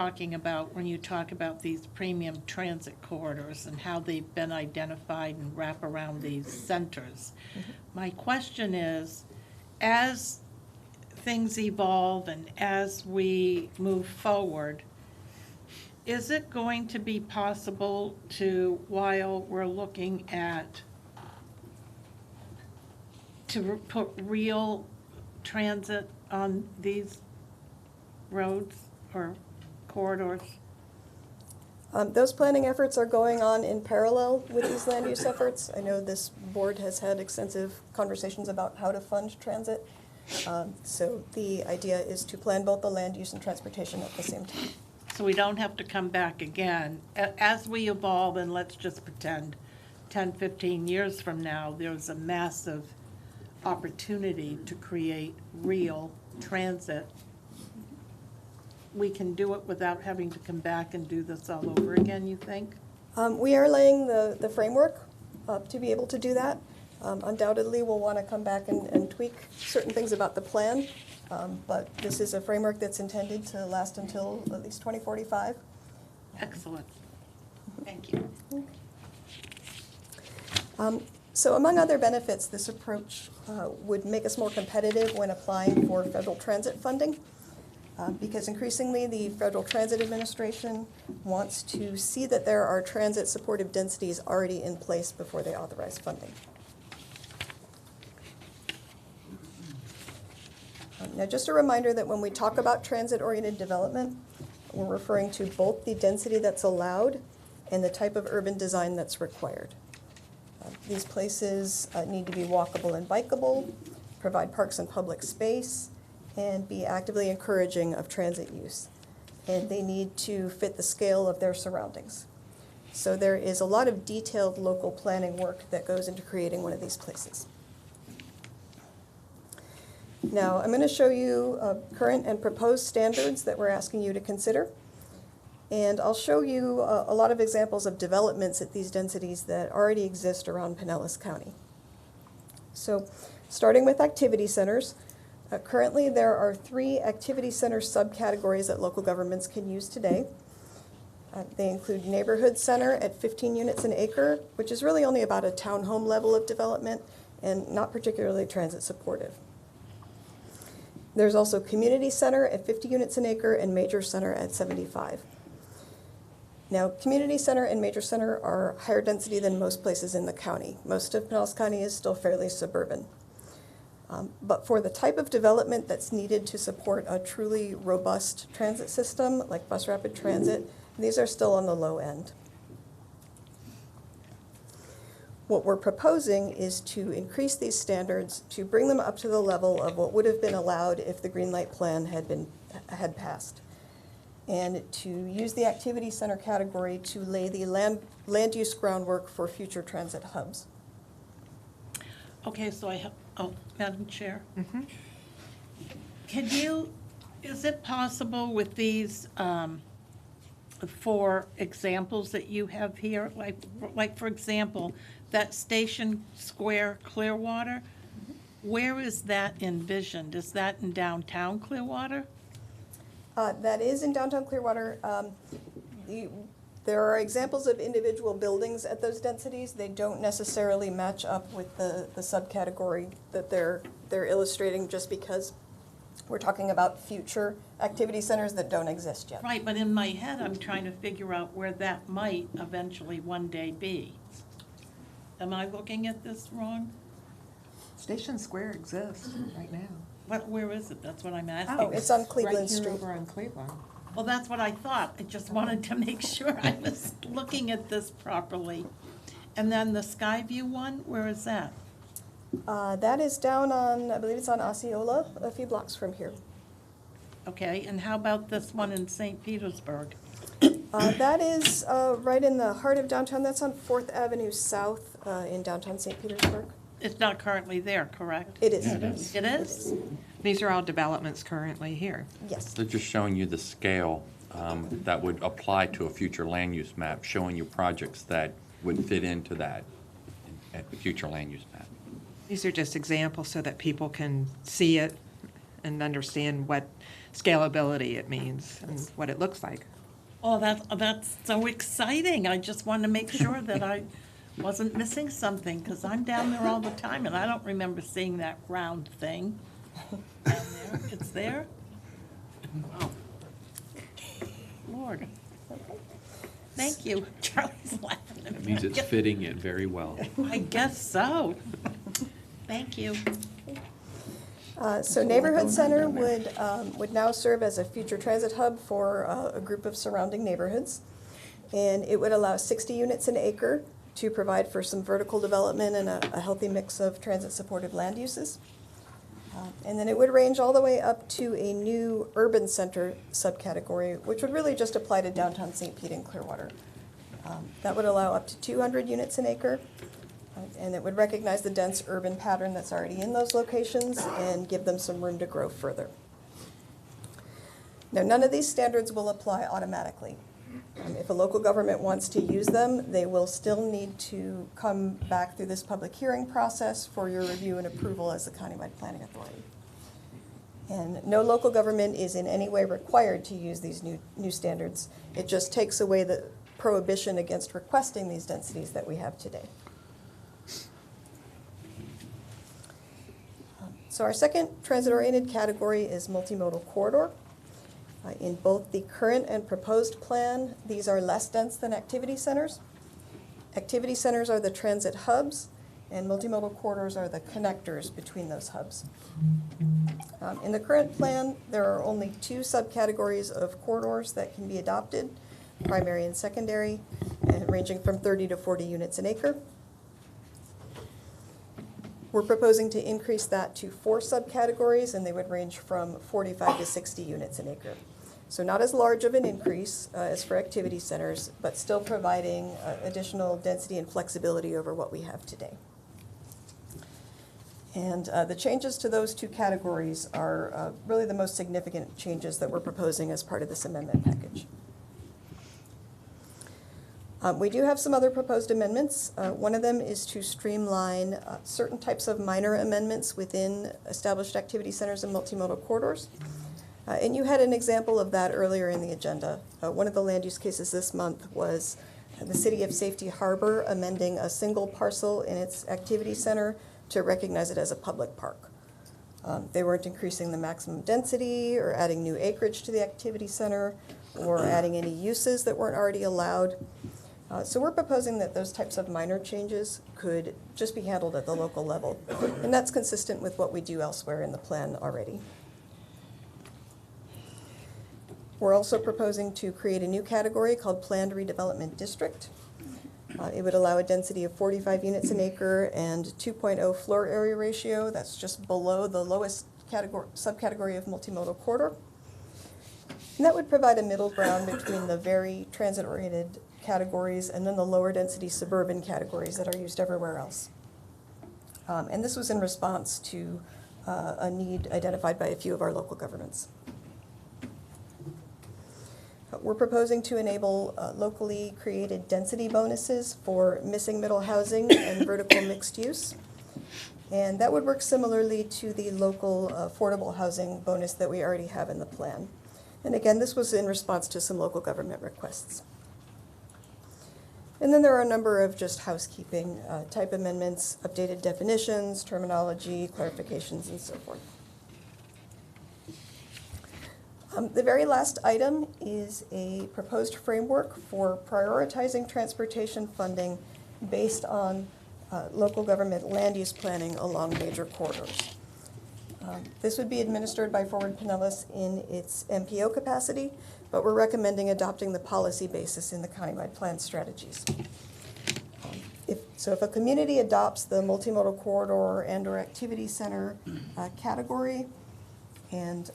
talking about when you talk about these premium transit corridors and how they've been identified and wrap around these centers. My question is, as things evolve and as we move forward, is it going to be possible to, while we're looking at, to put real transit on these roads or corridors? Those planning efforts are going on in parallel with these land use efforts. I know this board has had extensive conversations about how to fund transit. So the idea is to plan both the land use and transportation at the same time. So we don't have to come back again. As we evolve, and let's just pretend 10, 15 years from now, there's a massive opportunity to create real transit. We can do it without having to come back and do this all over again, you think? We are laying the framework to be able to do that. Undoubtedly, we'll want to come back and tweak certain things about the plan, but this is a framework that's intended to last until at least 2045. Excellent. Thank you. So among other benefits, this approach would make us more competitive when applying for federal transit funding, because increasingly the Federal Transit Administration wants to see that there are transit supportive densities already in place before they authorize funding. Now, just a reminder that when we talk about transit-oriented development, we're referring to both the density that's allowed and the type of urban design that's required. These places need to be walkable and bikeable, provide parks and public space, and be actively encouraging of transit use. And they need to fit the scale of their surroundings. So there is a lot of detailed local planning work that goes into creating one of these places. Now, I'm going to show you current and proposed standards that we're asking you to consider. And I'll show you a lot of examples of developments at these densities that already exist around Pinellas County. So, starting with activity centers, currently there are 3 activity center subcategories that local governments can use today. They include neighborhood center at 15 units an acre, which is really only about a townhome level of development and not particularly transit supportive. There's also community center at 50 units an acre and major center at 75. Now, community center and major center are higher density than most places in the county. Most of Pinellas County is still fairly suburban. But for the type of development that's needed to support a truly robust transit system, like bus rapid transit, these are still on the low end. What we're proposing is to increase these standards to bring them up to the level of what would have been allowed if the Green Light Plan had passed, and to use the activity center category to lay the land use groundwork for future transit hubs. Okay, so I have, Madam Chair. Mm-hmm. Is it possible with these 4 examples that you have here, like for example, that Station Square Clearwater, where is that envisioned? Is that in downtown Clearwater? That is in downtown Clearwater. There are examples of individual buildings at those densities. They don't necessarily match up with the subcategory that they're illustrating, just because we're talking about future activity centers that don't exist yet. Right, but in my head, I'm trying to figure out where that might eventually one day be. Am I looking at this wrong? Station Square exists right now. Where is it? That's what I'm asking. Oh, it's on Cleveland Right Street. here over on Cleveland. Well, that's what I thought. I just wanted to make sure I was looking at this properly. And then the Skyview one, where is that? That is down on, I believe it's on Osceola, a few blocks from here. Okay, and how about this one in St. Petersburg? That is right in the heart of downtown. That's on 4th Avenue South in downtown St. Petersburg. It's not currently there, correct? It is. Yeah, it is. It is? These are all developments currently here. Yes. They're just showing you the scale that would apply to a future land use map, showing you projects that would fit into that at the future land use map. These are just examples so that people can see it and understand what scalability it means and what it looks like. Oh, that's so exciting. I just want to make sure that I wasn't missing something, because I'm down there all the time, and I don't remember seeing that round thing down there. It's there? Oh. Lord. Thank you. Charlie's laughing at That me. means it's fitting it very well. I guess so. Thank you. So Neighborhood Center would now serve as a future transit hub for a group of surrounding neighborhoods. And it would allow 60 units an acre to provide for some vertical development and a healthy mix of transit-supported land uses. And then it would range all the way up to a new urban center subcategory, which would really just apply to downtown St. Pete and Clearwater. That would allow up to 200 units an acre, and it would recognize the dense urban pattern that's already in those locations and give them some room to grow further. Now, none of these standards will apply automatically. If a local government wants to use them, they will still need to come back through this public hearing process for your review and approval as the Countywide Planning Authority. And no local government is in any way required to use these new standards. It just takes away the prohibition against requesting these densities that we have today. So our second transit-oriented category is multimodal corridor. In both the current and proposed plan, these are less dense than activity centers. Activity centers are the transit hubs, and multimodal corridors are the connectors between those hubs. In the current plan, there are only 2 subcategories of corridors that can be adopted, primary and secondary, and ranging from 30 to 40 units an acre. We're proposing to increase that to 4 subcategories, and they would range from 45 to 60 units an acre. So not as large of an increase as for activity centers, but still providing additional density and flexibility over what we have today. And the changes to those 2 categories are really the most significant changes that we're proposing as part of this amendment package. We do have some other proposed amendments. One of them is to streamline certain types of minor amendments within established activity centers and multimodal corridors. And you had an example of that earlier in the agenda. One of the land use cases this month was the City of Safety Harbor amending a single parcel in its activity center to recognize it as a public park. They weren't increasing the maximum density or adding new acreage to the activity center or adding any uses that weren't already allowed. So we're proposing that those types of minor changes could just be handled at the local level. And that's consistent with what we do elsewhere in the plan already. We're also proposing to create a new category called Planned Redevelopment District. It would allow a density of 45 units an acre and 2.0 floor area ratio. That's just below the lowest subcategory of multimodal corridor. And that would provide a middle ground between the very transit-oriented categories and then the lower density suburban categories that are used everywhere else. And this was in response to a need identified by a few of our local governments. We're proposing to enable locally created density bonuses for missing middle housing and vertical mixed use. And that would work similarly to the local affordable housing bonus that we already have in the plan. And again, this was in response to some local government requests. And then there are a number of just housekeeping type amendments, updated definitions, terminology, clarifications, and so forth. The very last item is a proposed framework for prioritizing transportation funding based on local government land use planning along major corridors. This would be administered by Forward Pinellas in its MPO capacity, but we're recommending adopting the policy basis in the countywide plan strategies. If a community adopts the multimodal corridor and/or activity center category and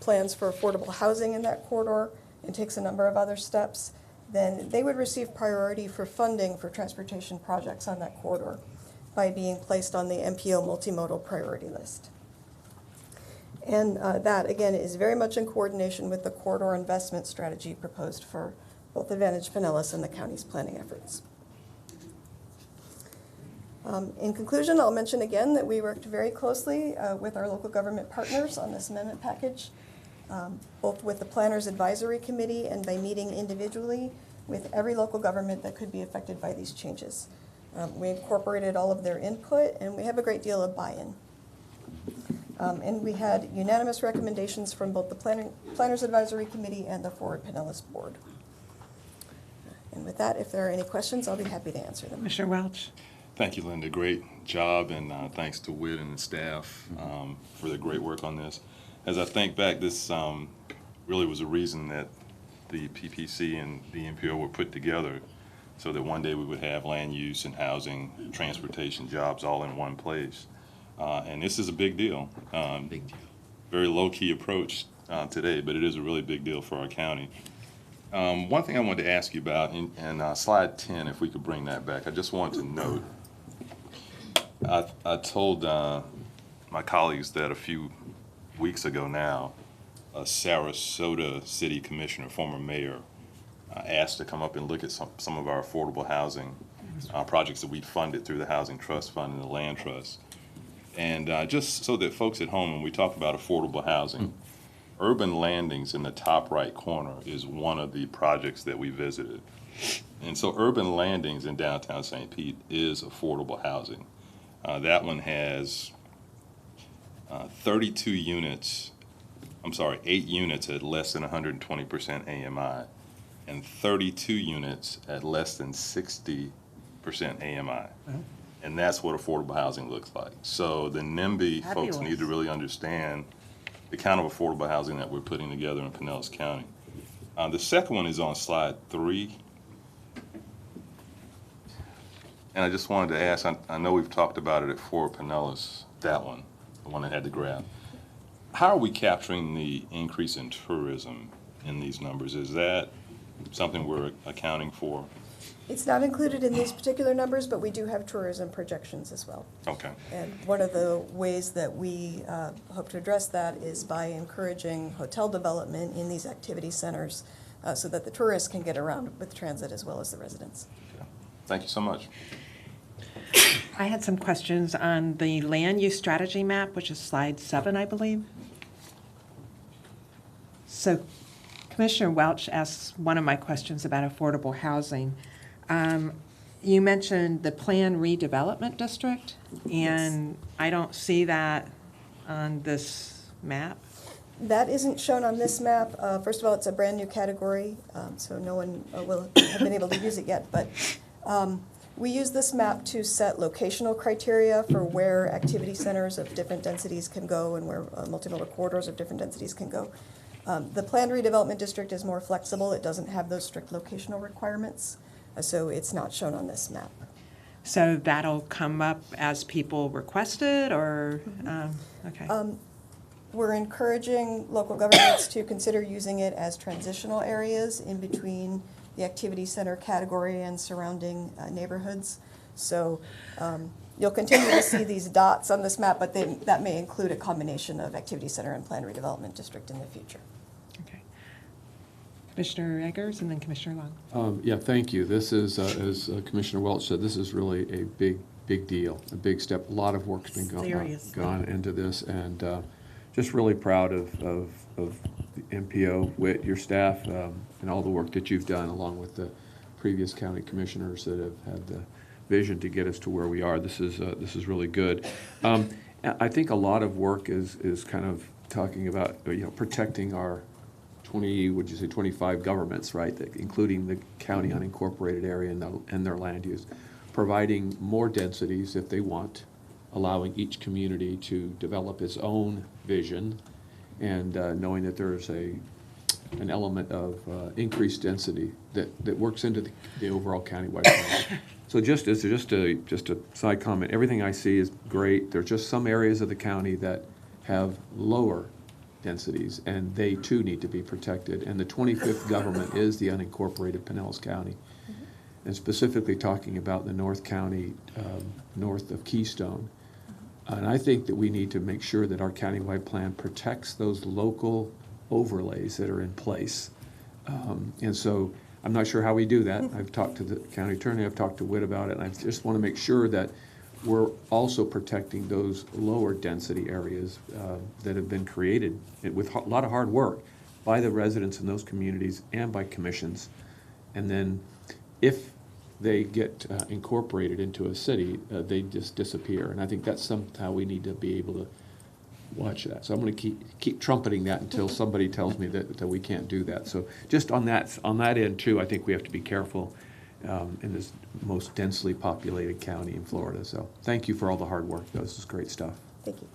plans for affordable housing in that corridor and takes a number of other steps, then they would receive priority for funding for transportation projects on that corridor by being placed on the MPO multimodal priority list. And that, again, is very much in coordination with the corridor investment strategy proposed for both Advantage Pinellas and the county's planning efforts. In conclusion, I'll mention again that we worked very closely with our local government partners on this amendment package, both with the Planners Advisory Committee and by meeting individually with every local government that could be affected by these changes. We incorporated all of their input, and we have a great deal of buy-in. And we had unanimous recommendations from both the Planners Advisory Committee and the Forward Pinellas Board. And with that, if there are any questions, I'll be happy to answer them. Commissioner Welch? Thank you, Linda. Great job, and thanks to Whit and the staff for their great work on this. As I think back, this really was a reason that the PPC and the MPO were put together, so that one day we would have land use and housing, transportation, jobs all in one place. And this is a big deal. Big deal. Very low-key approach today, but it is a really big deal for our county. One thing I wanted to ask you about, and slide 10, if we could bring that back, I just wanted to note, I told my colleagues that a few weeks ago now, a Sarasota City Commissioner, former mayor, asked to come up and look at some of our affordable housing projects that we'd funded through the Housing Trust Fund and the Land Trust. And just so that folks at home, when we talk about affordable housing, Urban Landings in the top right corner is one of the projects that we visited. And so Urban Landings in downtown St. Pete is affordable housing. That one has 32 units, 8 units at less than 120% AMI, and 32 units at less than 60% AMI. And that's what affordable housing looks like. So the NIMBY folks Fabulous. need to really understand the kind of affordable housing that we're putting together in Pinellas County. The second one is on slide 3. And I just wanted to ask, I know we've talked about it at Fort Pinellas, that one, the one that had the graph. How are we capturing the increase in tourism in these numbers? Is that something we're accounting for? It's not included in these particular numbers, but we do have tourism projections as well. Okay. And one of the ways that we hope to address that is by encouraging hotel development in these activity centers so that the tourists can get around with transit as well as the residents. Okay. Thank you so much. I had some questions on the land use strategy map, which is slide 7, I believe. So Commissioner Welch asked one of my questions about affordable housing. You mentioned the planned redevelopment district, and I don't see that on this map. That isn't shown on this map. First of all, it's a brand-new category, so no one will have been able to use it yet. But we use this map to set locational criteria for where activity centers of different densities can go and where multimodal corridors of different densities can go. The planned redevelopment district is more flexible. It doesn't have those strict locational requirements, so it's not shown on this map. So that'll come up as people requested, or, okay. We're encouraging local governments to consider using it as transitional areas in between the activity center category and surrounding neighborhoods. So you'll continue to see these dots on this map, but that may include a combination of activity center and planned redevelopment district in the future. Okay. Commissioner Eggers and then Commissioner Long. Yeah, thank you. This is, as Commissioner Welch said, this is really a big deal, a big step. A lot of work's been Seriously. gone into this, and just really proud of the MPO, Whit, your staff, and all the work that you've done, along with the previous county commissioners that have had the vision to get us to where we are. This is really good. I think a lot of work is kind of talking about, protecting our 25 governments, right, including the county unincorporated area and their land use, providing more densities if they want, allowing each community to develop its own vision, and knowing that there's an element of increased density that works into the overall countywide plan. So just a side comment, everything I see is great. There's just some areas of the county that have lower densities, and they too need to be protected. And the 25th government is the unincorporated Pinellas County. And specifically talking about the North County, north of Keystone. And I think that we need to make sure that our countywide plan protects those local overlays that are in place. And so I'm not sure how we do that. I've talked to the county attorney, I've talked to Whit about it, and I just want to make sure that we're also protecting those lower density areas that have been created with a lot of hard work by the residents in those communities and by commissions. And then if they get incorporated into a city, they just disappear. And I think that's somehow we need to be able to watch that. So I'm going to keep trumpeting that until somebody tells me that we can't do that. So just on that end too, I think we have to be careful in this most densely populated county in Florida. So thank you for all the hard work, though. This is great stuff. Thank you.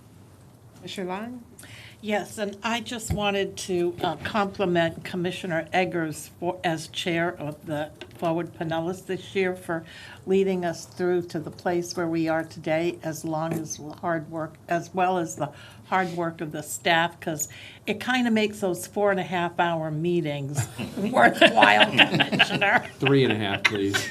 Commissioner Long? Yes, and I just wanted to compliment Commissioner Eggers as chair of the Forward Pinellas this year for leading us through to the place where we are today, as well as the hard work of the staff, because it kind of makes those 4.5-hour meetings worthwhile, Commissioner. 3.5, please.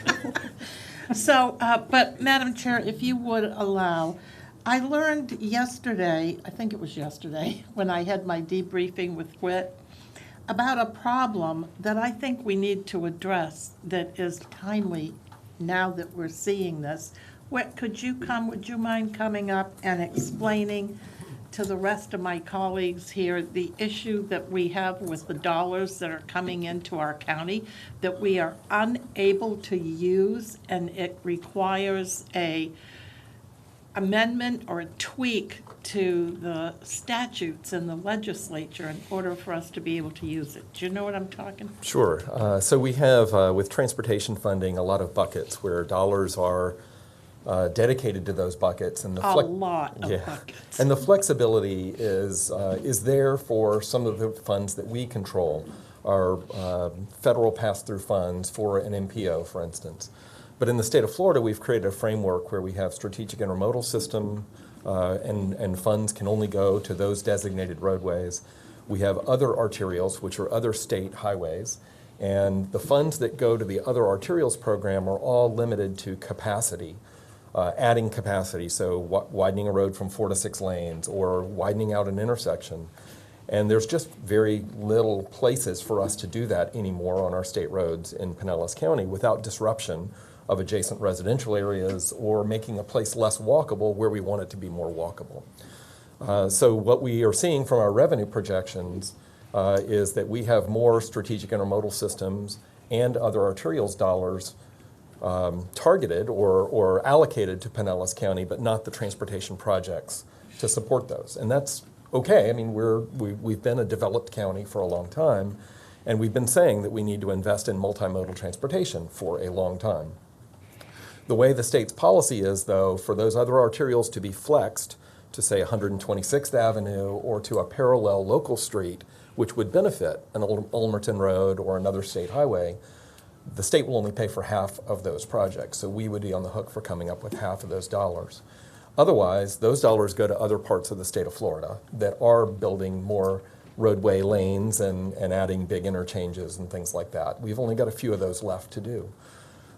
So, but Madam Chair, if you would allow, I learned yesterday, I think it was yesterday, when I had my debriefing with Whit, about a problem that I think we need to address that is timely now that we're seeing this. Whit, would you mind coming up and explaining to the rest of my colleagues here the issue that we have with the dollars that are coming into our county that we are unable to use, and it requires a amendment or a tweak to the statutes in the legislature in order for us to be able to use it. Do you know what I'm talking? Sure. So we have, with transportation funding, a lot of buckets where dollars are dedicated to those buckets. And A lot of buckets. And the flexibility is there for some of the funds that we control, our federal pass-through funds for an MPO, for instance. But in the state of Florida, we've created a framework where we have strategic intermodal system, and funds can only go to those designated roadways. We have other arterials, which are other state highways, and the funds that go to the other arterials program are all limited to capacity, adding capacity, so widening a road from 4 to 6 lanes or widening out an intersection. And there's just very little places for us to do that anymore on our state roads in Pinellas County without disruption of adjacent residential areas or making a place less walkable where we want it to be more walkable. So what we are seeing from our revenue projections is that we have more strategic intermodal systems and other arterials dollars targeted or allocated to Pinellas County, but not the transportation projects to support those. And that's okay. I mean, we've been a developed county for a long time, and we've been saying that we need to invest in multimodal transportation for a long time. The way the state's policy is, though, for those other arterials to be flexed to, say, 126th Avenue or to a parallel local street, which would benefit an Ulmerton Road or another state highway, the state will only pay for half of those projects. So we would be on the hook for coming up with half of those dollars. Otherwise, those dollars go to other parts of the state of Florida that are building more roadway lanes and adding big interchanges and things like that. We've only got a few of those left to do.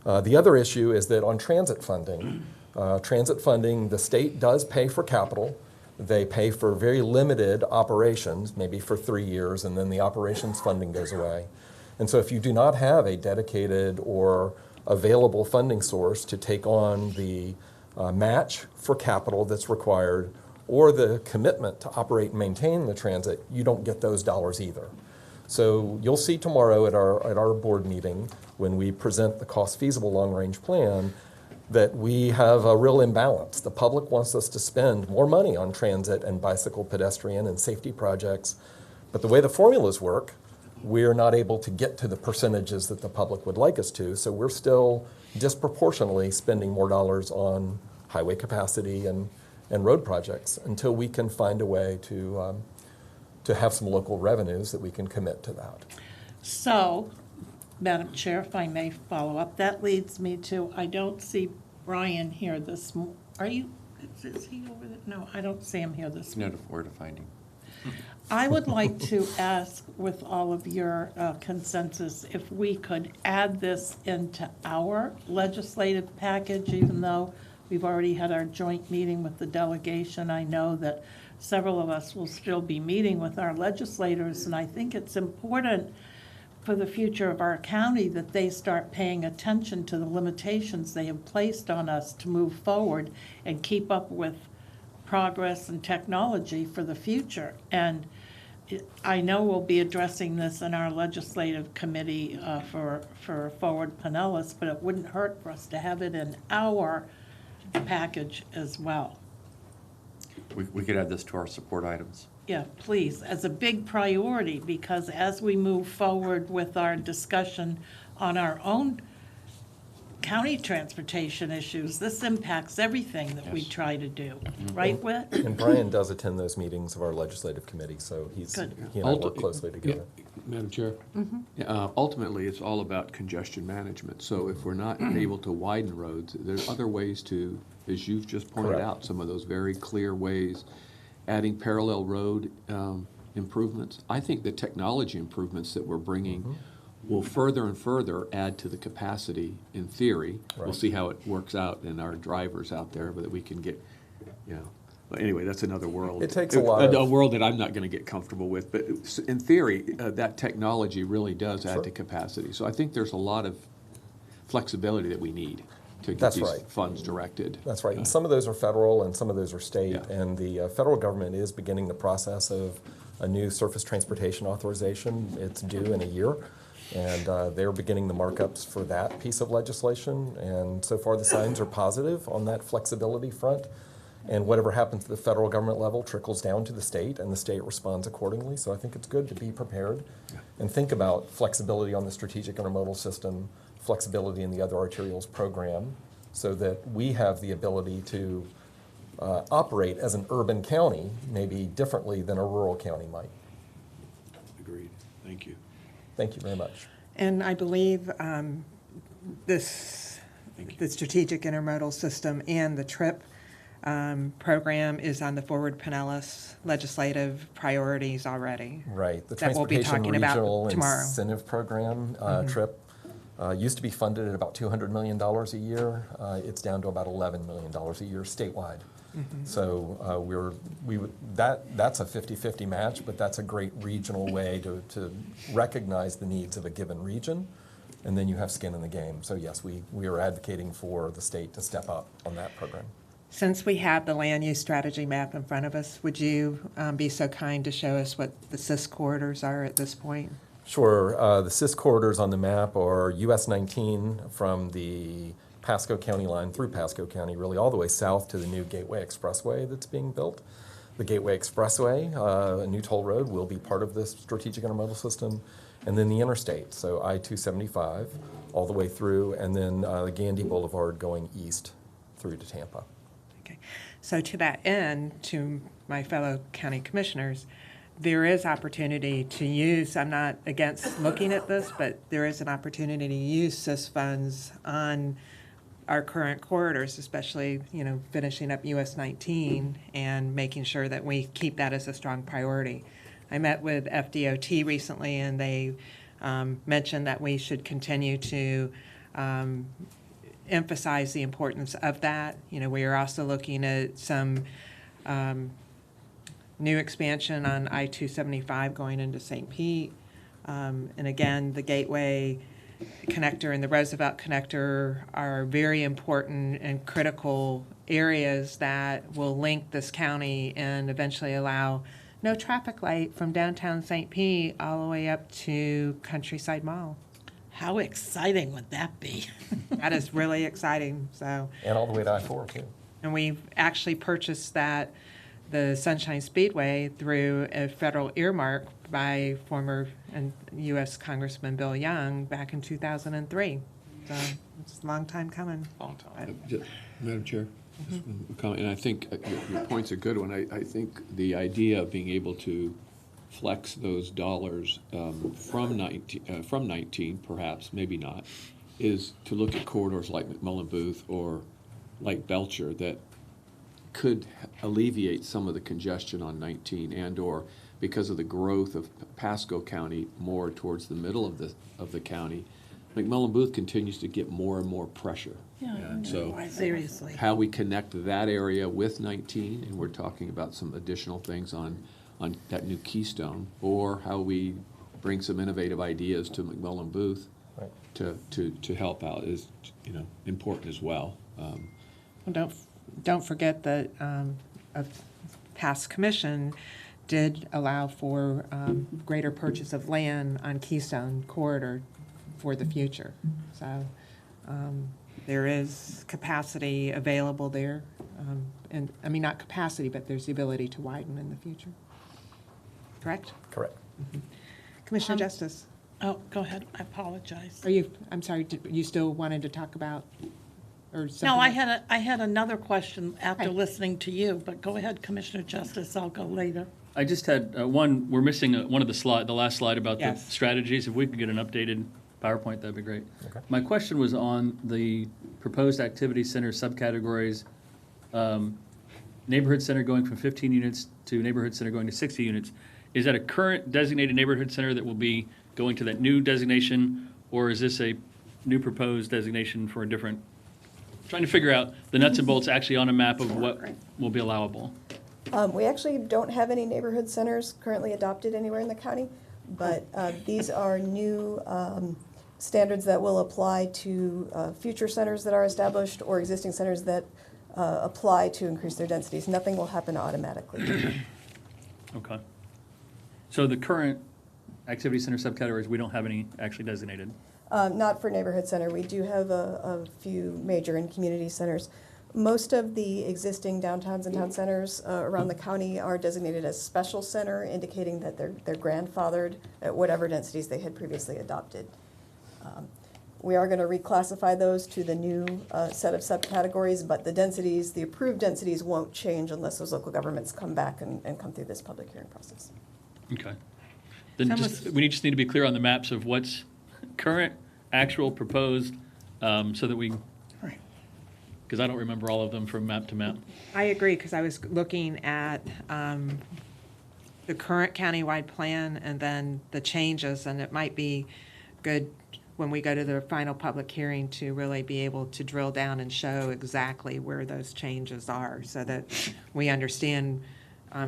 The other issue is that on transit funding, the state does pay for capital. They pay for very limited operations, maybe for 3 years, and then the operations funding goes away. And so if you do not have a dedicated or available funding source to take on the match for capital that's required or the commitment to operate and maintain the transit, you don't get those dollars either. So you'll see tomorrow at our board meeting, when we present the cost-feasible long-range plan, that we have a real imbalance. The public wants us to spend more money on transit and bicycle, pedestrian, and safety projects. But the way the formulas work, we're not able to get to the percentages that the public would like us to. So we're still disproportionately spending more dollars on highway capacity and road projects until we can find a way to have some local revenues that we can commit to that. So, Madam Chair, if I may follow up, that leads me to, I don't see Brian here are you, is he over there? No, I don't see him here this morning. No, where to find him? I would like to ask, with all of your consensus, if we could add this into our legislative package, even though we've already had our joint meeting with the delegation. I know that several of us will still be meeting with our legislators, and I think it's important for the future of our county, that they start paying attention to the limitations they have placed on us to move forward and keep up with progress and technology for the future. And I know we'll be addressing this in our legislative committee for Forward Pinellas, but it wouldn't hurt for us to have it in our package as well. We could add this to our support items. Yeah, please, as a big priority, because as we move forward with our discussion on our own county transportation issues, this impacts everything that we Yes. try to do, right, Whit? And Brian does attend those meetings of our legislative committee, so Good. he and I work closely together. Yeah, Madam Chair? Yeah, ultimately, it's all about congestion management. So if we're not able to widen roads, there's other ways to, as you've just pointed Correct. out, some of those very clear ways, adding parallel road improvements. I think the technology improvements that we're bringing will further and further add to the capacity in theory. We'll Right. see how it works out in our drivers out there, but that we can get, you know. But anyway, that's another world. It takes a lot A of- world that I'm not going to get comfortable with. But in theory, that technology really does add Sure. to capacity. So I think there's a lot of flexibility that we need to get That's these right. funds directed. That's right, and some of those are federal and some of those are state, Yeah. and the federal government is beginning the process of a new surface transportation authorization. It's due in a year, and they're beginning the markups for that piece of legislation, and so far the signs are positive on that flexibility front. And whatever happens at the federal government level trickles down to the state, and the state responds accordingly. So I think it's good to be prepared and think about flexibility on the strategic intermodal system, flexibility in the other arterials program, so that we have the ability to operate as an urban county, maybe differently than a rural county might. Agreed. Thank you. Thank you very much. And I believe this, the strategic intermodal system and the TRIP program is on the Forward Pinellas legislative priorities already. Right, the That we'll be Transportation talking about Regional tomorrow. Incentive Program, TRIP, used to be funded at about $200 million a year. It's down to about $11 million a year statewide. So that's a 50-50 match, but that's a great regional way to recognize the needs of a given region, and then you have skin in the game. So yes, we are advocating for the state to step up on that program. Since we have the land use strategy map in front of us, would you be so kind to show us what the CIS corridors are at this point? Sure. The CIS corridors on the map are US 19 from the Pasco County line through Pasco County, really all the way south to the new Gateway Expressway that's being built. The Gateway Expressway, a new toll road, will be part of this strategic intermodal system. And then the interstate, so I-275 all the way through, and then the Gandy Boulevard going east through to Tampa. Okay. So to that end, to my fellow county commissioners, there is opportunity to use, I'm not against looking at this, but there is an opportunity to use CIS funds on our current corridors, especially, finishing up US 19 and making sure that we keep that as a strong priority. I met with FDOT recently, and they mentioned that we should continue to emphasize the importance of that. We are also looking at some new expansion on I-275 going into St. Pete. And again, the Gateway Connector and the Roosevelt Connector are very important and critical areas that will link this county and eventually allow no traffic light from downtown St. Pete all the way up to Countryside Mall. How exciting would that be? That is really exciting, so. And all the way to I-4 too. And we've actually purchased the Sunshine Speedway through a federal earmark by former U.S. Congressman Bill Young back in 2003. So it's a long time coming. Long time. Madam Chair, just one comment, and I think your point's a good one. I think the idea of being able to flex those dollars from 19, perhaps, maybe not, is to look at corridors like McMullen Booth or like Belcher that could alleviate some of the congestion on 19 and/or because of the growth of Pasco County more towards the middle of the county. McMullen Booth continues to get more and more pressure. And so Seriously. how we connect that area with 19, and we're talking about some additional things on that new Keystone, or how we bring some innovative ideas to McMullen Booth Right. to help out is, important as well. Well, don't forget that a past commission did allow for greater purchase of land on Keystone Corridor for the future. So there is capacity available there. And, I mean, not capacity, but there's the ability to widen in the future. Correct? Correct. Commissioner Justice, Oh, go ahead, I apologize. I'm sorry, you still wanted to talk about, or something? No, I else? had another question after Hi. listening to you, but go ahead, Commissioner Justice, I'll go later. I just had one, we're missing one of the last slide about the Yes. strategies. If we could get an updated PowerPoint, that'd be great. Okay. My question was on the proposed activity center subcategories. Neighborhood center going from 15 units to neighborhood center going to 60 units. Is that a current designated neighborhood center that will be going to that new designation? Or is this a new proposed designation for a different? Trying to figure out the nuts and bolts actually on a map of what will be allowable. We actually don't have any neighborhood centers currently adopted anywhere in the county, but these are new standards that will apply to future centers that are established or existing centers that apply to increase their densities. Nothing will happen automatically. Okay. So the current activity center subcategories, we don't have any actually designated. Not for neighborhood center. We do have a few major and community centers. Most of the existing downtowns and town centers around the county are designated as special center, indicating that they're grandfathered at whatever densities they had previously adopted. We are going to reclassify those to the new set of subcategories, but the densities, the approved densities won't change unless those local governments come back and come through this public hearing process. Okay. Then we just need to be clear on the maps of what's current, actual, proposed, so that we, because I don't remember all of them from map to map. I agree, because I was looking at the current countywide plan and then the changes, and it might be good when we go to the final public hearing to really be able to drill down and show exactly where those changes are, so that we understand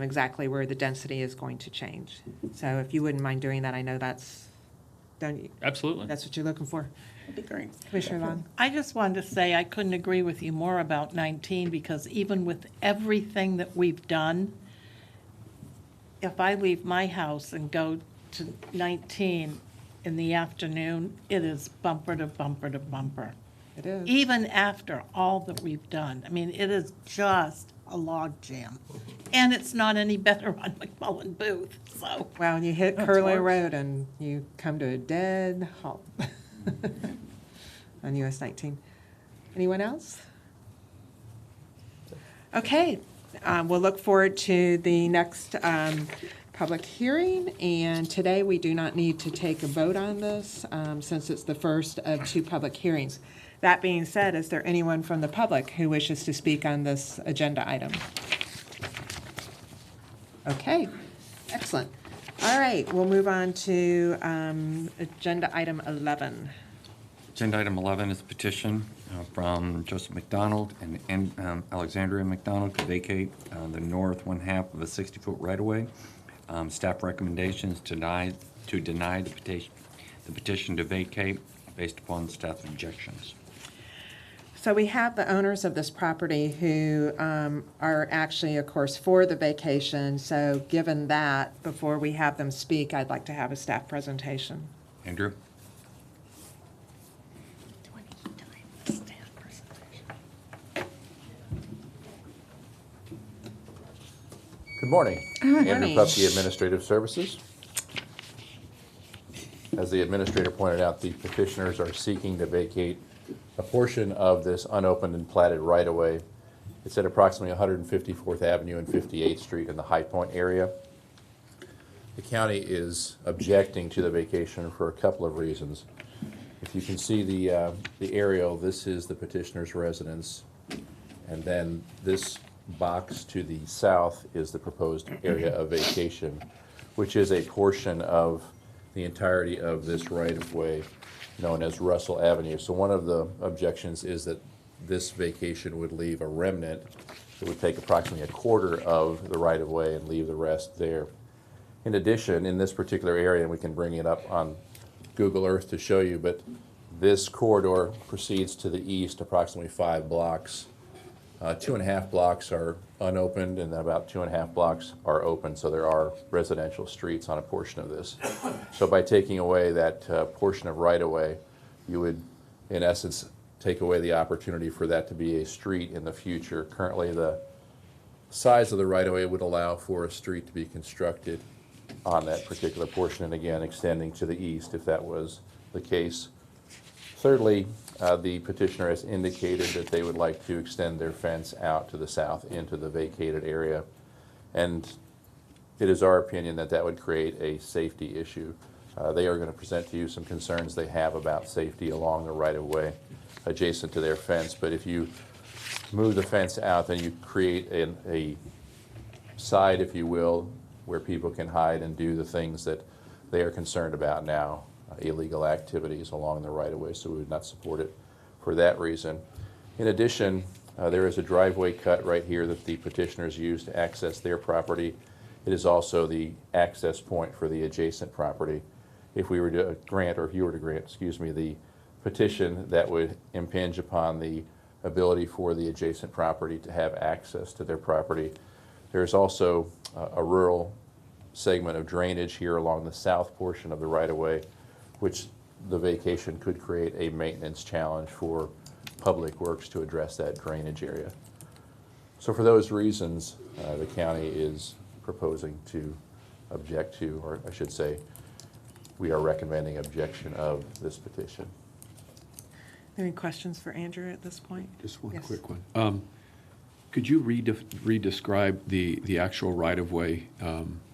exactly where the density is going to change. So if you wouldn't mind doing that, I know that's what you're looking for. That'd be great. Commissioner Long? I just wanted to say I couldn't agree with you more about 19, because even with everything that we've done, if I leave my house and go to 19 in the afternoon, it is bumper to bumper to bumper. It is. Even after all that we've done. I mean, it is just a log jam. And it's not any better on McMullen Booth, so. Well, you hit Curlew Road and you come to a dead halt on US 19. Anyone else? Okay, we'll look forward to the next public hearing, and today we do not need to take a vote on this since it's the first of two public hearings. That being said, is there anyone from the public who wishes to speak on this agenda item? Okay, excellent. All right, we'll move on to agenda item 11. Agenda item 11 is a petition from Joseph McDonald and Alexandria McDonald to vacate the north one-half of a 60-foot right-of-way. Staff recommendations to deny the petition to vacate based upon staff objections. So we have the owners of this property who are actually, of course, for the vacation. So given that, before we have them speak, I'd like to have a staff presentation. Andrew? Do I need time for staff presentation? Good morning. morning. Andrew Pupke, Administrative Services. As the administrator pointed out, the petitioners are seeking to vacate a portion of this unopened and platted right-of-way. It's at approximately 154th Avenue and 58th Street in the High Point area. The county is objecting to the vacation for a couple of reasons. If you can see the aerial, this is the petitioner's residence, and then this box to the south is the proposed area of vacation, which is a portion of the entirety of this right-of-way known as Russell Avenue. So one of the objections is that this vacation would leave a remnant. It would take approximately a quarter of the right-of-way and leave the rest there. In addition, in this particular area, and we can bring it up on Google Earth to show you, but this corridor proceeds to the east approximately 5 blocks. 2.5 blocks are unopened, and then about 2.5 blocks are open, so there are residential streets on a portion of this. So by taking away that portion of right-of-way, you would, in essence, take away the opportunity for that to be a street in the future. Currently, the size of the right-of-way would allow for a street to be constructed on that particular portion, and again, extending to the east if that was the case. Thirdly, the petitioner has indicated that they would like to extend their fence out to the south into the vacated area. And it is our opinion that that would create a safety issue. They are going to present to you some concerns they have about safety along the right-of-way adjacent to their fence. But if you move the fence out, then you create a side, if you will, where people can hide and do the things that they are concerned about now. Illegal activities along the right-of-way, so we would not support it for that reason. In addition, there is a driveway cut right here that the petitioners use to access their property. It is also the access point for the adjacent property. If we were to grant, or if you were to grant, excuse me, the petition, that would impinge upon the ability for the adjacent property to have access to their property. There's also a rural segment of drainage here along the south portion of the right-of-way, which the vacation could create a maintenance challenge for Public Works to address that drainage area. So for those reasons, the county is proposing to object to, or I should say, we are recommending objection of this petition. Any questions for Andrew at this point? Just one Yes. quick one. Could you re-describe the actual right-of-way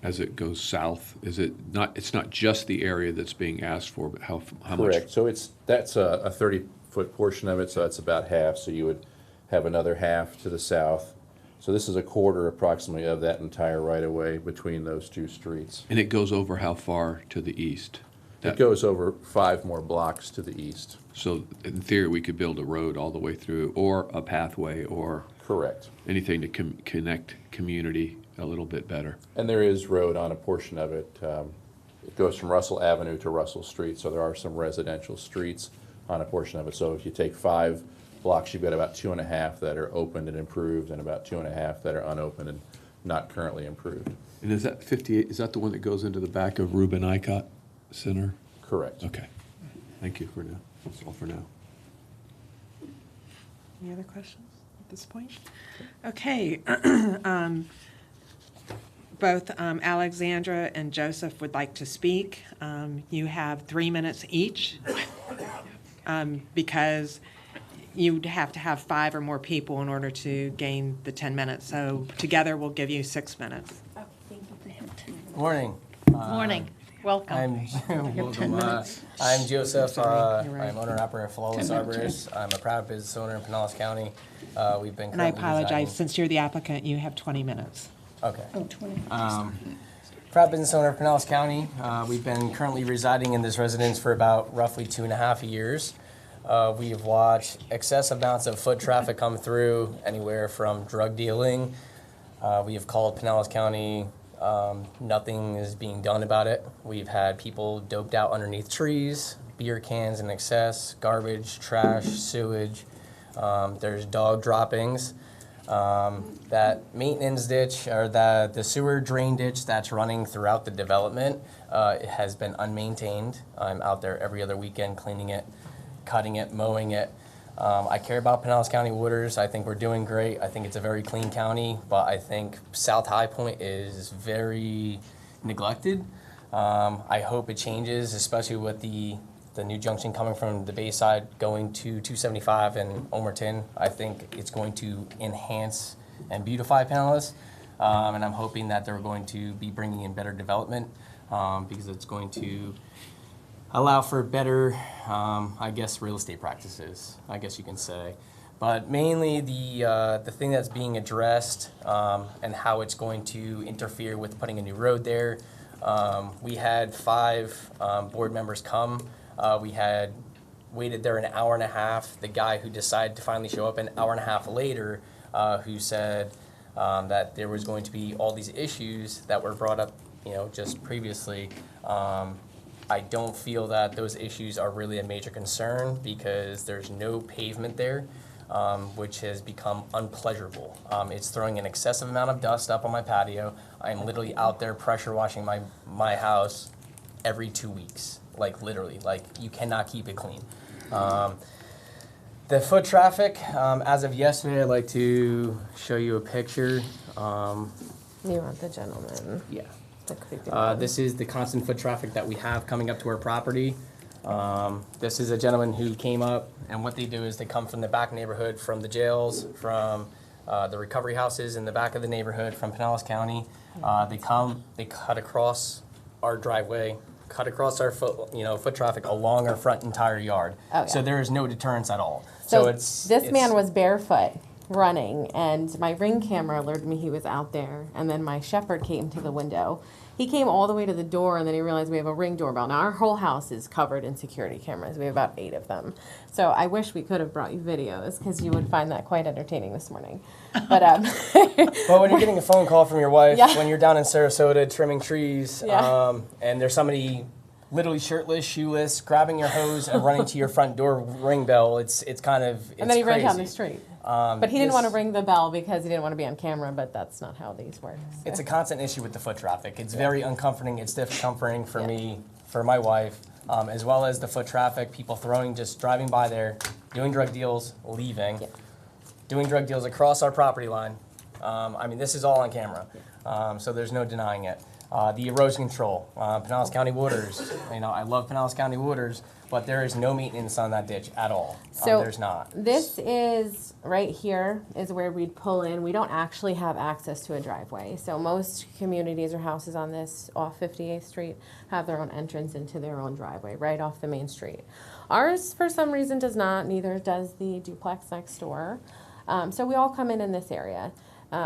as it goes south? Is it not, it's not just the area that's being asked for, but how much? Correct. So that's a 30-foot portion of it, so that's about half. So you would have another half to the south. So this is a quarter approximately of that entire right-of-way between those two streets. And it goes over how far to the east? It goes over 5 more blocks to the east. So in theory, we could build a road all the way through, or a pathway, or Correct. anything to connect community a little bit better. And there is road on a portion of it. It goes from Russell Avenue to Russell Street, so there are some residential streets on a portion of it. So if you take 5 blocks, you've got about 2.5 that are opened and improved, and about 2.5 that are unopened and not currently improved. And is that 58, is that the one that goes into the back of Reuben Icott Center? Correct. Okay. Thank you for now. That's all for now. Any other questions at this point? Okay. Both Alexandra and Joseph would like to speak. You have 3 minutes each, because you'd have to have 5 or more people in order to gain the 10 minutes. So together, we'll give you 6 minutes. Morning. Morning, welcome. I'm Joseph. You're right. I'm owner and operator of Flawless Arborist. I'm a proud business owner in Pinellas County. We've been And I currently apologize, residing- since you're the applicant, you have 20 minutes. Okay. Proud business owner of Pinellas County. We've been currently residing in this residence for about roughly 2.5 years. We have watched excessive amounts of foot traffic come through, anywhere from drug dealing. We have called Pinellas County. Nothing is being done about it. We've had people doped out underneath trees, beer cans in excess, garbage, trash, sewage. There's dog droppings. That maintenance ditch, or the sewer drain ditch that's running throughout the development, it has been unmaintained. I'm out there every other weekend cleaning it, cutting it, mowing it. I care about Pinellas County Waters. I think we're doing great. I think it's a very clean county, but I think South High Point is very neglected. I hope it changes, especially with the new junction coming from the Bayside going to 275 and Omerton. I think it's going to enhance and beautify Pinellas, and I'm hoping that they're going to be bringing in better development, because it's going to allow for better, I guess, real estate practices, I guess you can say. But mainly the thing that's being addressed, and how it's going to interfere with putting a new road there. We had 5 board members come. We had waited there an hour and a half. The guy who decided to finally show up an hour and a half later, who said that there was going to be all these issues that were brought up just previously, I don't feel that those issues are really a major concern because there's no pavement there, which has become unpleasurable. It's throwing an excessive amount of dust up on my patio. I'm literally out there pressure washing my house every 2 weeks, like literally, like you cannot keep it clean. The foot traffic, as of yesterday, I'd like to show you a picture. You want the gentleman? Yeah. The creepy This is the constant foot traffic that we have coming up to our property. This is a gentleman who came up, and what they do is they come from the back neighborhood, from the jails, from the recovery houses in the back of the neighborhood, from Pinellas County. They come, they cut across our driveway, cut across our foot traffic along our front entire yard. Oh, yeah. So there is no deterrence at all. So it's this it's- man was barefoot running, and my Ring camera alerted me he was out there. And then my shepherd came to the window. He came all the way to the door, and then he realized we have a Ring doorbell. Now our whole house is covered in security cameras. We have about 8 of them. So I wish we could have brought you videos because you would find that quite entertaining this morning. But But when you're getting a phone call from your wife, Yeah. when you're down in Sarasota trimming trees, Yeah. and there's somebody literally shirtless, shoeless, grabbing your hose and running to your front door ring bell, it's kind of it's and then he ran down the crazy. street. But he didn't this- want to ring the bell because he didn't want to be on camera. But that's not how these work. so. It's a constant issue with the foot traffic. It's very uncomforting. It's discomforting for Yeah. me, for my wife, as well as the foot traffic. People just driving by there, doing drug deals, leaving, Yeah. doing drug deals across our property line. I mean, this is all on camera, so there's no denying it. The erosion control, Pinellas County Waters. I love Pinellas County Waters, but there is no maintenance on that ditch at all. So There's not. This is right here is where we'd pull in. We don't actually have access to a driveway. So most communities or houses on this off 58th Street have their own entrance into their own driveway right off the main street. Ours, for some reason, does not. Neither does the duplex next door. So we all come in this area.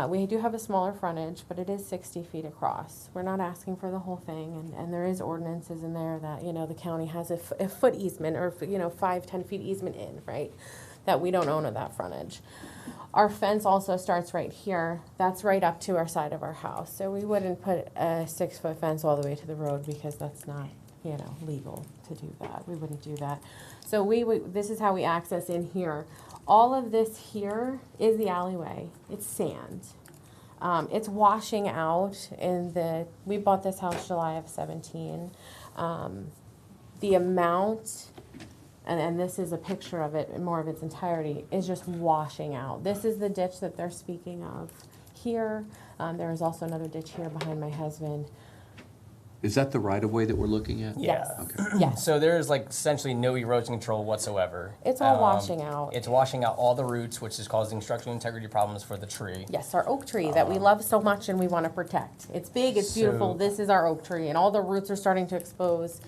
We do have a smaller frontage, but it is 60 feet across. We're not asking for the whole thing, and there is ordinances in there that, the county has a foot easement or, 5-10 feet easement in, right? That we don't own of that frontage. Our fence also starts right here. That's right up to our side of our house. So we wouldn't put a 6-foot fence all the way to the road because that's not, legal to do that. We wouldn't do that. So this is how we access in here. All of this here is the alleyway. It's sand. It's washing out we bought this house July of 17. The amount, and this is a picture of it in more of its entirety, is just washing out. This is the ditch that they're speaking of here. There is also another ditch here behind my husband. Is that the right-of-way that we're looking at? Yeah. Yes. So there is essentially no erosion control whatsoever. It's all washing out. It's washing out all the roots, which is causing structural integrity problems for the tree. Yes, our oak tree that we love so much and we want to protect. It's big, it's beautiful. So- This is our oak tree, and all the roots are starting to expose.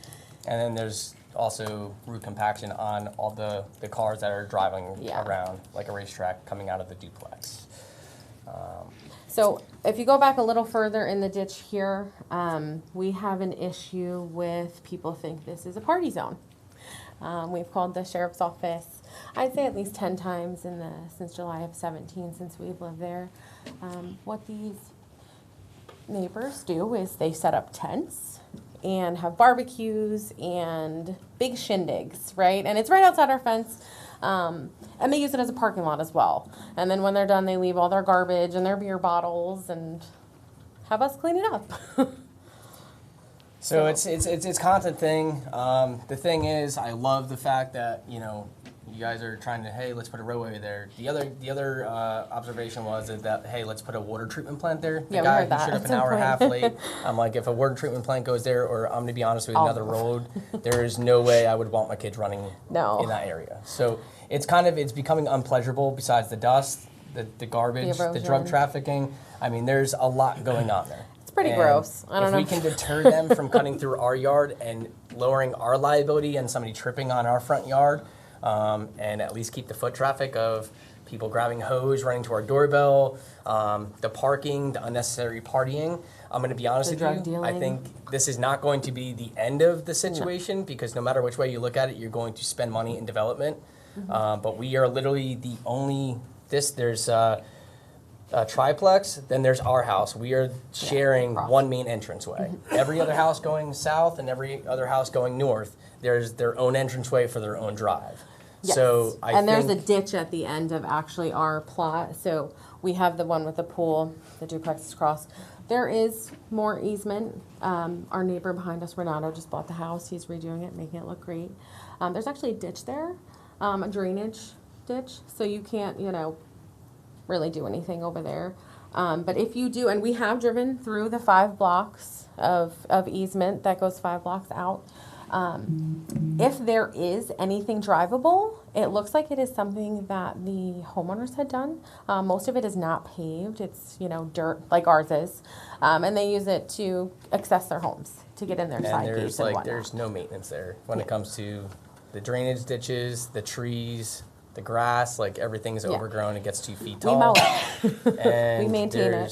And then there's also root compaction on all the cars that are driving Yeah. around like a racetrack coming out of the duplex. So if you go back a little further in the ditch here, we have an issue with people think this is a party zone. We've called the sheriff's office, I'd say at least 10 times since July of 17, since we've lived there. What these neighbors do is they set up tents and have barbecues and big shindigs, right? And it's right outside our fence. And they use it as a parking lot as well. And then when they're done, they leave all their garbage and their beer bottles and have us clean it up. So it's a constant thing. The thing is, I love the fact that you guys are trying to, hey, let's put a roadway there. The other observation was that, hey, let's put a water treatment plant there. The Yeah, we guy heard who that. showed up That's an hour and a half important. late. I'm like, if a water treatment plant goes there, or I'm gonna be honest with you, Oh. another road, there is no way I would want my kids running No. in that area. So it's becoming unpleasurable. Besides the dust, the garbage, the drug erosion. trafficking. I mean, there's a lot going on there. It's pretty And gross. I don't if know. we can deter them from cutting through our yard and lowering our liability and somebody tripping on our front yard, and at least keep the foot traffic of people grabbing hose, running to our doorbell, the parking, the unnecessary partying. I'm going to be honest The with drug you. dealing. I think this is not going to be the end of the situation because no matter which way you look at it, you're going to spend money in development. Mm-hmm. But we are literally the only. There's triplex, then there's our house. We are sharing across. one main entranceway. Every other house going south and every other house going north, there's their own entranceway for their own drive. Yes. So I and there's a think ditch at the end of actually our plot. So we have the one with the pool, the duplex across. There is more easement. Our neighbor behind us, Renato, just bought the house. He's redoing it, making it look great. There's actually a ditch there, a drainage ditch. So you can't, really do anything over there. But if you do, and we have driven through the 5 blocks of easement that goes 5 blocks out. If there is anything drivable, it looks like it is something that the homeowners had done. Most of it is not paved. It's, dirt like ours is. And they use it to access their homes, to get in their side and gates and whatnot. there's no maintenance there when it comes to the drainage ditches, the trees, the grass, everything's Yeah. overgrown. It gets 2 feet We tall. mow it. And We maintain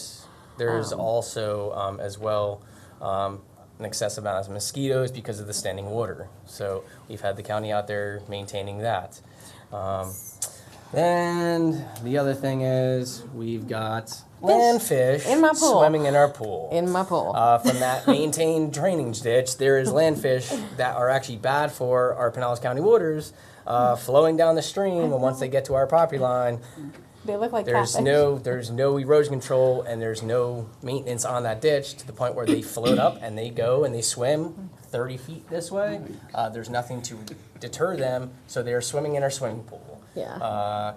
there's also as well an excessive amount of mosquitoes because of the standing water. So we've had the county out there maintaining that. Then the other thing is we've got landfish In my pool. swimming in our pool. In my pool. From that maintained drainage ditch, there is landfish that are actually bad for our Pinellas County waters, flowing down the stream. And once they get to our property line, They look like there's catfish. there's no erosion control and there's no maintenance on that ditch to the point where they float up and they go and they swim 30 feet this way. There's nothing to deter them, so they're swimming in our swimming pool. Yeah.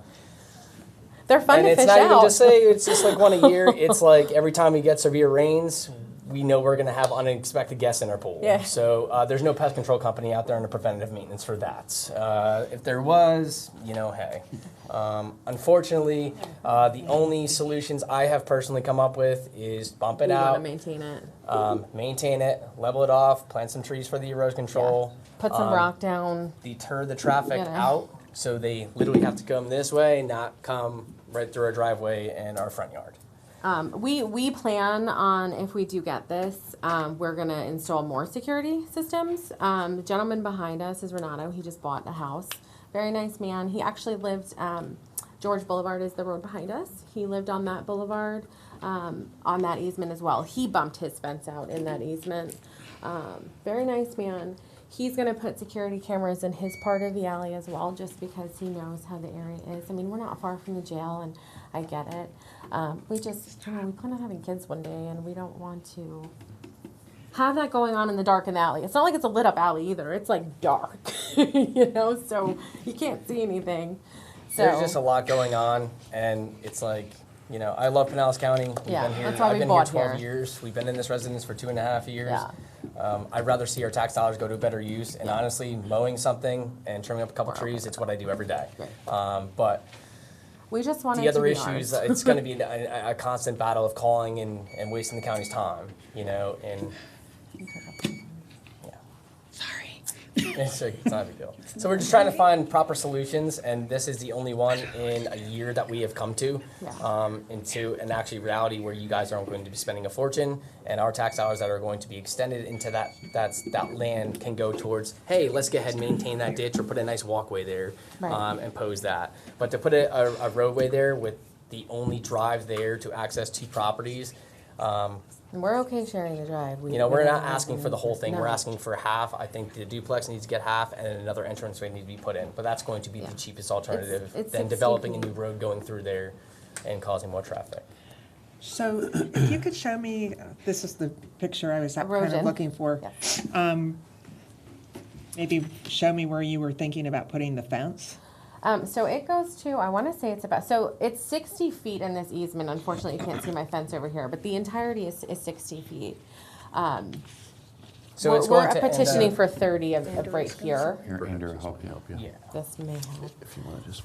They're fun And to it's fish not out. even just say it's just like one a year. It's like every time we get severe rains, we know we're going to have unexpected guests in our pool. Yeah. So there's no pest control company out there on the preventative maintenance for that. If there was, hey. Unfortunately, the only solutions I have personally come up with is bump it We want to out, maintain it. maintain it, level it off, plant some trees for the erosion control, Put some rock down. deter the traffic You know. out so they literally have to come this way, not come right through our driveway and our front yard. We plan on, if we do get this, we're gonna install more security systems. The gentleman behind us is Renato. He just bought a house. Very nice man. He actually lived, George Boulevard is the road behind us. He lived on that boulevard, on that easement as well. He bumped his fence out in that easement. Very nice man. He's gonna put security cameras in his part of the alley as well, just because he knows how the area is. I mean, we're not far from the jail, and I get it. We just, we plan on having kids one day, and we don't want to have that going on in the dark in the alley. It's not like it's a lit up alley either. It's dark, so you can't see anything. So There's just a lot going on, and it's I love Pinellas County. We've Yeah, been here, that's why I've we been bought here 12 here. years. We've been in this residence for 2.5 years. Yeah. I'd rather see our tax dollars go to better use, and honestly, mowing something and trimming up a couple trees, it's what I do every day. But we just want the it to other be issues, ours. it's going to be a constant battle of calling and wasting the county's time, and Sorry. it's not a big deal. So we're just trying to find proper solutions, and this is the only one in a year that we have come to into an actually reality where you guys aren't going to be spending a fortune, and our tax dollars that are going to be extended into that land can go towards, hey, let's go ahead and maintain that ditch or put a nice walkway there, Right. and pose that. But to put a roadway there with the only drive there to access 2 properties, And we're okay sharing the drive. we're we not don't asking have for the whole any- thing. no. We're asking for half. I think the duplex needs to get half, and then another entranceway needs to be put in. But that's going to be Yeah. the cheapest alternative it's than 60 developing a feet. new road going through there and causing more traffic. So if you could show me, this is the picture I was kind of Erosion. looking for. Yeah. Maybe show me where you were thinking about putting the fence. So it goes to, I want to say it's 60 feet in this easement. Unfortunately, you can't see my fence over here, but the entirety is 60 feet. So we're it's going to end petitioning up- for 30 of right here. Here, Andrew, I'll help you. Yeah. This may help. If you want to just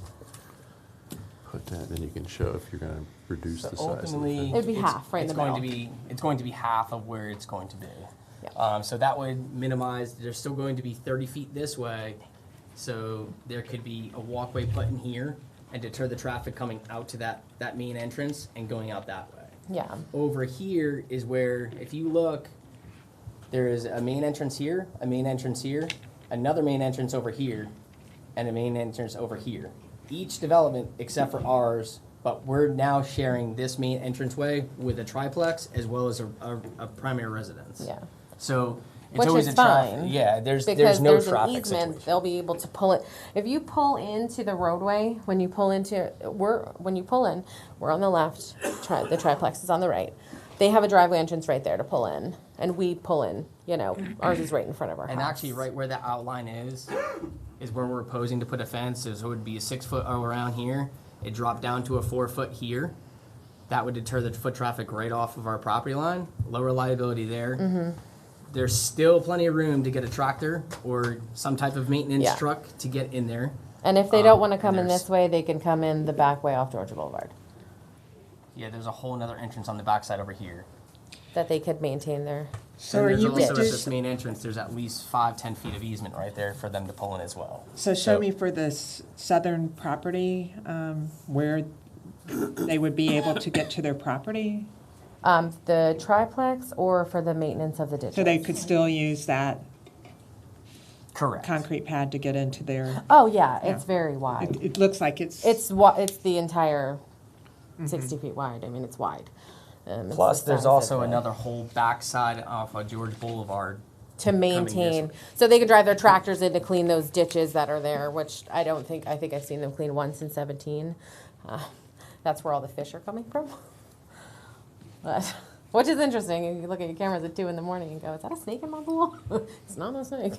put that, then you can show if you're going to reduce So the size of the ultimately, fence. It'd be it's- half right in it's the going middle. it's going to be half of where it's going to be. Yeah. So that would minimize. There's still going to be 30 feet this way, so there could be a walkway put in here and deter the traffic coming out to that main entrance and going out that way. Yeah. Over here is where, if you look, there is a main entrance here, a main entrance here, another main entrance over here, and a main entrance over here. Each development, except for ours, but we're now sharing this main entranceway with a triplex as well as a primary residence. Yeah. So it's Which always is a traffic. fine, Yeah, there's Because no there's an traffic easement, situation. they'll be able to pull it. If you pull into the roadway, when you pull in, we're on the left, the triplex is on the right. They have a driveway entrance right there to pull in, and we pull in, ours is right in front of our house. And actually, right where that outline is where we're proposing to put a fence. So it would be a 6 foot around here. It dropped down to a 4 foot here. That would deter the foot traffic right off of our property line. Lower liability there. Mm-hmm. There's still plenty of room to get a tractor or some type of maintenance Yeah. truck to get in there. And if they don't want to and come in there's- this way, they can come in the back way off Georgia Boulevard, Yeah, there's a whole nother entrance on the backside over here. that they could maintain their. So And are there's you also at this reducing, main entrance, there's at least 5-10 feet of easement right there for them to pull in as well. so show me for this southern property, where they would be able to get to their property? The triplex or for the maintenance of the ditches? So they could still use that Correct. concrete pad to get into their, Oh, yeah, it's Yeah. very wide. it looks like it's. It's the entire 60 feet wide. I mean, it's wide. It's Plus, the there's size also of the- another whole backside off of George Boulevard. to maintain, way. so they could drive their tractors in to clean those ditches that are there, which I think I've seen them clean once in 17. That's where all the fish are coming from. But, which is interesting. You look at your cameras at 2 in the morning and go, is that a snake in my pool? It's not a snake.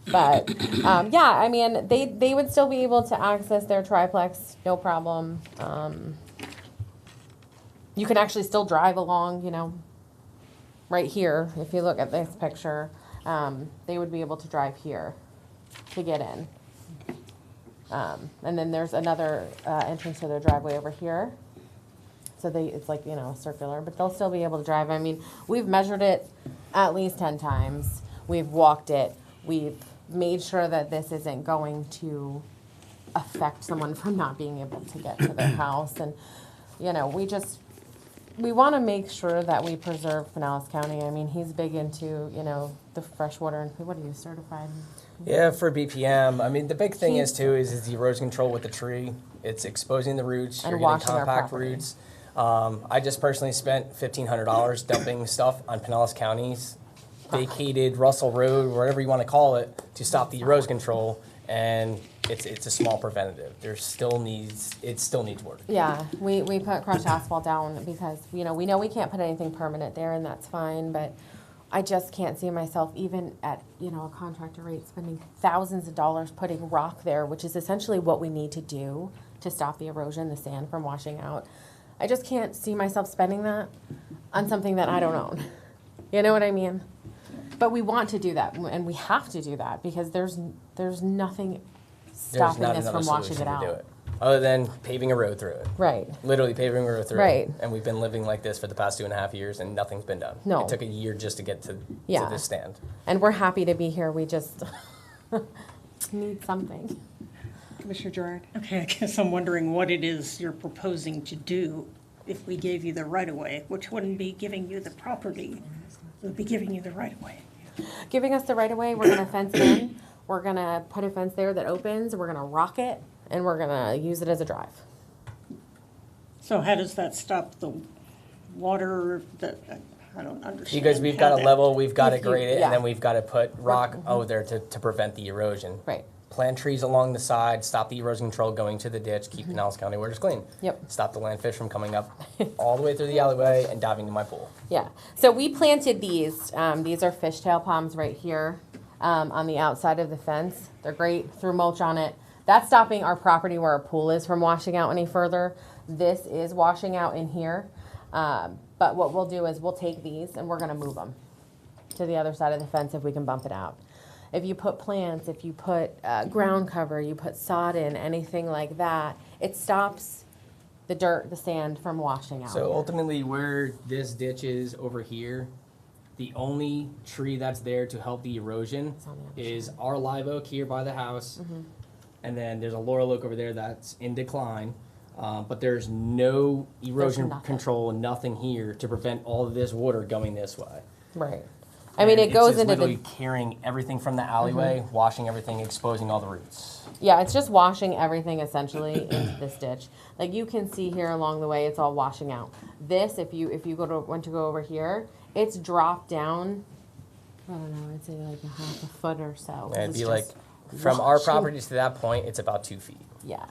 But, yeah, I mean, they would still be able to access their triplex, no problem. You can actually still drive along, right here. If you look at this picture, they would be able to drive here to get in. And then there's another entrance to their driveway over here. So it's like, circular, but they'll still be able to drive. I mean, we've measured it at least 10 times. We've walked it. We've made sure that this isn't going to affect someone from not being able to get to their house. And, we want to make sure that we preserve Pinellas County. I mean, he's big into, the freshwater and what are you certified? Yeah, for BPM. I mean, the big thing is the erosion control with the tree. It's exposing the roots. And You're getting washing our compact property. roots. I just personally spent $1,500 dumping stuff on Pinellas County's vacated Russell Road, whatever you want to call it, to stop the erosion control. And it's a small preventative. It still needs work. Yeah, we put crushed asphalt down because, we know we can't put anything permanent there and that's fine, but I just can't see myself even at, a contractor rate spending thousands of dollars putting rock there, which is essentially what we need to do to stop the erosion, the sand from washing out. I just can't see myself spending that on something that I don't own. You know what I mean? But we want to do that and we have to do that because there's nothing stopping There's not this another from washing solution it to do out. it, other than paving a road through it. Right. Literally paving a road through Right. it. And we've been living like this for the past 2.5 years, and nothing's been done. No. It took a year just to get to Yeah. this stand. And we're happy to be here. We just need something. Commissioner Gerard? Okay, I guess I'm wondering what it is you're proposing to do if we gave you the right-of-way, which wouldn't be giving you the property, it would be giving you the right-of-way. Giving us the right of way, we're gonna fence it in. We're gonna put a fence there that opens, we're gonna rock it, and we're gonna use it as a drive. So how does that stop the water, I don't understand. Because we've how got to that- level, we've got to If you- grade it, yeah. and then we've got to put rock over there to prevent the erosion. Right. Plant trees along the side, stop the erosion control going to the ditch, keep Pinellas County waters clean. Yep. Stop the landfish from coming up all the way through the alleyway and diving into my pool. Yeah, so we planted these are fishtail palms right here, on the outside of the fence. They're great, threw mulch on it. That's stopping our property where our pool is from washing out any further. This is washing out in here. But what we'll do is we'll take these and we're gonna move them to the other side of the fence if we can bump it out. If you put plants, if you put ground cover, you put sod in, anything like that, it stops the dirt, the sand from washing out. So ultimately, where this ditch is over here, the only tree that's there to help the erosion It's on the other is our live oak here by the house. Mm-hmm. And then there's a laurel oak over there that's in decline. But there's no erosion nothing. control, nothing here to prevent all of this water going this way. Right. I mean, And it goes it's just into literally the, carrying everything from the alleyway, washing everything, exposing all the roots. yeah, it's just washing everything essentially into this ditch. Like you can see here along the way, it's all washing out. This, if you want to go over here, it's dropped down, I don't know, I'd say like a half a foot or so. And it'd It's be like, just from our washing. property to that point, it's about 2 feet. Yeah,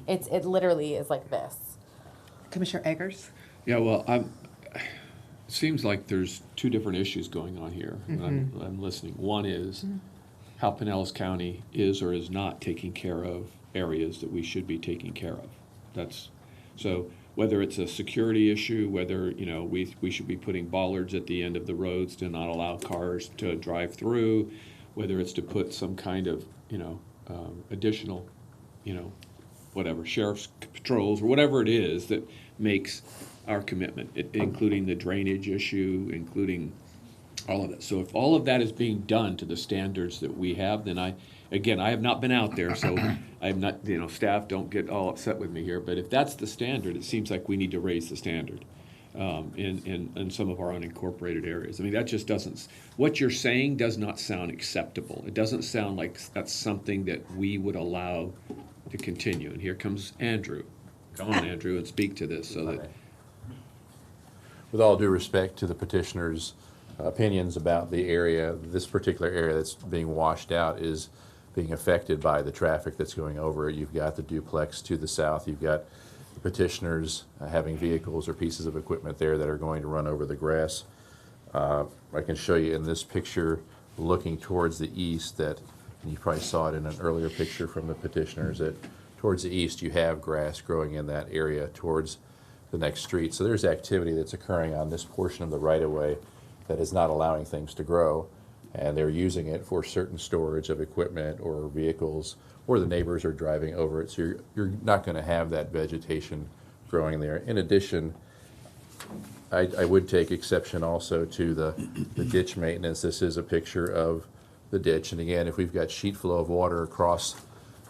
it literally is like this. Commissioner Eggers? Yeah, well, it seems like there's two different issues going on here. And I'm listening. One is how Pinellas County is or is not taking care of areas that we should be taking care of. That's, so whether it's a security issue, whether, you know, we should be putting bollards at the end of the roads to not allow cars to drive through, whether it's to put some kind of, you know, additional, you know, whatever, sheriff's patrols, or whatever it is that makes our commitment, including the drainage issue, including all of that. So if all of that is being done to the standards that we have, then I have not been out there, so I'm not, you know, staff, don't get all upset with me here, but if that's the standard, it seems like we need to raise the standard in some of our unincorporated areas. I mean, that just doesn't, what you're saying does not sound acceptable. It doesn't sound like that's something that we would allow to continue. And here comes Andrew. Come on, Andrew, and speak to this so that. With all due respect to the petitioner's opinions about the area, this particular area that's being washed out is being affected by the traffic that's going over it. You've got the duplex to the south. You've got the petitioners having vehicles or pieces of equipment there that are going to run over the grass. I can show you in this picture, looking towards the east, that, and you probably saw it in an earlier picture from the petitioners, that towards the east you have grass growing in that area towards the next street. So there's activity that's occurring on this portion of the right-of-way that is not allowing things to grow, and they're using it for certain storage of equipment or vehicles, or the neighbors are driving over it. So you're not going to have that vegetation growing there. In addition, I would take exception also to the ditch maintenance. This is a picture of the ditch, and again, if we've got sheet flow of water across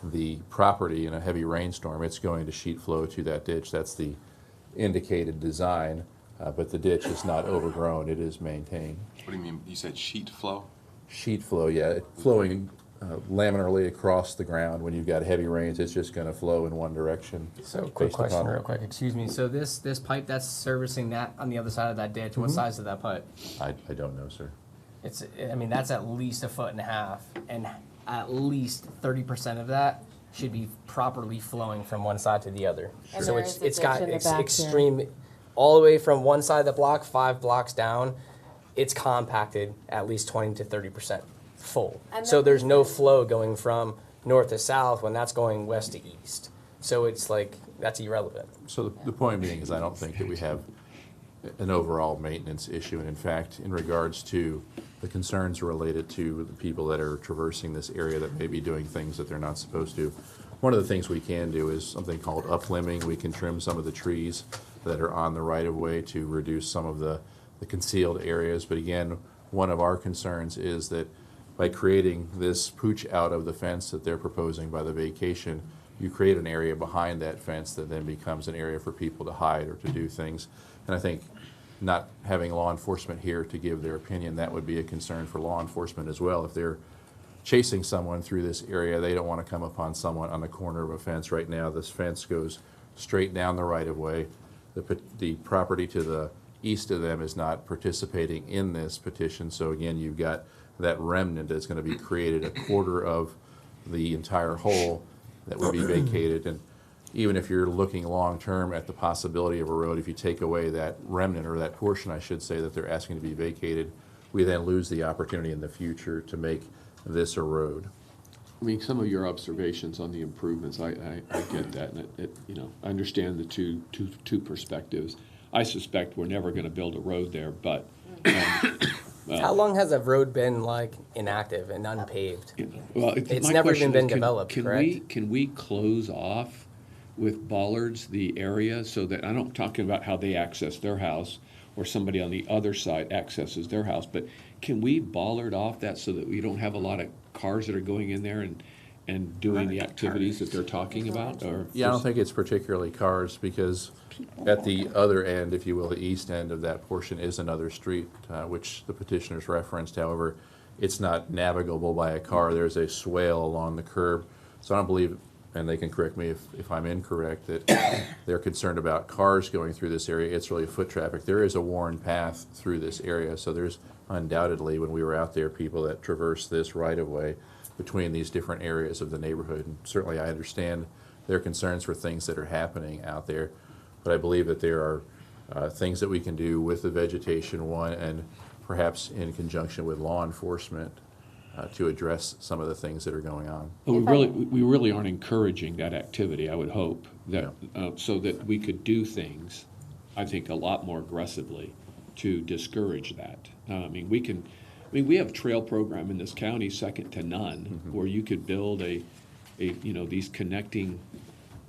the property in a heavy rainstorm, it's going to sheet flow to that ditch. That's the indicated design, but the ditch is not overgrown, it is maintained. What do you mean? You said sheet flow? Sheet flow, yeah, flowing laminarly across the ground. When you've got heavy rains, it's just going to flow in one direction. So quick based question upon- real quick, excuse me. So this pipe that's servicing that on the other side of that ditch, what size is that pipe? I don't know, sir. It's, I mean, that's at least 1.5 feet, and at least 30% of that should be properly flowing from one side to the other. And So there it's is a it's got ditch in the back here. extreme, all the way from one side of the block, 5 blocks down, it's compacted at least 20 to 30% full. And So then- there's no flow going from north to south when that's going west to east. So it's like, that's irrelevant. So the point being is I don't think that we have an overall maintenance issue. And in fact, in regards to the concerns related to the people that are traversing this area that may be doing things that they're not supposed to, one of the things we can do is something called uplimbing. We can trim some of the trees that are on the right-of-way to reduce some of the concealed areas. But again, one of our concerns is that by creating this pooch out of the fence that they're proposing by the vacation, you create an area behind that fence that then becomes an area for people to hide or to do things. And I think not having law enforcement here to give their opinion, that would be a concern for law enforcement as well. If they're chasing someone through this area, they don't want to come upon someone on the corner of a fence. Right now, this fence goes straight down the right-of-way. The property to the east of them is not participating in this petition. So again, you've got that remnant that's going to be created, a quarter of the entire whole that would be vacated. And even if you're looking long-term at the possibility of a road, if you take away that remnant, or that portion, I should say, that they're asking to be vacated, we then lose the opportunity in the future to make this a road. I mean, some of your observations on the improvements, I get that, and you know, I understand the two perspectives. I suspect we're never going to build a road there, but How long has a road been like inactive and unpaved? well, It's my never question even is, been developed, correct? Can we close off with bollards the area so that, I'm not talking about how they access their house or somebody on the other side accesses their house, but can we bollard off that so that we don't have a lot of cars that are going in there and doing the activities that they're talking about, or? Yeah, I don't think it's particularly cars, because at the other end, if you will, the east end of that portion is another street, which the petitioners referenced. However, it's not navigable by a car. There's a swale along the curb. So I don't believe, and they can correct me if I'm incorrect, that they're concerned about cars going through this area. It's really foot traffic. There is a worn path through this area, so there's undoubtedly, when we were out there, people that traverse this right-of-way between these different areas of the neighborhood. And certainly I understand their concerns for things that are happening out there, but I believe that there are things that we can do with the vegetation, one, and perhaps in conjunction with law enforcement to address some of the things that are going on. But we really aren't encouraging that activity, I would hope, that, so that we could do things, I think, a lot more aggressively to discourage that. We have a trail program in this county second to none, where you could build these connecting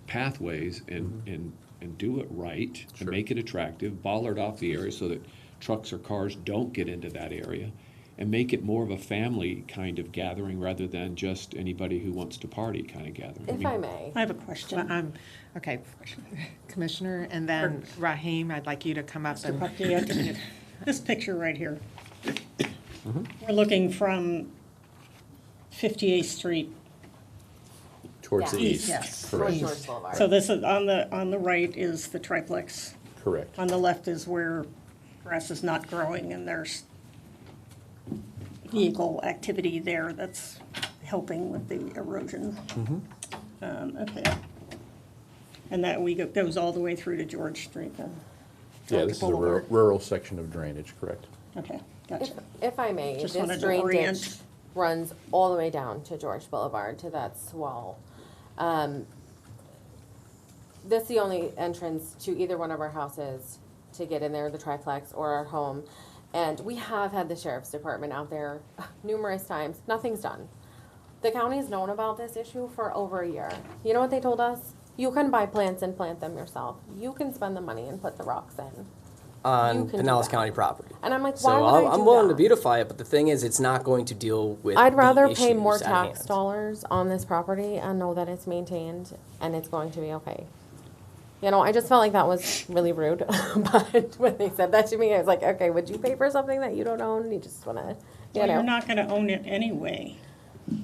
pathways and do it right, and make it attractive, bollard off the area so that trucks or cars don't get into that area, and make it more of a family kind of gathering rather than just anybody who wants to party kind of gathering. If I may. I have a question. Okay, Commissioner, and then Raheem, I'd like you to come up and. This picture right here. We're looking from 58th Street. Towards the Yeah. east. Yes. Correct. North George Boulevard. So this is, on the right is the triplex. Correct. On the left is where grass is not growing and there's vehicle activity there that's helping with the erosion. Okay. And that goes all the way through to George Street then? Yeah, this is a Boulevard. rural section of drainage, correct? Okay, gotcha. If I may, Just this wanted to drain orient. ditch runs all the way down to George Boulevard, to that swell. This is the only entrance to either one of our houses to get in there, the triplex or our home. And we have had the sheriff's department out there numerous times. Nothing's done. The county's known about this issue for over a year. You know what they told us? You can buy plants and plant them yourself. You can spend the money and put the rocks in. You On can do Pinellas that. County property. And I'm like, why So would I do I'm willing to that? beautify it, but the thing is, it's not going to deal with I'd rather the pay more issues at tax hand. dollars on this property and know that it's maintained and it's going to be okay. You know, I just felt like that was really rude, but when they said that to me, I was like, okay, would you pay for something that you don't own? You just wanna, you Well, you're know. not gonna own it anyway.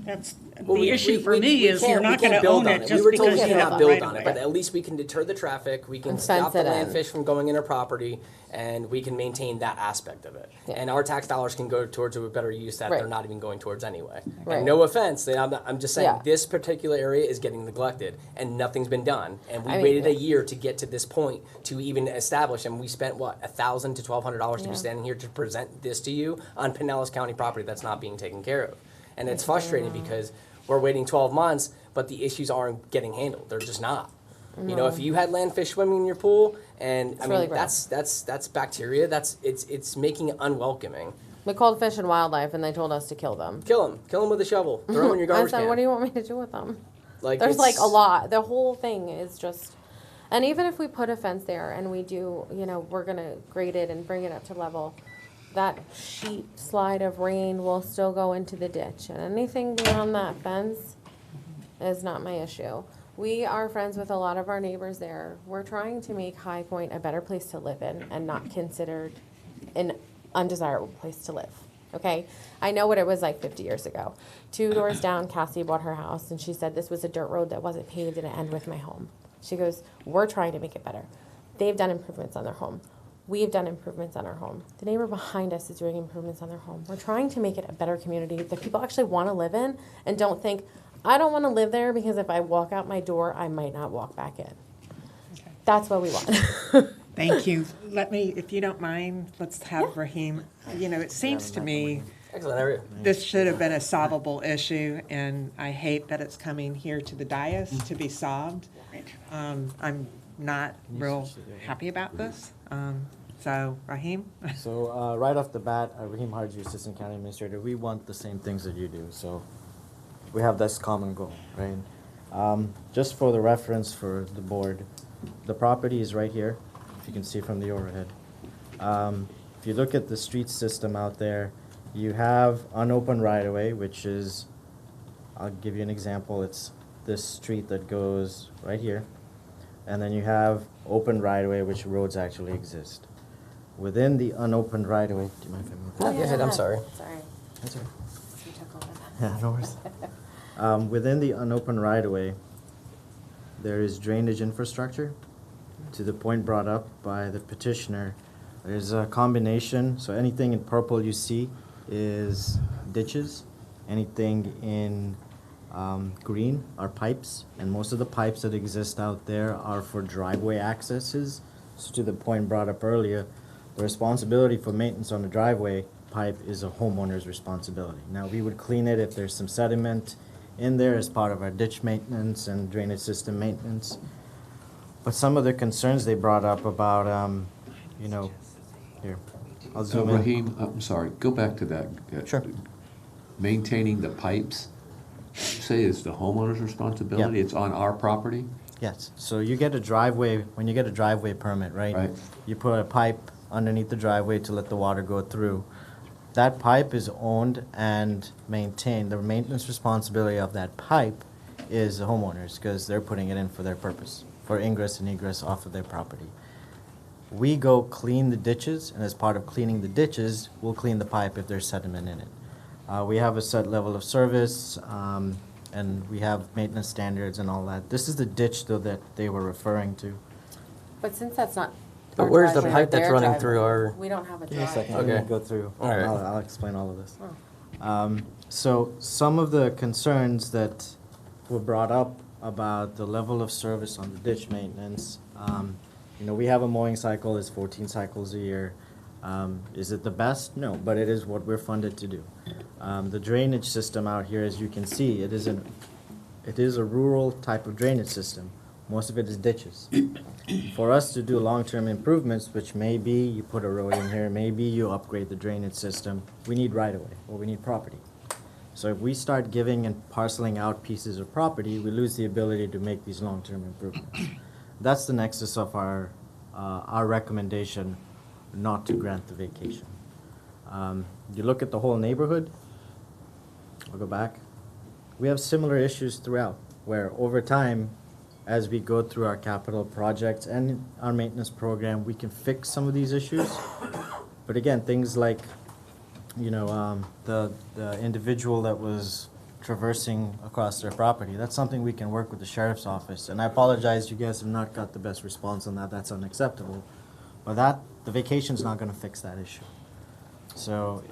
That's, Well, the issue for me is you're not gonna build own on it We just were told because we you have cannot the build right on of it, but way. at least we can deter the traffic, we can And stop fence the it in. landfish from going in our property, and we can maintain that aspect of it. Yeah. And our tax dollars can go towards a better use that they're Right. not even going towards anyway. Right. And no offense, I'm just saying, Yeah. this particular area is getting neglected, and nothing's been done. And we I mean, waited a yeah. year to get to this point to even establish, and we spent, what, $1,000 to $1,200 to Yeah. be standing here to present this to you on Pinellas County property that's not being taken care of. And it's frustrating because we're waiting 12 months, but the issues aren't getting handled. They're just not. You know, if you had landfish swimming in your pool, and I really mean, gross. that's bacteria. It's making it unwelcoming. We called Fish and Wildlife and they told us to kill them. Kill them with a shovel. Throw them in your I garbage said, can. what do you want me to do with them? Like, There's like it's- a lot. The whole thing is just, and even if we put a fence there and we do, you know, we're gonna grade it and bring it up to level, that sheet slide of rain will still go into the ditch. And anything beyond that fence is not my issue. We are friends with a lot of our neighbors there. We're trying to make High Point a better place to live in and not considered an undesirable place to live. Okay? I know what it was like 50 years ago. 2 doors down, Cassie bought her house and she said this was a dirt road that wasn't paved and it ended with my home. She goes, we're trying to make it better. They've done improvements on their home. We've done improvements on our home. The neighbor behind us is doing improvements on their home. We're trying to make it a better community that people actually want to live in and don't think, I don't want to live there because if I walk out my door, I might not walk back in. That's what we want. Thank you. Let me, if you don't mind, let's have Raheem. You know, it seems to me Excellent area. this should have been a solvable issue, and I hate that it's coming here to the dais to be solved. I'm not real happy about this. So, Raheem? So right off the bat, Raheem Harji, Assistant County Administrator, we want the same things that you do. So we have this common goal, right? Just for the reference for the board, the property is right here, if you can see from the overhead. If you look at the street system out there, you have unopened right-of-way, which is I'll give you an example. It's this street that goes right here. And then you have open right-of-way, which roads actually exist. Within the unopened right-of-way, do you mind if I move? No, go ahead, I'm sorry. Sorry. That's all right. You took over that. Yeah, no worries. Within the unopened right-of-way, there is drainage infrastructure. To the point brought up by the petitioner, there's a combination, so anything in purple you see is ditches. Anything in green are pipes, and most of the pipes that exist out there are for driveway accesses. So to the point brought up earlier, the responsibility for maintenance on the driveway pipe is a homeowner's responsibility. Now, we would clean it if there's some sediment in there as part of our ditch maintenance and drainage system maintenance. But some of the concerns they brought up about, you know, here, I'll zoom in. Raheem, I'm sorry, go back to that. Sure. Maintaining the pipes, say it's the homeowner's responsibility, Yeah. it's on our property? Yes, so you get a driveway, when you get a driveway permit, right? Right. You put a pipe underneath the driveway to let the water go through. That pipe is owned and maintained. The maintenance responsibility of that pipe is the homeowners, because they're putting it in for their purpose, for ingress and egress off of their property. We go clean the ditches, and as part of cleaning the ditches, we'll clean the pipe if there's sediment in it. We have a set level of service, and we have maintenance standards and all that. This is the ditch, though, that they were referring to. But since that's not But our where's the driveway or pipe that's their running driveway, through our- We don't have a Give me a driveway. second, let me Okay. go through. All right. I'll explain all of this. Oh. So some of the concerns that were brought up about the level of service on the ditch maintenance, you know, we have a mowing cycle, it's 14 cycles a year. Is it the best? No, but it is what we're funded to do. The drainage system out here, as you can see, it is a rural type of drainage system. Most of it is ditches. For us to do long-term improvements, which may be you put a road in here, maybe you upgrade the drainage system, we need right-of-way, or we need property. So if we start giving and parceling out pieces of property, we lose the ability to make these long-term improvements. That's the nexus of our recommendation not to grant the vacation. You look at the whole neighborhood, I'll go back. We have similar issues throughout, where over time, as we go through our capital projects and our maintenance program, we can fix some of these issues. But again, things like, you know, the individual that was traversing across their property, that's something we can work with the sheriff's office. And I apologize, you guys have not got the best response on that, that's unacceptable. But the vacation's not gonna fix that issue. So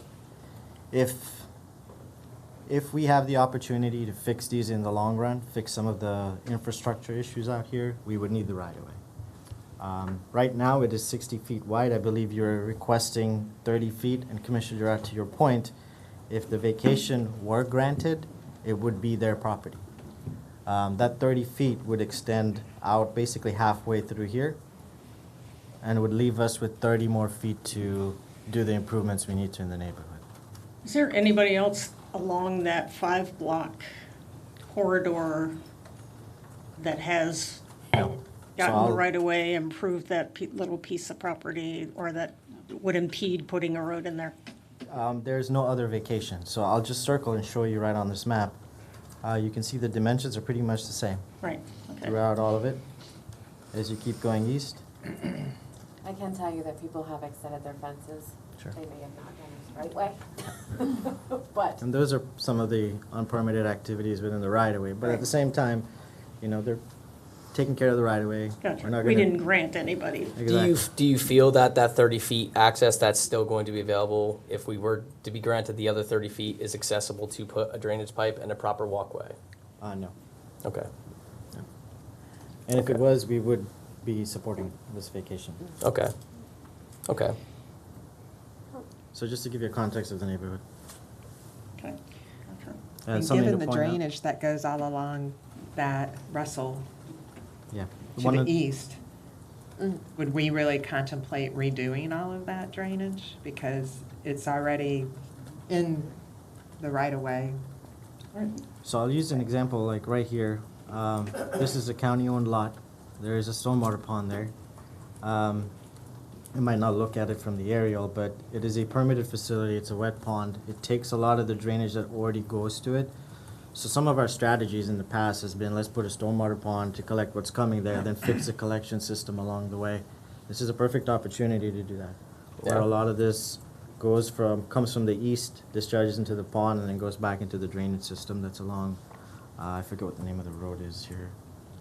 if we have the opportunity to fix these in the long run, fix some of the infrastructure issues out here, we would need the right-of-way. Right now, it is 60 feet wide. I believe you're requesting 30 feet. And Commissioner Gerard, to your point, if the vacation were granted, it would be their property. That 30 feet would extend out basically halfway through here, and would leave us with 30 more feet to do the improvements we need to in the neighborhood. Is there anybody else along that 5-block corridor that has gotten the I'll- right of way, improved that little piece of property, or that would impede putting a road in there? There's no other vacation, so I'll just circle and show you right on this map. You can see the dimensions are pretty much the same Right, okay. throughout all of it. As you keep going east, I can tell you that people have extended their fences. Sure. They may have not done it the right way. But and those are some of the unpermitted activities within the right-of-way, but at the same time, you know, they're taking care of the right-of-way. We're Gotcha. not We gonna- didn't grant anybody. Exactly. Do you feel that 30 feet access, that's still going to be available if we were to be granted the other 30 feet is accessible to put a drainage pipe and a proper walkway? No. Okay, And if it Okay. was, we would be supporting this vacation. okay, okay. So just to give you a context of the neighborhood. Okay, okay. And something given to the point out- drainage that goes all along that Russell Yeah. to One the of- east, would we really contemplate redoing all of that drainage? Because it's already in the right-of-way. So I'll use an example like right here. This is a county-owned lot. There is a stormwater pond there. You might not look at it from the aerial, but it is a permitted facility. It's a wet pond. It takes a lot of the drainage that already goes to it. So some of our strategies in the past has been, let's put a stormwater pond to collect what's coming there, then fix the collection system along the way. This is a perfect opportunity to do that. Where Yeah. a lot of this comes from the east, discharges into the pond, and then goes back into the drainage system that's along, I forget what the name of the road is here.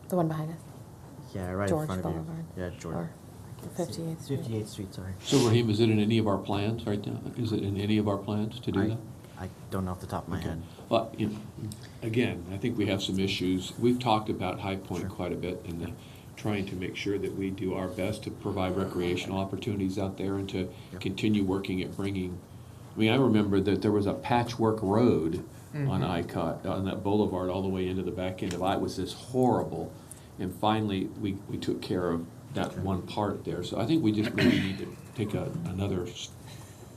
The one behind us, Yeah, right in George front of you. Boulevard. Yeah, George. or 58th Street. 58th Street, sorry. So Raheem, is it in any of our plans right now? Is it in any of our plans to do that? I don't know off the top of my head. Well, you know, again, I think we have some issues. We've talked about High Point quite a bit and trying to make sure that we do our best to provide recreational opportunities out there and to continue working at bringing. I mean, I remember that there was a patchwork road on ICOT, on that boulevard all the way into the back end of it. It was just horrible. And finally, we took care of that one part there. So I think we just really need to take another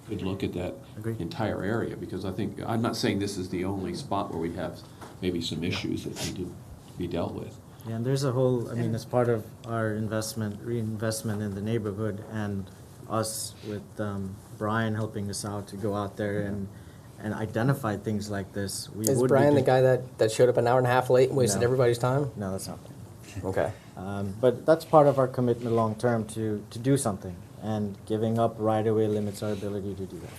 good look at that Agreed. entire area, because I think, I'm not saying this is the only spot where we have maybe some issues that need to be dealt with. Yeah, and there's a whole, I mean, as part of our reinvestment in the neighborhood and us with Brian helping us out to go out there and identify things like this. We Is would be Brian the do- guy that showed up an hour and a half late and wasted No. everybody's time? No, that's not. Okay. But that's part of our commitment long-term to do something. And giving up right-of-way limits our ability to do that.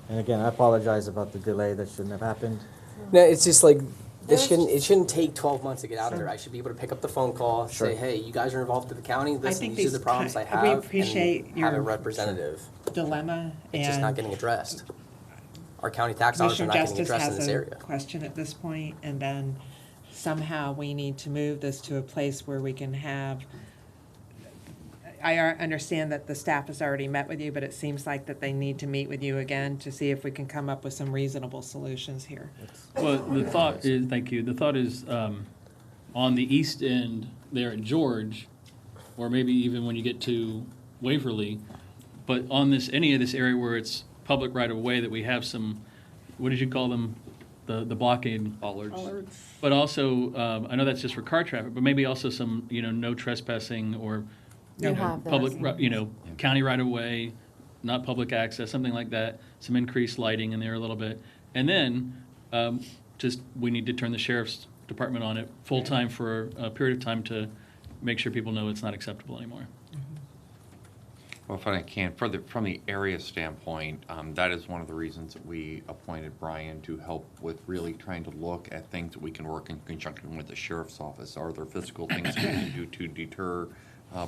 And again, I apologize about the delay that shouldn't have happened. No, it's just like, There's- it shouldn't take 12 months to get out of there. I should be able to pick up the phone call, say, Sure. hey, you guys are involved with the county, listen, think these are these the problems I ki- have. we appreciate and have a your- representative. Dilemma, It's just not and getting addressed. Our county tax dollars are Commissioner not getting Justice addressed in has this a area. question at this point, and then somehow we need to move this to a place where we can have, I understand that the staff has already met with you, but it seems like that they need to meet with you again to see if we can come up with some reasonable solutions here. Well, the thought is, thank you, the thought is, on the east end there at George, or maybe even when you get to Waverly, but on any of this area where it's public right of way, that we have some, what did you call them? The blockade. Bollards. But also, I know that's just for car traffic, but maybe also some, no trespassing or You have those. public, county right of way, not public access, something like that, some increased lighting in there a little bit. And then, just, we need to turn the sheriff's department on it full-time for a period of time to make sure people know it's not acceptable anymore. Well, if I can, from the area standpoint, that is one of the reasons that we appointed Brian to help with really trying to look at things that we can work in conjunction with the sheriff's office. Are there physical things we can do to deter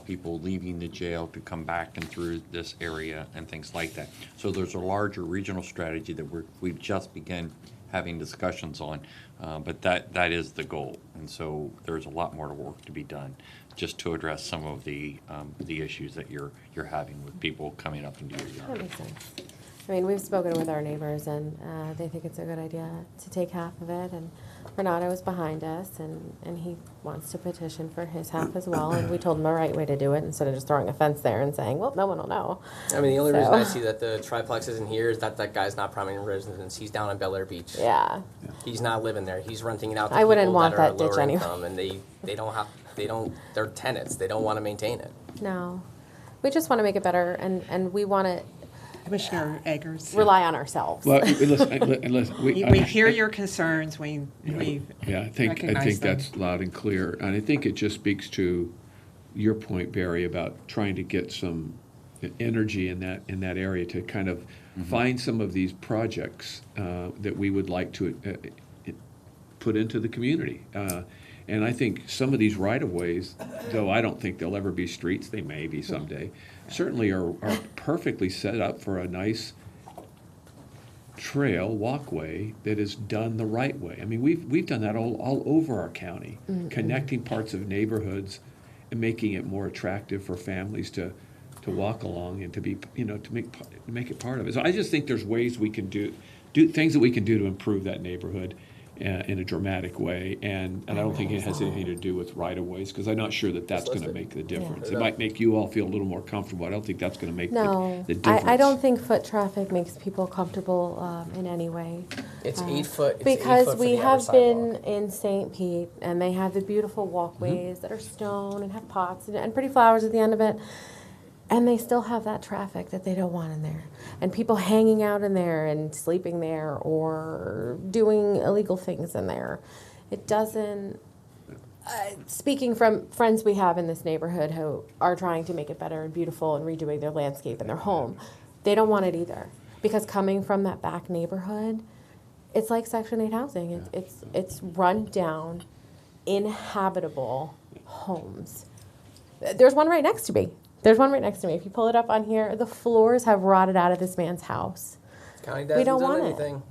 people leaving the jail to come back and through this area and things like that? So there's a larger regional strategy that we've just begun having discussions on, but that is the goal. And so there's a lot more work to be done just to address some of the issues that you're having with people coming up into your That yard. makes sense. I mean, we've spoken with our neighbors, and they think it's a good idea to take half of it, and Renato is behind us, and he wants to petition for his half as well, and we told him the right way to do it, instead of just throwing a fence there and saying, well, no one will know. I mean, the only reason I So- see that the triplex isn't here is that guy's not primary residence. He's down on Bel Air Beach. Yeah. He's not living there. He's renting it out to I wouldn't people want that are that ditch lower anyway. income, and they're tenants. They don't want to maintain it. No. We just want to make it better, and we want to Commissioner Eggers? rely on ourselves. Well, listen, We hear your concerns, we Yeah, I think recognize them. that's loud and clear. And I think it just speaks to your point, Barry, about trying to get some energy in that area to kind of find some of these projects that we would like to put into the community. And I think some of these right-of-ways, though I don't think they'll ever be streets, they may be someday, certainly are perfectly set up for a nice trail, walkway that is done the right way. I mean, we've done that all over our county, connecting parts of neighborhoods and making it more attractive for families to walk along and to be, to make it part of it. So I just think there's ways we can do things that we can do to improve that neighborhood in a dramatic way, and I don't think it has anything to do with right-of-ways, because I'm not sure that that's going to make the difference. It might make you all feel a little more comfortable. I don't think that's going to make No, the difference. I don't think foot traffic makes people comfortable in any way. It's 8 foot. It's 8 Because foot for we the have average been sidewalk. in St. Pete, and they have the beautiful walkways that are stone and have pots and pretty flowers at the end of it. And they still have that traffic that they don't want in there. And people hanging out in there and sleeping there or doing illegal things in there. It doesn't, speaking from friends we have in this neighborhood who are trying to make it better and beautiful and redoing their landscape and their home, they don't want it either. Because coming from that back neighborhood, it's like Section 8 housing. It's run down, inhabitable homes. There's one right next to me. If you pull it up on here, the floors have rotted out of this man's house. County We don't doesn't want do it. anything.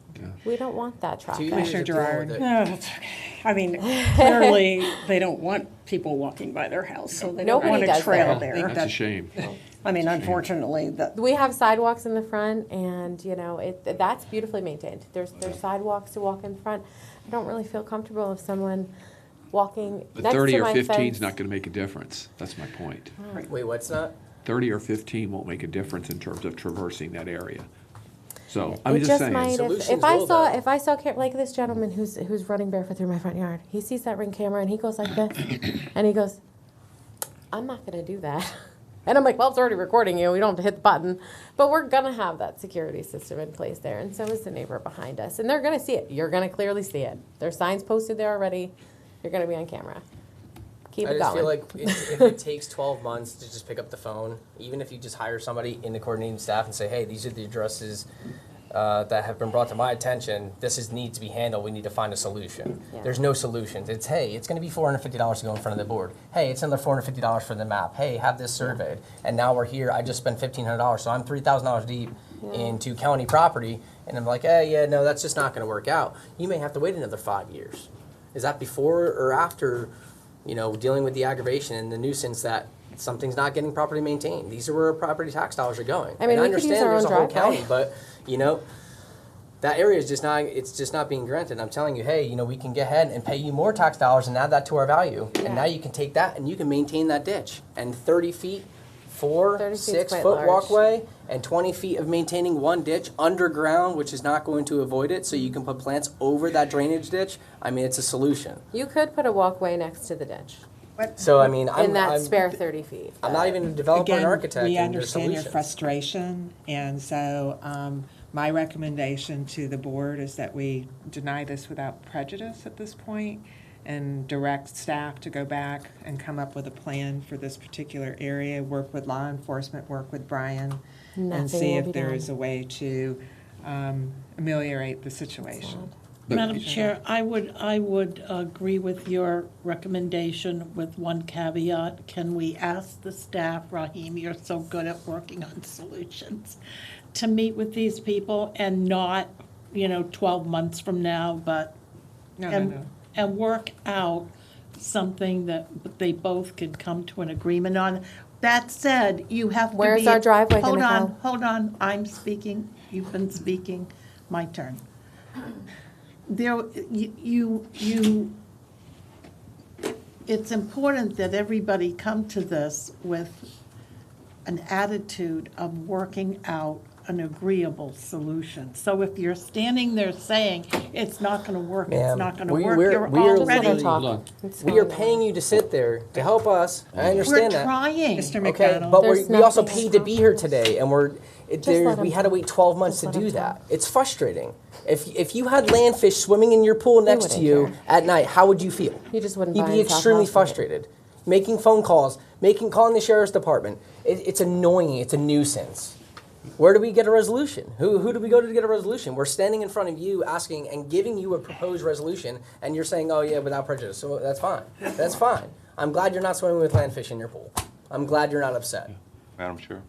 We don't want that 2 traffic. years Commissioner of dealing Gerard. with it. No, that's okay. I mean, clearly, they don't want people walking by their house, so they don't Nobody want a does trail that. there. That's a shame. I mean, unfortunately, that, We have sidewalks in the front, and you know that's beautifully maintained. There's sidewalks to walk in front. I don't really feel comfortable if someone walking But next 30 to or my 15 fence. is not going to make a difference. That's my point. Wait, what's not? 30 or 15 won't make a difference in terms of traversing that area. So, It I'm just saying. might. Solutions If I will, saw, though. if I saw like this gentleman who's running barefoot through my front yard, he sees that Ring camera and he goes like this, and he goes, "I'm not going to do that." And I'm like, "Well, it's already recording you. We don't have to hit the button, but we're going to have that security system in place there." And so is the neighbor behind us, and they're going to see it. You're going to clearly see it. There's signs posted there already. You're going to be on camera. Keep I it just going. feel like if it takes 12 months to just pick up the phone, even if you just hire somebody in the coordinating staff and say, hey, these are the addresses that have been brought to my attention, needs to be handled, we need to find a solution. Yeah. There's no solutions. It's, hey, it's going to be $450 to go in front of the board. Hey, it's another $450 for the map. Hey, have this surveyed. And now we're here, I just spent $1,500, so I'm $3,000 deep into county property, and I'm like, hey, yeah, no, that's just not going to work out. You may have to wait another 5 years. Is that before or after, dealing with the aggravation and the nuisance that something's not getting properly maintained? These are where property tax dollars are going. I mean, and I we could use understand our there's own a whole driveway. county, but, that area is just not, it's just not being granted. I'm telling you, hey, we can get ahead and pay you more tax dollars and add that to our value. Yeah. And now you can take that and you can maintain that ditch. And 30 feet, 30 feet's 6 quite foot large. walkway, and 20 feet of maintaining one ditch underground, which is not going to avoid it, so you can put plants over that drainage ditch. I mean, it's a solution. You could put a walkway next to the ditch So, I mean, in that spare 30 feet. I'm not even a developer or an Again, architect, we and there's understand your solutions. frustration, and so my recommendation to the board is that we deny this without prejudice at this point and direct staff to go back and come up with a plan for this particular area, work with law enforcement, work with Brian, and Nothing see will if be there done. is a way to ameliorate the situation. Madam Chair, I would agree with your recommendation with one caveat. Can we ask the staff, Raheem, you're so good at working on solutions, to meet with these people and not, 12 months from now, but, No. and work out something that they both could come to an agreement on. That said, you have to be. Where's our driveway gonna go? Hold on, I'm speaking, you've been speaking, my turn. It's important that everybody come to this with an attitude of working out an agreeable solution. So if you're standing there saying, it's not gonna work, it's Ma'am, not gonna we- work, we're- you're we are Just let her already, talk. Hold on. It's We are fine. paying you to sit there to help us. I we're understand that. trying. Mr. Okay, McDonald? but There's we also nothing paid to be here today, and let we him had to talk. wait 12 months Just to let do him that. talk. It's frustrating. If you had landfish swimming in your pool next to wouldn't you care. at night, how would you feel? You just wouldn't You'd buy be and sell extremely house with it. frustrated. Making phone calls, calling the sheriff's department. It's annoying. It's a nuisance. Where do we get a resolution? Who do we go to get a resolution? We're standing in front of you asking and giving you a proposed resolution, and you're saying, oh, yeah, without prejudice. So that's fine. That's fine. I'm glad you're not swimming with landfish in your pool. I'm glad you're not upset. Madam Chair?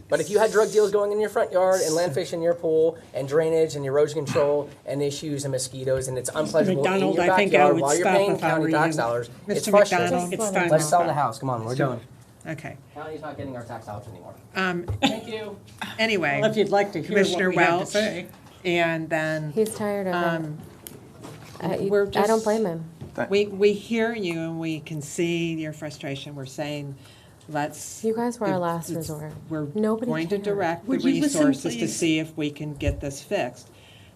But if you had drug deals going in your front yard and landfish in your pool and drainage and erosion control and issues and mosquitoes and it's unpleasurable in McDonald, your I think I backyard would while you're stop paying if I county were tax you. dollars, it's Mr. frustrating. McDonald? Just It's let him time Let's to sell the stop. house. Come on, we're done. Okay. County's not getting our tax dollars anymore. Um, Thank you. Anyway. Well, if you'd like to hear Commissioner what we have to Welch, say. and then He's tired of um, it. we're I just- don't blame him. we hear you and we can see your frustration. We're saying, let's. You guys were our last it's- resort. We're Nobody going to cared. direct the Would you listen, resources to please? see if we can get this fixed.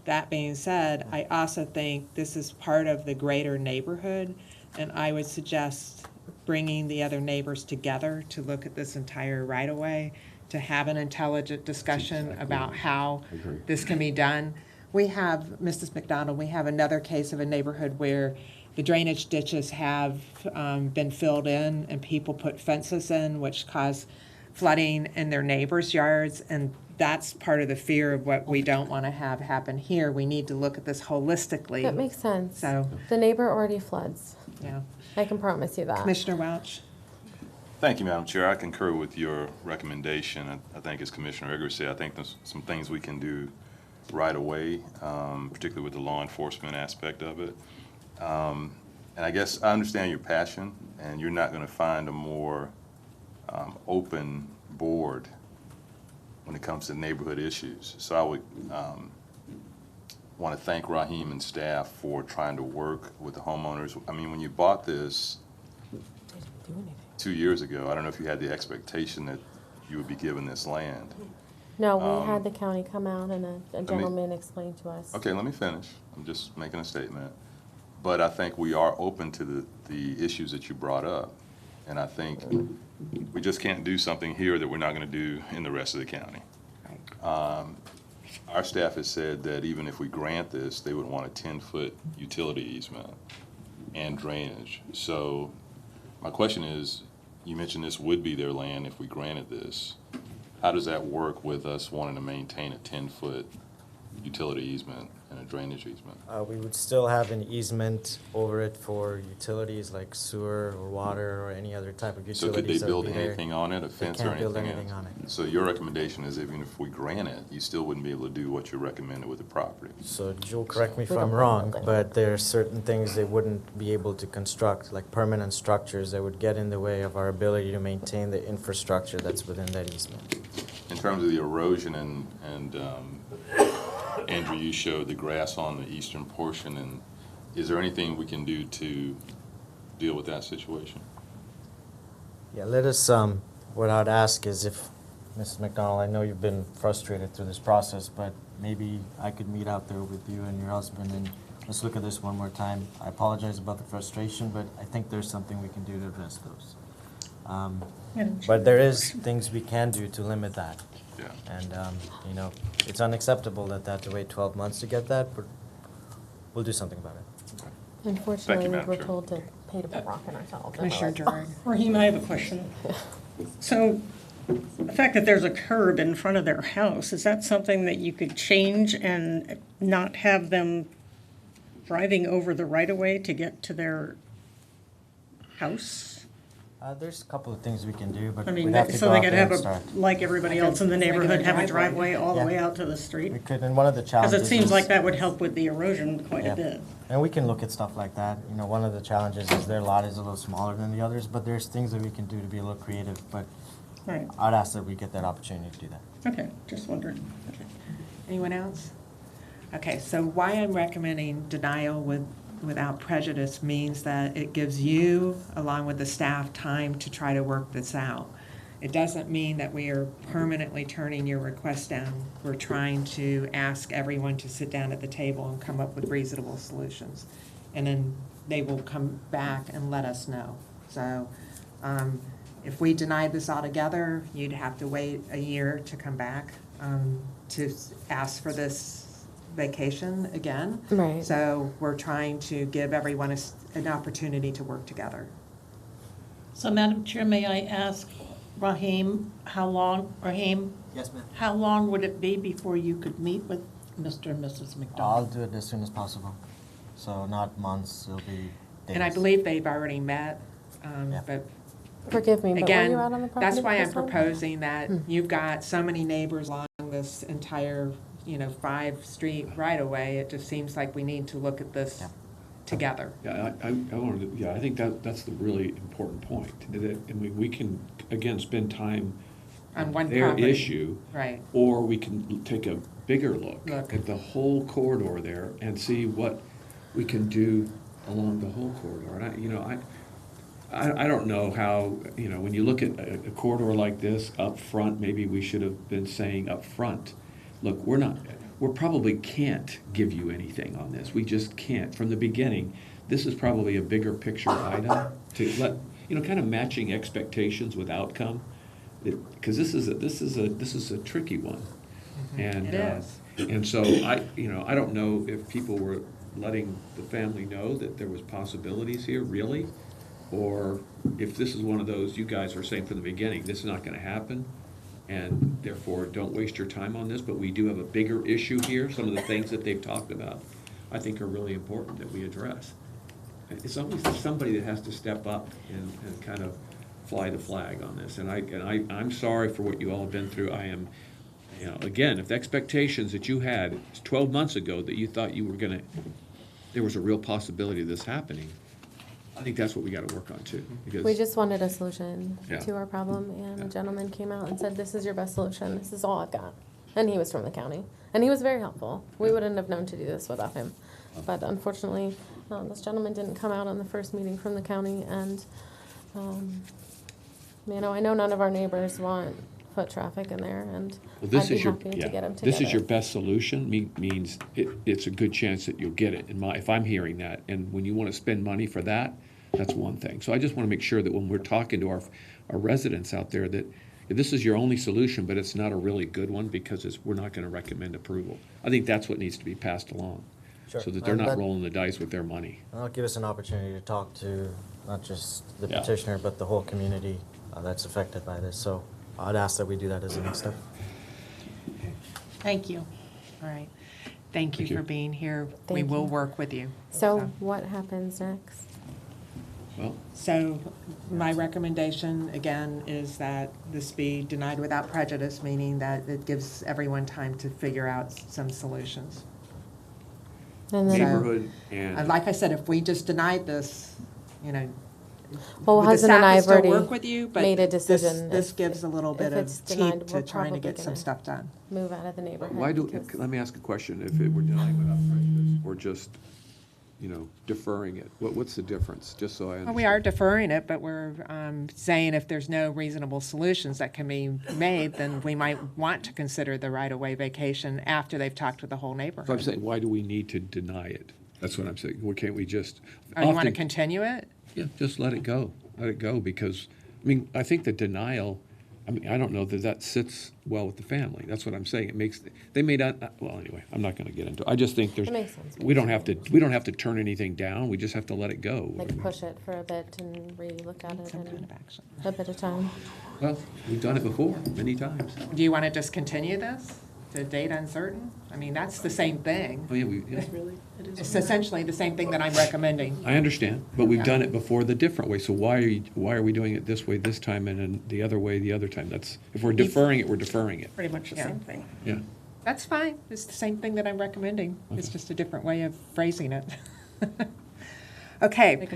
That being said, I also think this is part of the greater neighborhood, and I would suggest bringing the other neighbors together to look at this entire right-of-way, to have an intelligent discussion about how Agree. this can be done. We have, Mrs. McDonald, we have another case of a neighborhood where the drainage ditches have been filled in and people put fences in, which cause flooding in their neighbors' yards, and that's part of the fear of what we don't want to have happen here. We need to look at this holistically. That makes sense. So, The neighbor already floods. yeah. I can promise you that. Commissioner Welch? Thank you, Madam Chair. I concur with your recommendation. I think, as Commissioner Eggers said, I think there's some things we can do right away, particularly with the law enforcement aspect of it. And I guess I understand your passion, and you're not going to find a more open board when it comes to neighborhood issues. So I would want to thank Raheem and staff for trying to work with the homeowners. I mean, when you bought this 2 years ago, I don't know if you had the expectation that you would be given this land. No, we had the county come out and a me- gentleman explain to us. Okay, let me finish. I'm just making a statement. But I think we are open to the issues that you brought up. And I think we just can't do something here that we're not going to do in the rest of the county. Our staff has said that even if we grant this, they would want a 10-foot utility easement and drainage. So my question is, you mentioned this would be their land if we granted this. How does that work with us wanting to maintain a 10-foot utility easement and a drainage easement? We would still have an easement over it for utilities like sewer or water or any other type of So utilities. could they that would build be there. anything on it, a fence or can't build anything anything else? on it. So your recommendation is even if we grant it, you still wouldn't be able to do what you recommended with the property? So Joel, correct me if We I'm don't wrong, build but there are certain things they wouldn't be able to construct, like permanent structures that would get in the way of our ability to maintain the infrastructure that's within that easement. In terms of the erosion and Andrew, you showed the grass on the eastern portion, and is there anything we can do to deal with that situation? Yeah, let us, what I'd ask is if, Mrs. McDonald, I know you've been frustrated through this process, but maybe I could meet out there with you and your husband and let's look at this one more time. I apologize about the frustration, but I think there's something we can do to address those. Madam Chair. But there is things we can do to limit that. Yeah. And, you know, it's unacceptable that they have to wait 12 months to get that, but we'll do something about it. Unfortunately, we Madam were Chair. told to pay to put rock in ourselves. Commissioner Gerard? Raheem, I have a question. So the fact that there's a curb in front of their house, is that something that you could change and not have them driving over the right-of-way to get to their house? There's a couple of things we can do, but I we'd mean, have to so go they out could there have and start. like everybody else in the neighborhood, have a driveway all the way out to the street? We could, and one of the Because challenges it seems is- like that would help with the erosion quite Yeah. a bit. And we can look at stuff like that. You know, one of the challenges is their lot is a little smaller than the others, but there's things that we can do to be a little creative. But Right, I'd ask that we get that opportunity to do that. okay, just wondering. Anyone else? Okay, so why I'm recommending denial without prejudice means that it gives you, along with the staff, time to try to work this out. It doesn't mean that we are permanently turning your request down. We're trying to ask everyone to sit down at the table and come up with reasonable solutions. And then they will come back and let us know. So if we denied this altogether, you'd have to wait a year to come back to ask for this vacation again. Right. So we're trying to give everyone an opportunity to work together. So, Madam Chair, may I ask Raheem, Yes, ma'am. how long would it be before you could meet with Mr. and Mrs. I'll McDonald? do it as soon as possible. So not months, it'll be days. And I believe they've already met, Yeah. but Forgive me, but were again, you out on the property? that's why I'm this time? proposing that you've got so many neighbors along this entire, 5-street right-of-way. It just seems like we need to look at this Yeah. together. Yeah, I wanted to, I think that's the really important point. That, I mean, we can, again, spend time On one their property. issue. Right. Or we can take a bigger look Look. at the whole corridor there and see what we can do along the whole corridor. And I don't know how, when you look at a corridor like this up front, maybe we should have been saying up front, look, we probably can't give you anything on this. We just can't. From the beginning, this is probably a bigger picture item to kind of matching expectations with outcome. Because this is a tricky one. And, It is. And so I don't know if people were letting the family know that there was possibilities here, really, or if this is one of those, you guys are saying from the beginning, this is not gonna happen, and therefore, don't waste your time on this, but we do have a bigger issue here. Some of the things that they've talked about, I think are really important that we address. It's always somebody that has to step up and kind of fly the flag on this, and I'm sorry for what you all have been through. I am, again, if the expectations that you had 12 months ago that you thought you were there was a real possibility of this happening, I think that's what we gotta work on too, because. We just wanted a solution Yeah. to our problem, and a gentleman came out and said, "This is your best solution. This is all I've got." And he was from the county, and he was very helpful. We wouldn't have known to do this without him. But unfortunately, this gentleman didn't come out on the first meeting from the county, and I know none of our neighbors want foot traffic in there, and Well, this I'd be is your, happy to yeah, get them together. this is your best solution, means it's a good chance that you'll get it, if I'm hearing that. And when you want to spend money for that, that's one thing. So I just want to make sure that when we're talking to our residents out there, that if this is your only solution, but it's not a really good one, because we're not going to recommend approval. I think that's what needs to be passed along, Sure. so that they're not rolling the dice with their money. That'll give us an opportunity to talk to not just the Yeah. petitioner, but the whole community that's affected by this. So I'd ask that we do that as a next step. Thank you. All right. Thank you Thank you. for being here. We Thank will you. work with you. So what happens next? Well, So my recommendation, again, is that this be denied without prejudice, meaning that it gives everyone time to figure out some solutions. And then, neighborhood And and, like I said, if we just denied this, well, the husband and staff I will have still already work with you, but made a this- decision. This If- gives a little bit if of it's denied, teeth we're to trying to probably get some gonna stuff done. move out of the neighborhood. why because- let me ask a question. If it were denied without prejudice, or just, deferring it, what's the difference? Just so I understand. Well, we are deferring it, but we're saying if there's no reasonable solutions that can be made, then we might want to consider the right-of-way vacation after they've talked with the whole So I'm neighborhood. saying, why do we need to deny it? That's what I'm saying. Why can't we just? Oh, you want to often- continue it? Yeah, just let it go. Let it go, because, I think the denial, I don't know that sits well with the family. That's what I'm saying. It makes, they may not, well, anyway, I'm not gonna get into it. I just think It makes sense. we don't have to turn anything down. We just have to let it go. Like push it for a bit and re-look at it Some kind in of action. a bit of time. Well, we've done it before, many times. Do you want to just continue this to date uncertain? I mean, that's the same thing. Oh, yeah, yeah. It's essentially the same thing that I'm recommending. I understand, but we've Yeah. done it before the different way. So why are we doing it this way this time and then the other way the other time? If we're deferring it, we're deferring it. Pretty much the Yeah. same thing. Yeah. That's fine. It's the same thing that I'm recommending. It's Okay. just a different way of phrasing it. Okay.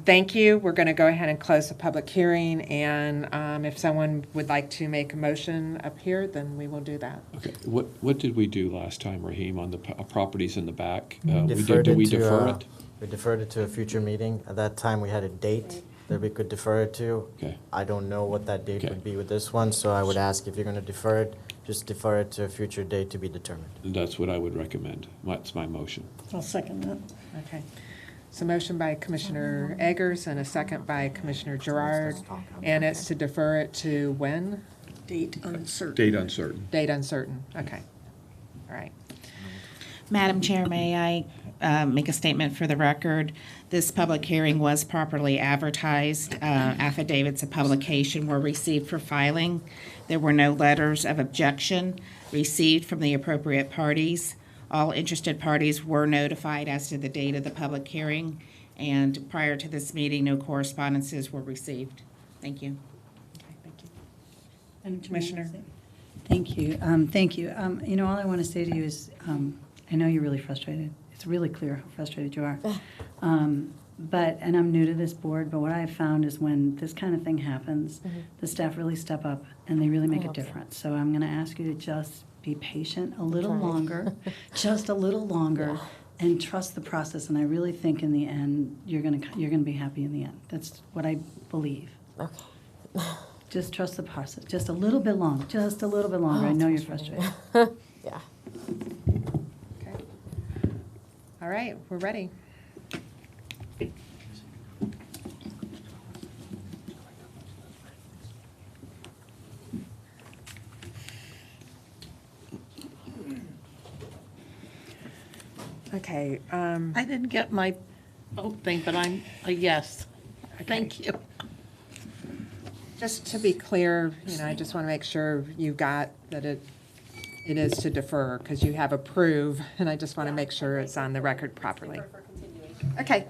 Thank you. We're going to go ahead and close the public hearing, and if someone would like to make a motion up here, then we will do that. Okay, what did we do last time, Raheem, on the properties in the back? Deferred Did we it to, defer it? We deferred it to a future meeting. At that time, we had a date that we could defer it to. Okay. I don't know what that date Okay. would be with this one, so I would ask if you're going to defer it, just defer it to a future date to be determined. That's what I would recommend. That's my motion. I'll second that. Okay. So motion by Commissioner Eggers and a second by Commissioner Gerard, and it's to defer it to when? Date uncertain. Date uncertain. Date uncertain. Okay. All right. Madam Chair, may I make a statement for the record? This public hearing was properly advertised. Affidavits of publication were received for filing. There were no letters of objection received from the appropriate parties. All interested parties were notified as to the date of the public hearing, and prior to this meeting, no correspondences were received. Thank you. Okay, thank you. And Commissioner? Thank you. Thank you. All I want to say to you is, I know you're really frustrated. It's really clear how frustrated you are. And I'm new to this board, but what I've found is when this kind of thing happens, the staff really step up and they really make a hope so. difference. So I'm going to ask you to just be patient a little Trying. longer, just a little longer, and trust the process. And I really think in the end, you're going to be happy in the end. That's what I believe. Okay. Just trust the process, just a little bit long, just a little bit longer. I know you're frustrated. Yeah. Okay. All right, we're ready. Okay, I didn't get my vote thing, but I'm a yes. Thank you. just to be clear, I just want to make sure you got that it is to defer, because you have approve, and I just want to make sure it's on the record properly. Okay,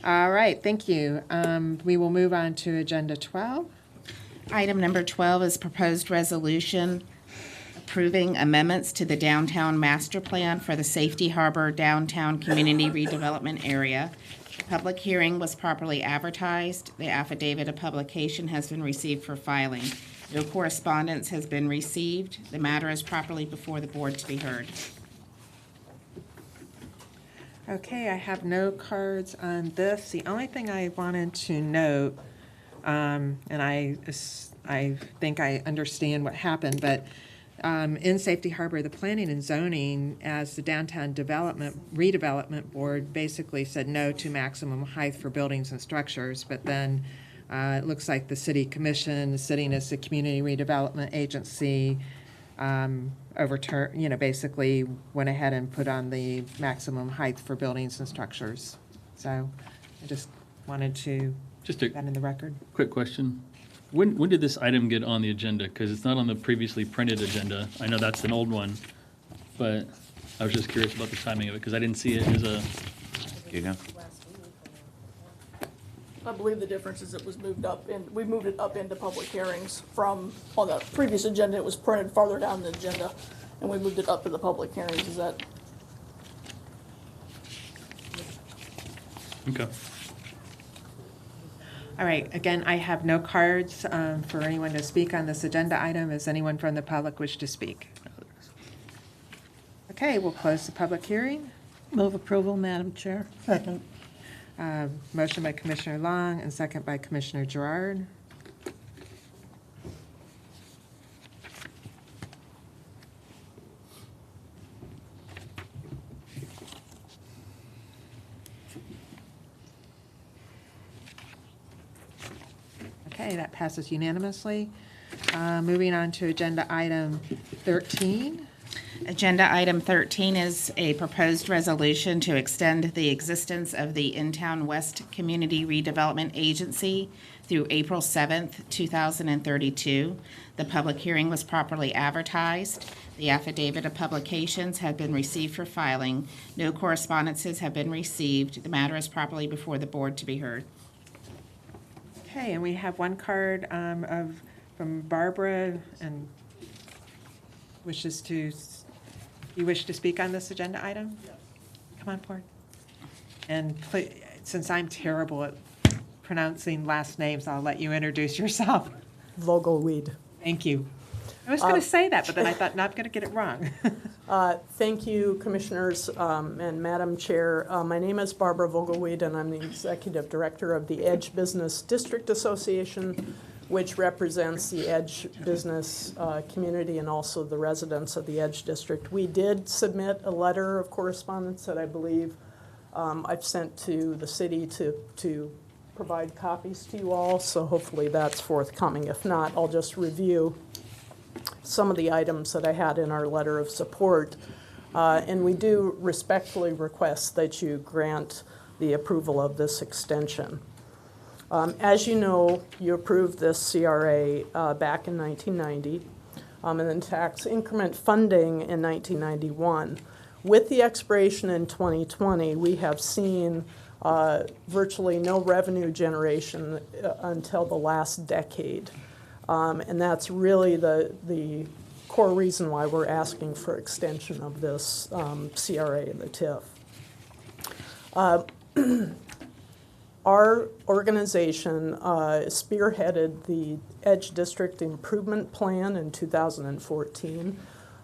all right, thank you. We will move on to Agenda 12. Item number 12 is proposed resolution approving amendments to the downtown master plan for the Safety Harbor Downtown Community Redevelopment Area. The public hearing was properly advertised. The affidavit of publication has been received for filing. No correspondence has been received. The matter is properly before the board to be heard. Okay, I have no cards on this. The only thing I wanted to note, and I think I understand what happened, but in Safety Harbor, the Planning and Zoning, as the Downtown Redevelopment Board, basically said no to maximum height for buildings and structures, but then it looks like the City Commission, sitting as the Community Redevelopment Agency, basically went ahead and put on the maximum height for buildings and structures. So I just wanted to Just put that in the record. quick question. When did this item get on the agenda? Because it's not on the previously printed agenda. I know that's an old one, but I was just curious about the timing of it, because I didn't see it as a, You know? I believe the difference is it was moved up, and we moved it up into public hearings from, on the previous agenda, it was printed farther down the agenda, and we moved it up to the public hearings. Is that? okay. All right, again, I have no cards for anyone to speak on this agenda item. Does anyone from the public wish to speak? Okay, we'll close the public hearing. Move approval, Madam Chair. Second. Motion by Commissioner Long and second by Commissioner Gerard. Okay, that passes unanimously. Moving on to agenda item 13. Agenda item 13 is a proposed resolution to extend the existence of the In-Town West Community Redevelopment Agency through April 7th, 2032. The public hearing was properly advertised. The affidavit of publications had been received for filing. No correspondences have been received. The matter is properly before the board to be heard. Okay, and we have one card from Barbara, and you wish to speak on this agenda item? Yes. Come on forward. And since I'm terrible at pronouncing last names, I'll let you introduce yourself. Vogelweed. Thank you. I was going to say that, but then I thought, not going to get it wrong. Thank you, Commissioners and Madam Chair. My name is Barbara Vogelweed, and I'm the Executive Director of the Edge Business District Association, which represents the Edge business community and also the residents of the Edge District. We did submit a letter of correspondence that I believe I've sent to the city to provide copies to you all, so hopefully that's forthcoming. If not, I'll just review some of the items that I had in our letter of support. And we do respectfully request that you grant the approval of this extension. As you know, you approved this CRA back in 1990, and then tax increment funding in 1991. With the expiration in 2020, we have seen virtually no revenue generation until the last decade. And that's really the core reason why we're asking for extension of this CRA and the TIF. Our organization spearheaded the Edge District Improvement Plan in 2014.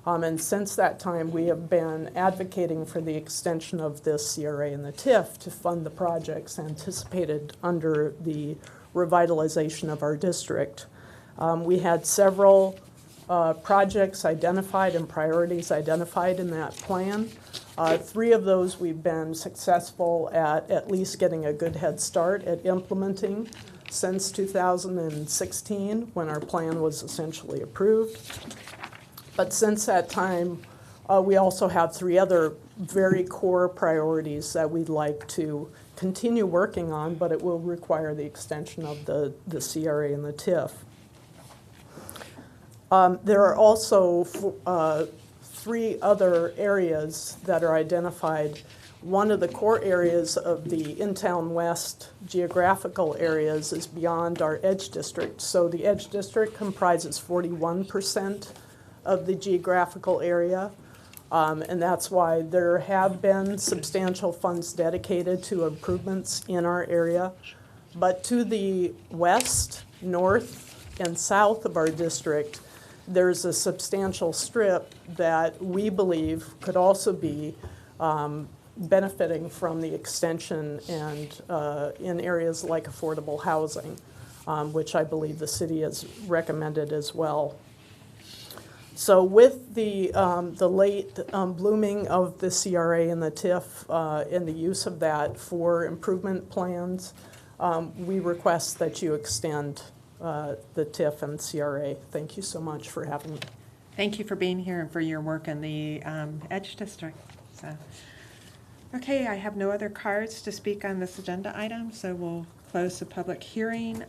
And since that time, we have been advocating for the extension of this CRA and the TIF to fund the projects anticipated under the revitalization of our district. We had several projects identified and priorities identified in that plan. 3 of those we've been successful at least getting a good head start at implementing since 2016, when our plan was essentially approved. But since that time, We also have 3 other very core priorities that we'd like to continue working on, but it will require the extension of the CRA and the TIF. There are also 3 other areas that are identified. One of the core areas of the in-town west geographical areas is beyond our Edge District. So the Edge District comprises 41% of the geographical area. And that's why there have been substantial funds dedicated to improvements in our area. But to the west, north, and south of our district, there's a substantial strip that we believe could also be benefiting from the extension and in areas like affordable housing, which I believe the city has recommended as well. So with the late blooming of the CRA and the TIF and the use of that for improvement plans, we request that you extend the TIF and CRA. Thank you so much for having me. Thank you for being here and for your work in the Edge District. So, okay, I have no other cards to speak on this agenda item, so we'll close the public hearing.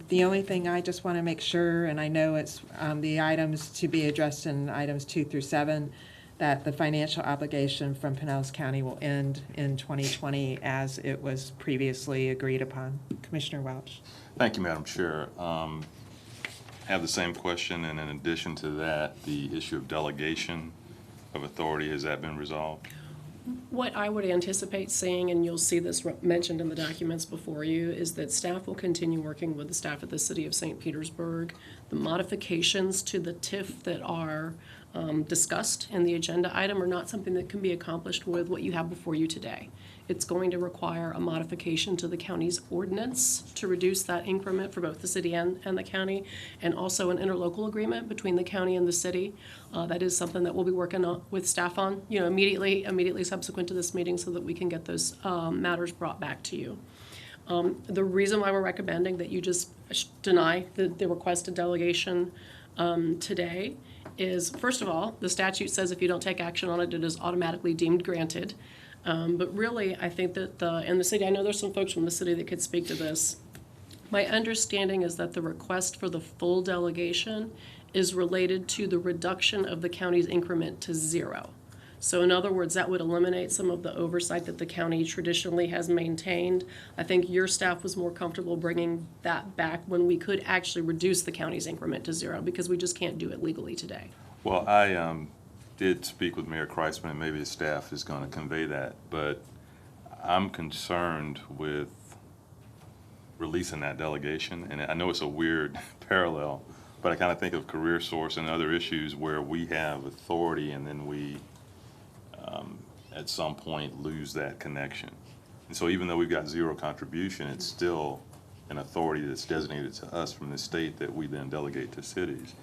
The only thing I just want to make sure, and I know it's the items to be addressed in items 2 through 7, that the financial obligation from Pinellas County will end in 2020 as it was previously agreed upon. Commissioner Welch. Thank you, Madam Chair. Have the same question, and in addition to that, the issue of delegation of authority, has that been resolved? What I would anticipate seeing, and you'll see this mentioned in the documents before you, is that staff will continue working with the staff at the City of St. Petersburg. The modifications to the TIF that are discussed in the agenda item are not something that can be accomplished with what you have before you today. It's going to require a modification to the county's ordinance to reduce that increment for both the city and the county, and also an interlocal agreement between the county and the city. That is something that we'll be working on with staff on, immediately subsequent to this meeting, so that we can get those matters brought back to you. The reason why we're recommending that you just deny the requested delegation today is, first of all, the statute says if you don't take action on it, it is automatically deemed granted. But really, I think that in the city, I know there's some folks from the city that could speak to this. My understanding is that the request for the full delegation is related to the reduction of the county's increment to 0. So in other words, that would eliminate some of the oversight that the county traditionally has maintained. I think your staff was more comfortable bringing that back when we could actually reduce the county's increment to 0, because we just can't do it legally today. Well, I did speak with Mayor Kreisman, and maybe his staff is going to convey that, but I'm concerned with releasing that delegation. And I know it's a weird parallel, but I kind of think of Career Source and other issues where we have authority and then we at some point lose that connection. And so even though we've got 0 contribution, it's still an authority that's designated to us from the state that we then delegate to cities.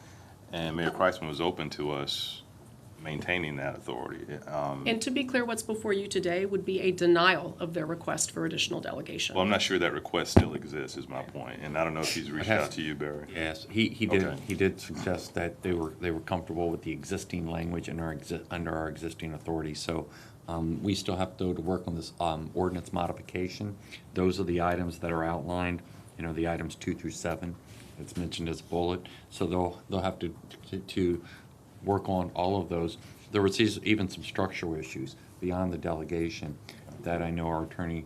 And Mayor Kreisman was open to us maintaining that authority. And to be clear, what's before you today would be a denial of their request for additional delegation. Well, I'm not sure that request still exists, is my point. And I don't know if he's reached out to you, Barry. Yes, he did. Okay. He did suggest that they were comfortable with the existing language and under our existing authority. So we still have to work on this ordinance modification. Those are the items that are outlined. The items 2 through 7. It's mentioned as a bullet. So they'll have to work on all of those. There was even some structural issues beyond the delegation that I know our attorney's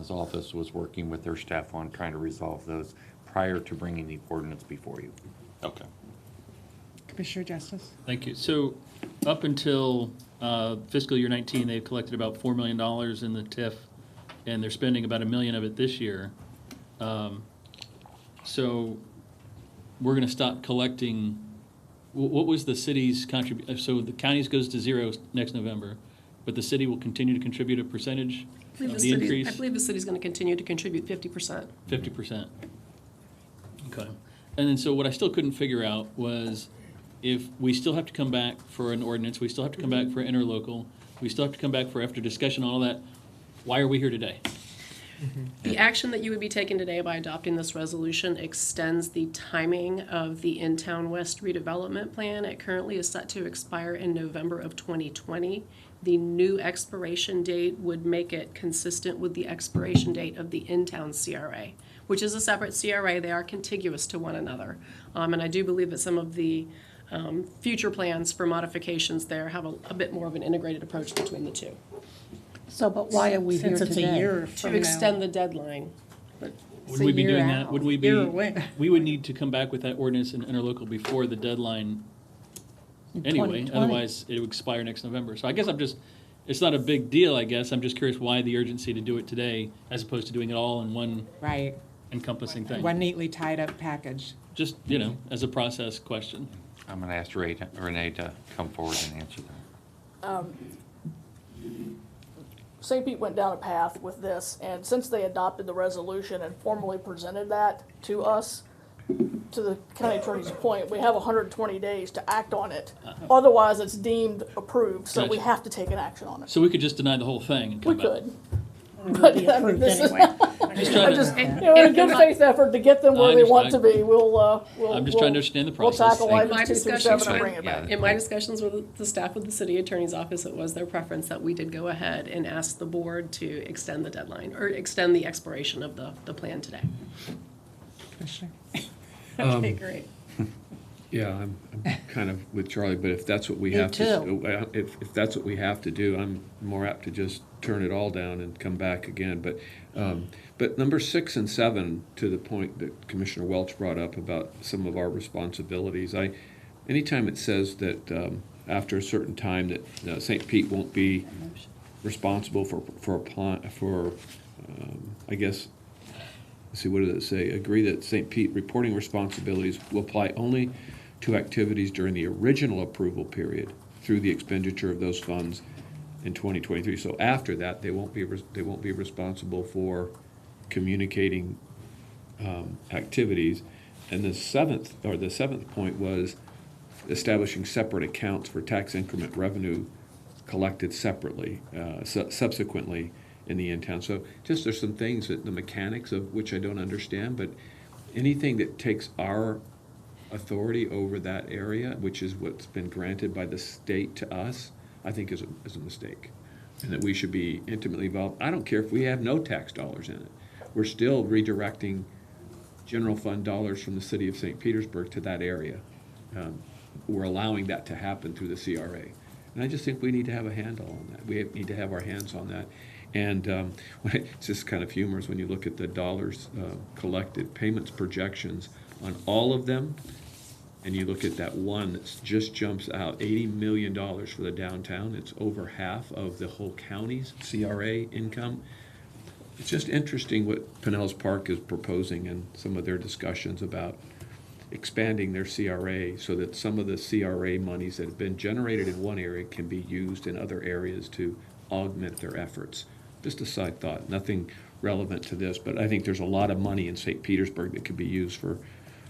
office was working with their staff on, trying to resolve those prior to bringing the ordinance before you. Okay. Commissioner Justice. Thank you. So up until fiscal year 19, they've collected about $4 million in the TIF, and they're spending about $1 million of it this year. So we're going to stop collecting. What was the city's contribution? So the county's goes to 0 next November, but the city will continue to contribute a percentage of the increase? I believe the city's going to continue to contribute 50%. 50%. Okay. And then so what I still couldn't figure out was, if we still have to come back for an ordinance, we still have to come back for interlocal, we still have to come back for after discussion on all that, why are we here today? The action that you would be taking today by adopting this resolution extends the timing of the In-Town West redevelopment plan. It currently is set to expire in November of 2020. The new expiration date would make it consistent with the expiration date of the In-Town CRA, which is a separate CRA. They are contiguous to one another. And I do believe that some of the future plans for modifications there have a bit more of an integrated approach between the two. So, but why are we here Since it's a today? year To from now. extend the deadline. Would a we be year doing that? out. Would we Year be, away. we would need to come back with that ordinance in interlocal before the deadline anyway, 2020. otherwise it would expire next November. So I guess it's not a big deal, I guess. I'm just curious why the urgency to do it today as opposed to doing it all in one Right. encompassing thing. One neatly tied up package. Just, as a process question. I'm going to ask Renee to come forward and answer that. St. Pete went down a path with this, and since they adopted the resolution and formally presented that to us, to the county attorney's point, we have 120 days to act on it. Otherwise, it's deemed approved, so we Gotcha. have to take an action on it. So we could just deny the whole thing and We come back. could. But Be I mean, approved this is, anyway. Just trying I to- just, in a good faith effort to get them where I they want to understand. be, we'll. I'm just trying to understand the process. We'll tackle Thank items you. 2 through My 7 and discussions- bring it back. Yeah. In my discussions with the staff of the city attorney's office, it was their preference that we did go ahead and ask the board to extend the deadline, or extend the expiration of the plan today. Commissioner? Okay, great. Yeah, I'm kind of with Charlie, but if that's what we Me have to, too. if that's what we have to do, I'm more apt to just turn it all down and come back again. But number 6 and 7, to the point that Commissioner Welch brought up about some of our responsibilities, anytime it says that after a certain time that St. Pete won't be responsible for I guess, let's see, what did it say? Agree that St. Pete reporting responsibilities will apply only to activities during the original approval period through the expenditure of those funds in 2023. So after that, they won't be responsible for communicating activities. And the seventh point was establishing separate accounts for tax increment revenue collected separately, subsequently in the in-town. So just there's some things that the mechanics of which I don't understand, but anything that takes our authority over that area, which is what's been granted by the state to us, I think is a mistake. And that we should be intimately involved. I don't care if we have no tax dollars in it. We're still redirecting general fund dollars from the city of St. Petersburg to that area. We're allowing that to happen through the CRA. And I just think we need to have a handle on that. We need to have our hands on that. And it's just kind of humorous when you look at the dollars collected, payments projections on all of them, and you look at that one that just jumps out, $80 million for the downtown. It's over half of the whole county's CRA income. It's just interesting what Pinellas Park is proposing and some of their discussions about expanding their CRA so that some of the CRA monies that have been generated in one area can be used in other areas to augment their efforts. Just a side thought, nothing relevant to this, but I think there's a lot of money in St. Petersburg that could be used for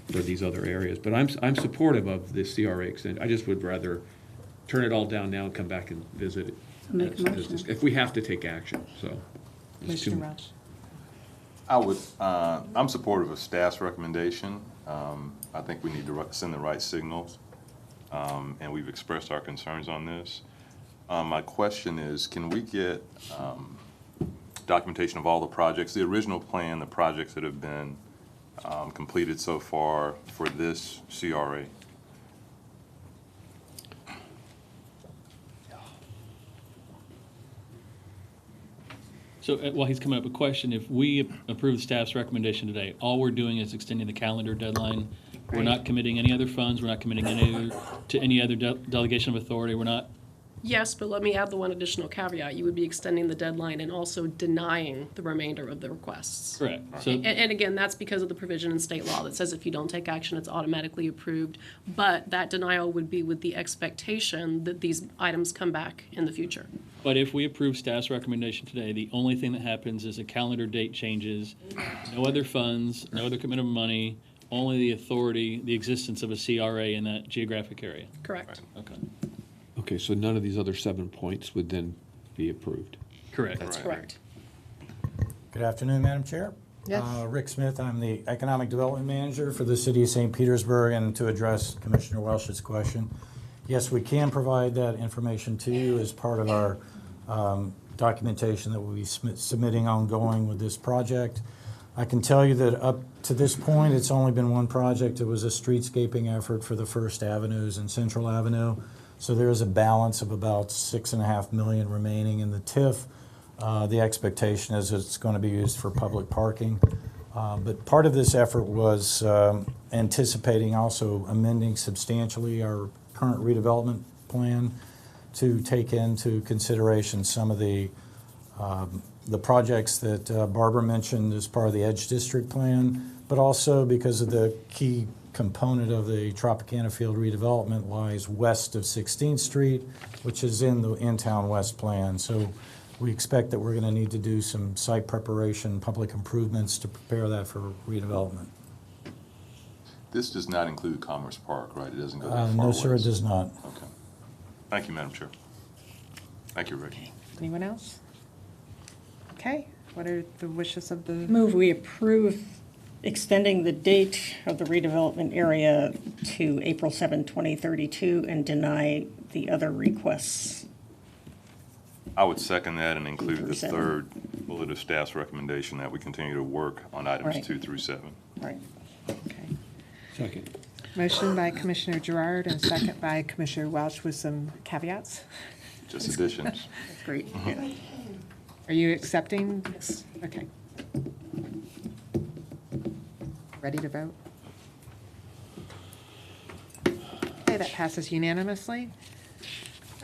these other areas. But I'm supportive of the CRA extension. I just would rather turn it all down now and come back and visit it. Make a motion. If we have to take action, so. it's too- Commissioner Welch? I'm supportive of staff's recommendation. I think we need to send the right signals, and we've expressed our concerns on this. My question is, can we get documentation of all the projects, the original plan, the projects that have been completed so far for this CRA? So while he's coming up, a question, if we approve staff's recommendation today, all we're doing is extending the calendar deadline. We're not committing any other funds, we're not committing to any other delegation of authority, we're not. Yes, but let me add the one additional caveat. You would be extending the deadline and also denying the remainder of the requests. Correct. So And again, that's because of the provision in state law that says if you don't take action, it's automatically approved. But that denial would be with the expectation that these items come back in the future. But if we approve staff's recommendation today, the only thing that happens is a calendar date changes, no other funds, no other commitment of money, only the authority, the existence of a CRA in that geographic area. Correct. Okay. Okay, so none of these other 7 points would then be approved. Correct. That's correct. Good afternoon, Madam Chair. Yes. Rick Smith, I'm the Economic Development Manager for the City of St. Petersburg, and to address Commissioner Welch's question, yes, we can provide that information to you as part of our documentation that we'll be submitting ongoing with this project. I can tell you that up to this point, it's only been one project. It was a streetscaping effort for the First Avenues and Central Avenue. So there is a balance of about $6.5 million remaining in the TIF. The expectation is it's going to be used for public parking. But part of this effort was anticipating also amending substantially our current redevelopment plan to take into consideration some of the projects that Barbara mentioned as part of the Edge District plan, but also because of the key component of the Tropicana Field redevelopment lies west of 16th Street, which is in the In-Town West plan. So we expect that we're going to need to do some site preparation, public improvements to prepare that for redevelopment. This does not include Commerce Park, right? It doesn't go that far No, west? sir, it does not. Okay. Thank you, Madam Chair. Thank you, Rick. Anyone else? Okay, what are the wishes of the? Move we approve extending the date of the redevelopment area to April 7, 2032, and deny the other requests. I would second that and include the Through seven. third bullet of staff's recommendation that we continue to work on items Right. 2 through 7. Right. Okay. Second. Motion by Commissioner Gerard and second by Commissioner Welch with some caveats. Just additions. That's great. Yeah. Are you accepting? Yes. Okay. Ready to vote? Okay, that passes unanimously.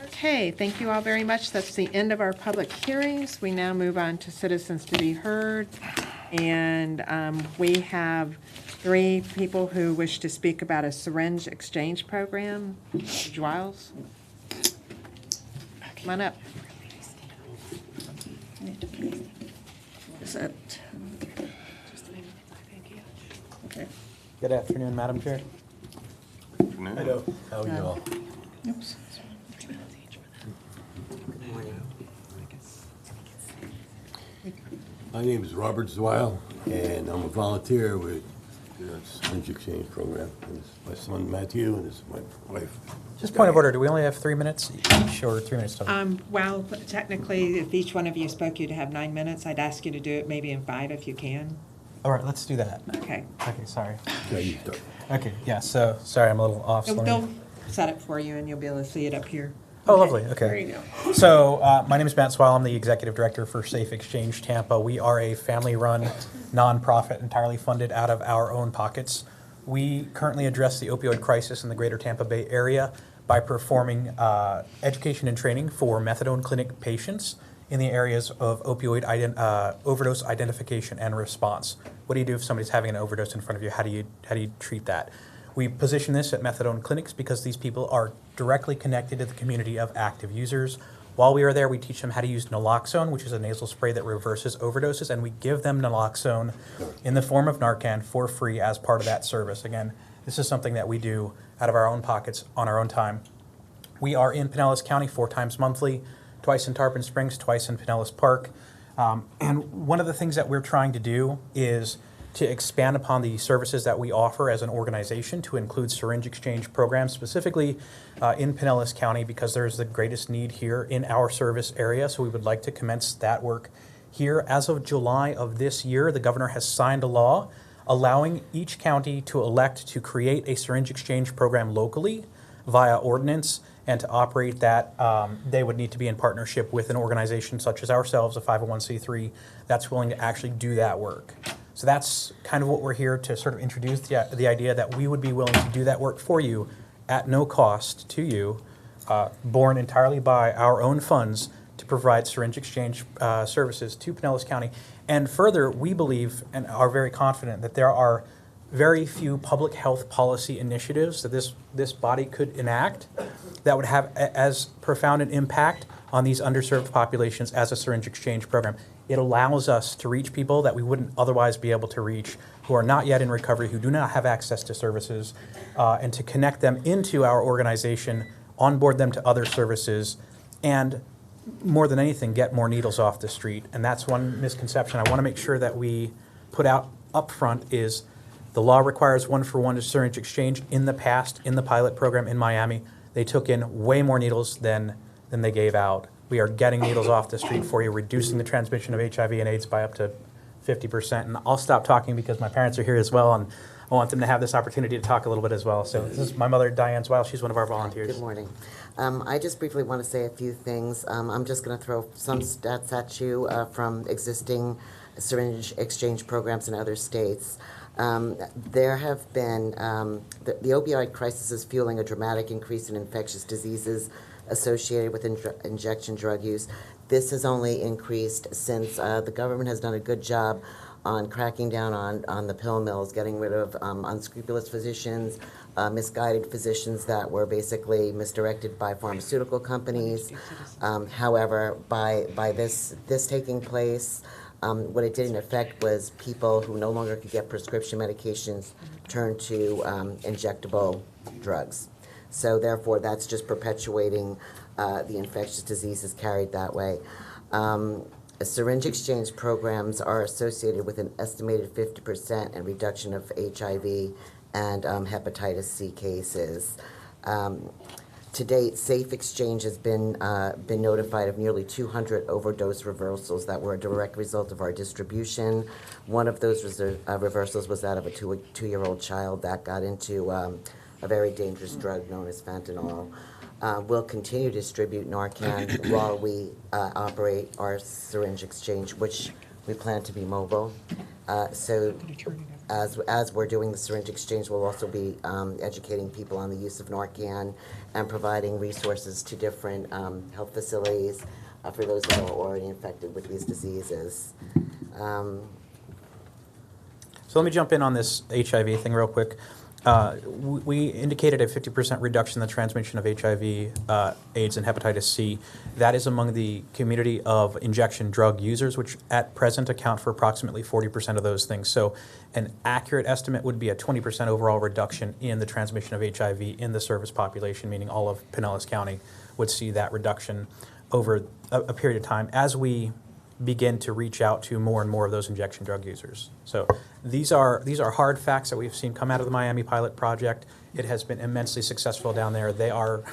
Okay, thank you all very much. That's the end of our public hearings. We now move on to citizens to be heard. And we have 3 people who wish to speak about a syringe exchange program. Judge Wiles? Come on up. Is that, okay. Good afternoon, Madam Chair. Afternoon. Hello, how are you all? Oops. My name is Robert Zweil, and I'm a volunteer with the Syringe Exchange Program. And it's my son Matthew, and this is my wife. Just point of order, do we only have 3 minutes each, or 3 minutes total? Well, technically, if each one of you spoke, you'd have 9 minutes. I'd ask you to do it maybe in 5 if you can. All right, let's do that. Okay. Okay, sorry. Okay, you start. Okay, yeah, so, sorry, I'm a little off. so let me- They'll set it for you, and you'll be able to see it up here. Oh, lovely, There okay. you go. So, my name is Matt Swile, I'm the Executive Director for Safe Exchange Tampa. We are a family-run nonprofit entirely funded out of our own pockets. We currently address the opioid crisis in the greater Tampa Bay area by performing education and training for methadone clinic patients in the areas of opioid overdose identification and response. What do you do if somebody's having an overdose in front of you? How do you treat that? We position this at methadone clinics because these people are directly connected to the community of active users. While we are there, we teach them how to use naloxone, which is a nasal spray that reverses overdoses, and we give them naloxone in the form of Narcan for free as part of that service. Again, this is something that we do out of our own pockets on our own time. We are in Pinellas County 4 times monthly, twice in Tarpon Springs, twice in Pinellas Park. And one of the things that we're trying to do is to expand upon the services that we offer as an organization to include syringe exchange programs, specifically in Pinellas County, because there's the greatest need here in our service area. So we would like to commence that work here. As of July of this year, the governor has signed a law allowing each county to elect to create a syringe exchange program locally via ordinance, and to operate that, they would need to be in partnership with an organization such as ourselves, a 501c3, that's willing to actually do that work. So that's kind of what we're here to sort of introduce, the idea that we would be willing to do that work for you at no cost to you, borne entirely by our own funds to provide syringe exchange services to Pinellas County. And further, we believe and are very confident that there are very few public health policy initiatives that this body could enact that would have as profound an impact on these underserved populations as a syringe exchange program. It allows us to reach people that we wouldn't otherwise be able to reach, who are not yet in recovery, who do not have access to services, and to connect them into our organization, onboard them to other services, and more than anything, get more needles off the street. And that's one misconception I want to make sure that we put out up front is the law requires one-for-one syringe exchange. In the past, in the pilot program in Miami, they took in way more needles than they gave out. We are getting needles off the street for you, reducing the transmission of HIV and AIDS by up to 50%. And I'll stop talking because my parents are here as well, and I want them to have this opportunity to talk a little bit as well. So this is my mother, Diane Zweil. She's one of our volunteers. Good morning. I just briefly want to say a few things. I'm just going to throw some stats at you from existing syringe exchange programs in other states. There have been, the opioid crisis is fueling a dramatic increase in infectious diseases associated with injection drug use. This has only increased since the government has done a good job on cracking down on the pill mills, getting rid of unscrupulous physicians, misguided physicians that were basically misdirected by pharmaceutical companies. However, by this taking place, what it did in effect was people who no longer could get prescription medications turned to injectable drugs. So therefore, that's just perpetuating the infectious diseases carried that way. Syringe exchange programs are associated with an estimated 50% in reduction of HIV and hepatitis C cases. To date, Safe Exchange has been notified of nearly 200 overdose reversals that were a direct result of our distribution. One of those reversals was that of a two-year-old child that got into a very dangerous drug known as fentanyl. We'll continue to distribute Narcan while we operate our syringe exchange, which we plan to be mobile. So as we're doing the syringe exchange, we'll also be educating people on the use of Narcan and providing resources to different health facilities for those that are already infected with these diseases. So let me jump in on this HIV thing real quick. We indicated a 50% reduction in the transmission of HIV, AIDS, and hepatitis C. That is among the community of injection drug users, which at present account for approximately 40% of those things. So an accurate estimate would be a 20% overall reduction in the transmission of HIV in the service population, meaning all of Pinellas County would see that reduction over a period of time as we begin to reach out to more and more of those injection drug users. So these are hard facts that we've seen come out of the Miami pilot project. It has been immensely successful down there. They are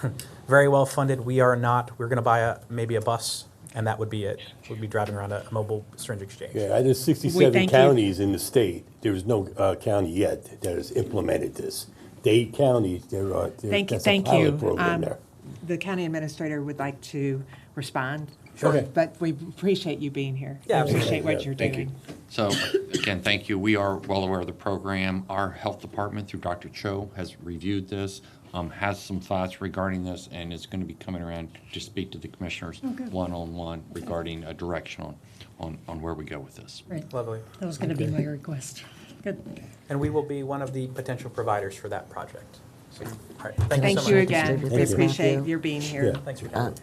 very well funded. We are not. We're going to buy maybe a bus, and that would be it. We'll be driving around a mobile syringe exchange. Yeah, out of 67 counties in the state, there is no county yet that has implemented this. The 8 counties, Thank you. that's a pilot program there. The county administrator would like to respond. Sure. Okay. But we appreciate you being here. Yeah, We appreciate what yeah, you're thank doing. So, again, thank you. We are well aware of the program. Our health department, through Dr. Cho, has reviewed this, has some thoughts regarding this, and is going to be coming around to speak to the commissioners one-on-one regarding a direction on where we go with this. Right. Lovely. That was going to be my request. Good. And we will be one of the potential providers for that project. So, all right. Thank so you much. again. We Thank you. appreciate your being here. Yeah. Thanks for coming.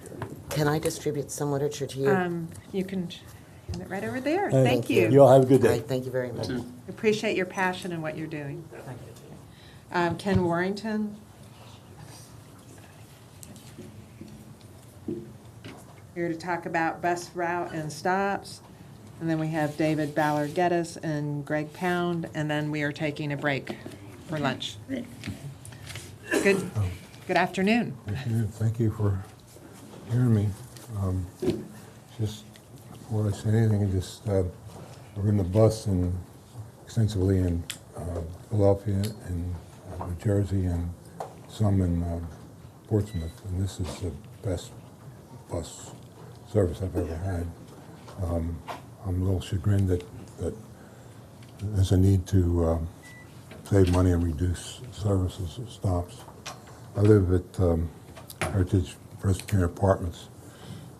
Can I distribute some literature to you? You can hand it right over there. All right. Thank you. You all have a good All day. right, thank you very much. Appreciate your passion and what you're doing. Thank you. Ken Warrington. Here to talk about bus route and stops. And then we have David Ballard Geddes and Greg Pound, and then we are taking a break for lunch. Good afternoon. Thank you for hearing me. Just before I say anything, we're in the bus and extensively in Philadelphia and New Jersey and some in Portsmouth, and this is the best bus service I've ever had. I'm a little chagrined that there's a need to save money and reduce services or stops. I live at Heritage Presbyterian Apartments,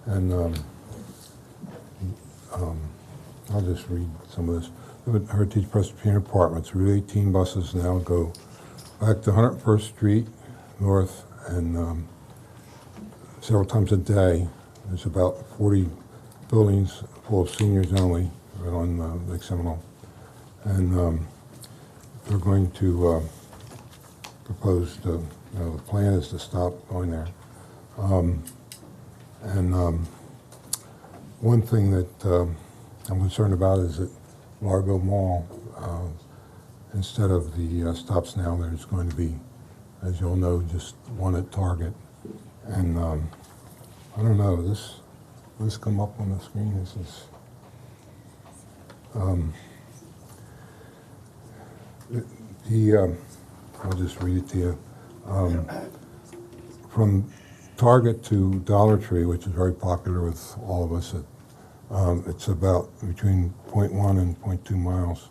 and I'll just read some of this. I live at Heritage Presbyterian Apartments. Route 18 buses now go back to 101st Street North, and several times a day. There's about 40 buildings full of seniors only right on Lake Seminole, and they're going to propose the plan is to stop going there. one thing that I'm concerned about is that Largo Mall, instead of the stops now, there's going to be, as you all know, just one at Target. And I don't know, this come up on the screen. This is I'll just read it to you. From Target to Dollar Tree, which is very popular with all of us, it's about between 0.1 and 0.2 miles.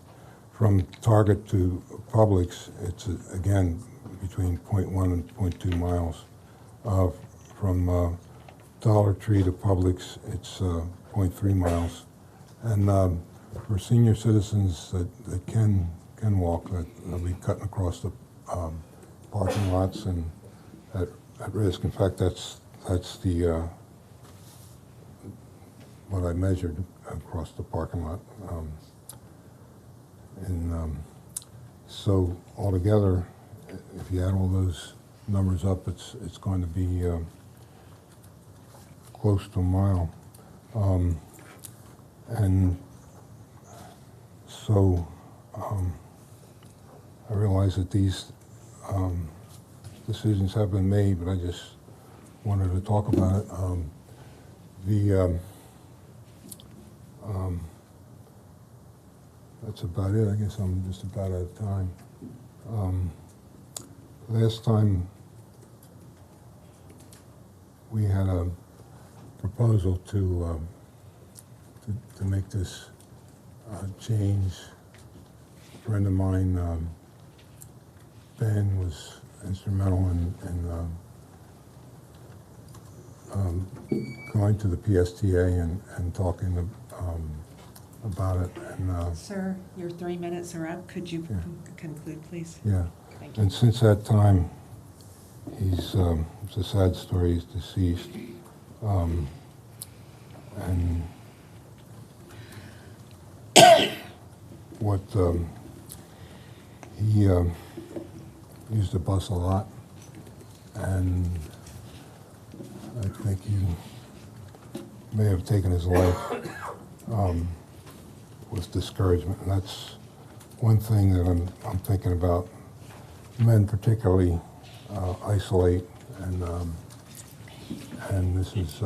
From Target to Publix, it's again between 0.1 and 0.2 miles. From Dollar Tree to Publix, it's 0.3 miles. And for senior citizens that can walk, they'll be cutting across the parking lots and at risk. In fact, that's the what I measured across the parking lot. So altogether, if you add all those numbers up, it's going to be close to a mile. And so I realize that these decisions have been made, but I just wanted to talk about it. That's about it. I guess I'm just about out of time. Last time we had a proposal to make this change. A friend of mine, Ben, was instrumental in going to the PSTA and talking about it. And, Sir, your 3 minutes are up. Could you conclude, please? yeah. Thank you. And since that time, it's a sad story, he's deceased. And what he used the bus a lot, and I think he may have taken his life with discouragement. And that's one thing that I'm thinking about. Men particularly isolate, and this is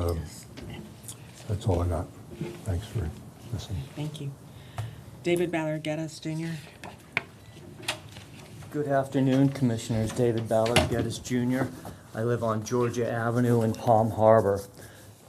that's all I got. Thanks for listening. Thank you. David Ballard Geddes, Jr. Good afternoon, Commissioners. David Ballard Geddes, Jr. I live on Georgia Avenue in Palm Harbor.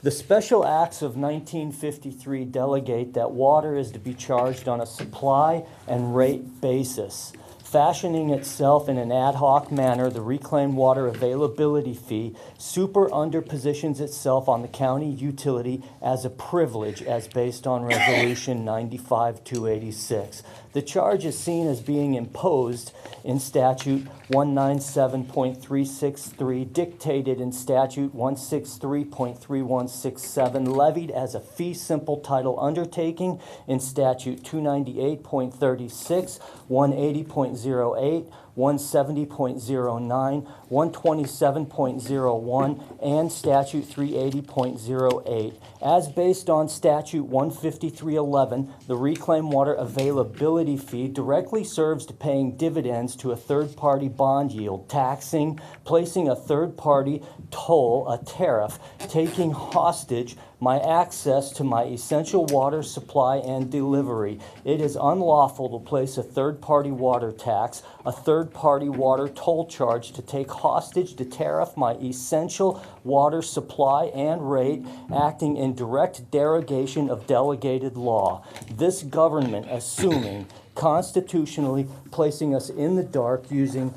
The Special Acts of 1953 delegate that water is to be charged on a supply and rate basis. Fashioning itself in an ad hoc manner, the Reclaimed Water Availability Fee superpositions itself on the county utility as a privilege as based on Resolution 95-286. The charge is seen as being imposed in Statute 197.363, dictated in Statute 163.3167, levied as a fee simple title undertaking in Statute 298.36, 180.08, 170.09, 127.01, and Statute 380.08. As based on Statute 153.11, the Reclaimed Water Availability Fee directly serves to paying dividends to a third-party bond yield, taxing, placing a third-party toll, a tariff, taking hostage my access to my essential water supply and delivery. It is unlawful to place a third-party water tax, a third-party water toll charge to take hostage to tariff my essential water supply and rate, acting in direct derogation of delegated law. This government assuming constitutionally placing us in the dark, using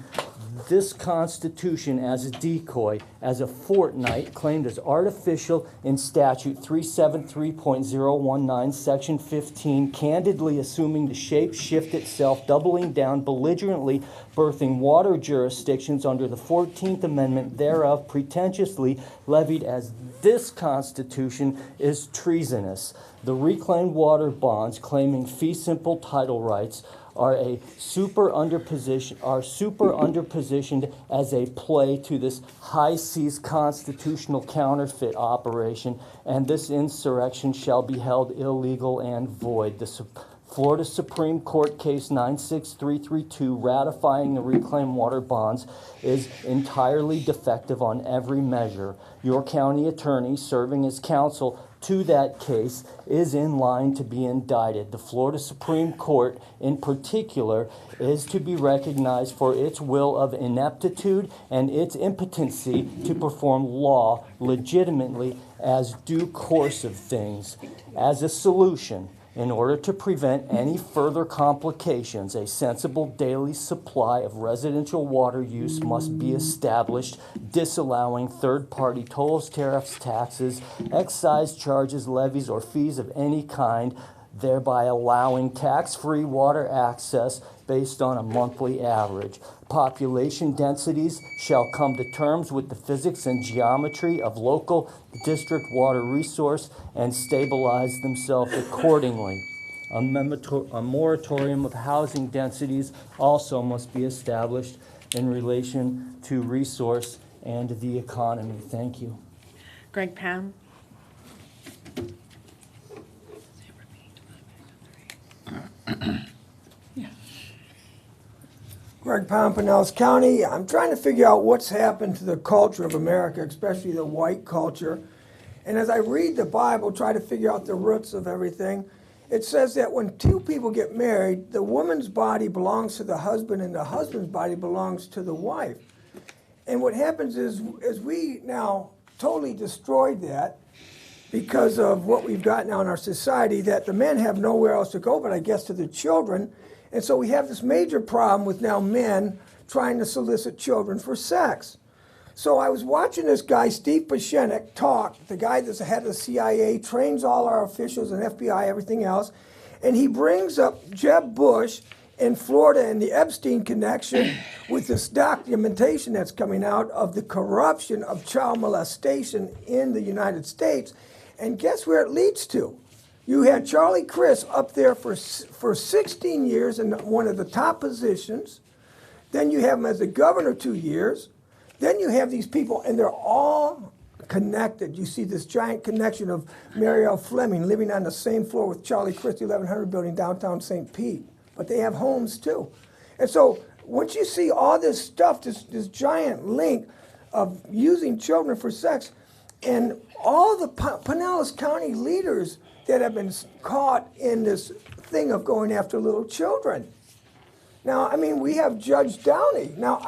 this Constitution as a decoy, as a fortnight claimed as artificial in Statute 373.019, Section 15, candidly assuming to shape-shift itself, doubling down, belligerently birthing water jurisdictions under the 14th Amendment thereof, pretentiously levied as this Constitution is treasonous. The reclaimed water bonds claiming fee simple title rights are super underpositioned as a play to this high seas constitutional counterfeit operation, and this insurrection shall be held illegal and void. The Florida Supreme Court case 96332 ratifying the reclaimed water bonds is entirely defective on every measure. Your county attorney serving as counsel to that case is in line to be indicted. The Florida Supreme Court in particular is to be recognized for its will of ineptitude and its impotency to perform law legitimately as due course of things. As a solution, in order to prevent any further complications, a sensible daily supply of residential water use must be established, disallowing third-party tolls, tariffs, taxes, excise charges, levies, or fees of any kind, thereby allowing tax-free water access based on a monthly average. Population densities shall come to terms with the physics and geometry of local district water resource and stabilize themselves accordingly. A moratorium of housing densities also must be established in relation to resource and the economy. Thank you. Greg Pam? Greg Pound, Pinellas County. I'm trying to figure out what's happened to the culture of America, especially the white culture. And as I read the Bible, try to figure out the roots of everything, it says that when two people get married, the woman's body belongs to the husband and the husband's body belongs to the wife. And what happens is we now totally destroyed that because of what we've got now in our society, that the men have nowhere else to go but I guess to the children. And so we have this major problem with now men trying to solicit children for sex. So I was watching this guy, Steve Pashenik, talk, the guy that's the head of the CIA, trains all our officials and FBI, everything else, and he brings up Jeb Bush in Florida and the Epstein connection with this documentation that's coming out of the corruption of child molestation in the United States. And guess where it leads to? You had Charlie Crist up there for 16 years in one of the top positions. Then you have him as a governor 2 years. Then you have these people, and they're all connected. You see this giant connection of Marielle Fleming living on the same floor with Charlie Crist, the 1100 building downtown St. Pete. But they have homes too. And so once you see all this stuff, this giant link of using children for sex, and all the Pinellas County leaders that have been caught in this thing of going after little children. Now, I mean, we have Judge Downey. Now,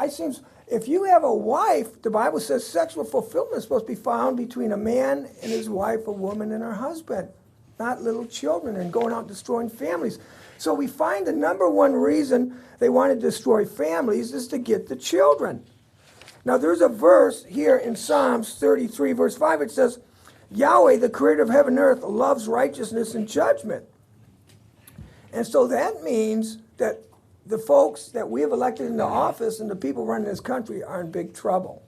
if you have a wife, the Bible says sexual fulfillment is supposed to be found between a man and his wife, a woman and her husband, not little children and going out destroying families. So we find the number one reason they want to destroy families is to get the children. Now, there's a verse here in Psalms 33, verse 5. It says, Yahweh, the creator of heaven and earth, loves righteousness and judgment. And so that means that the folks that we have elected into office and the people running this country are in big trouble.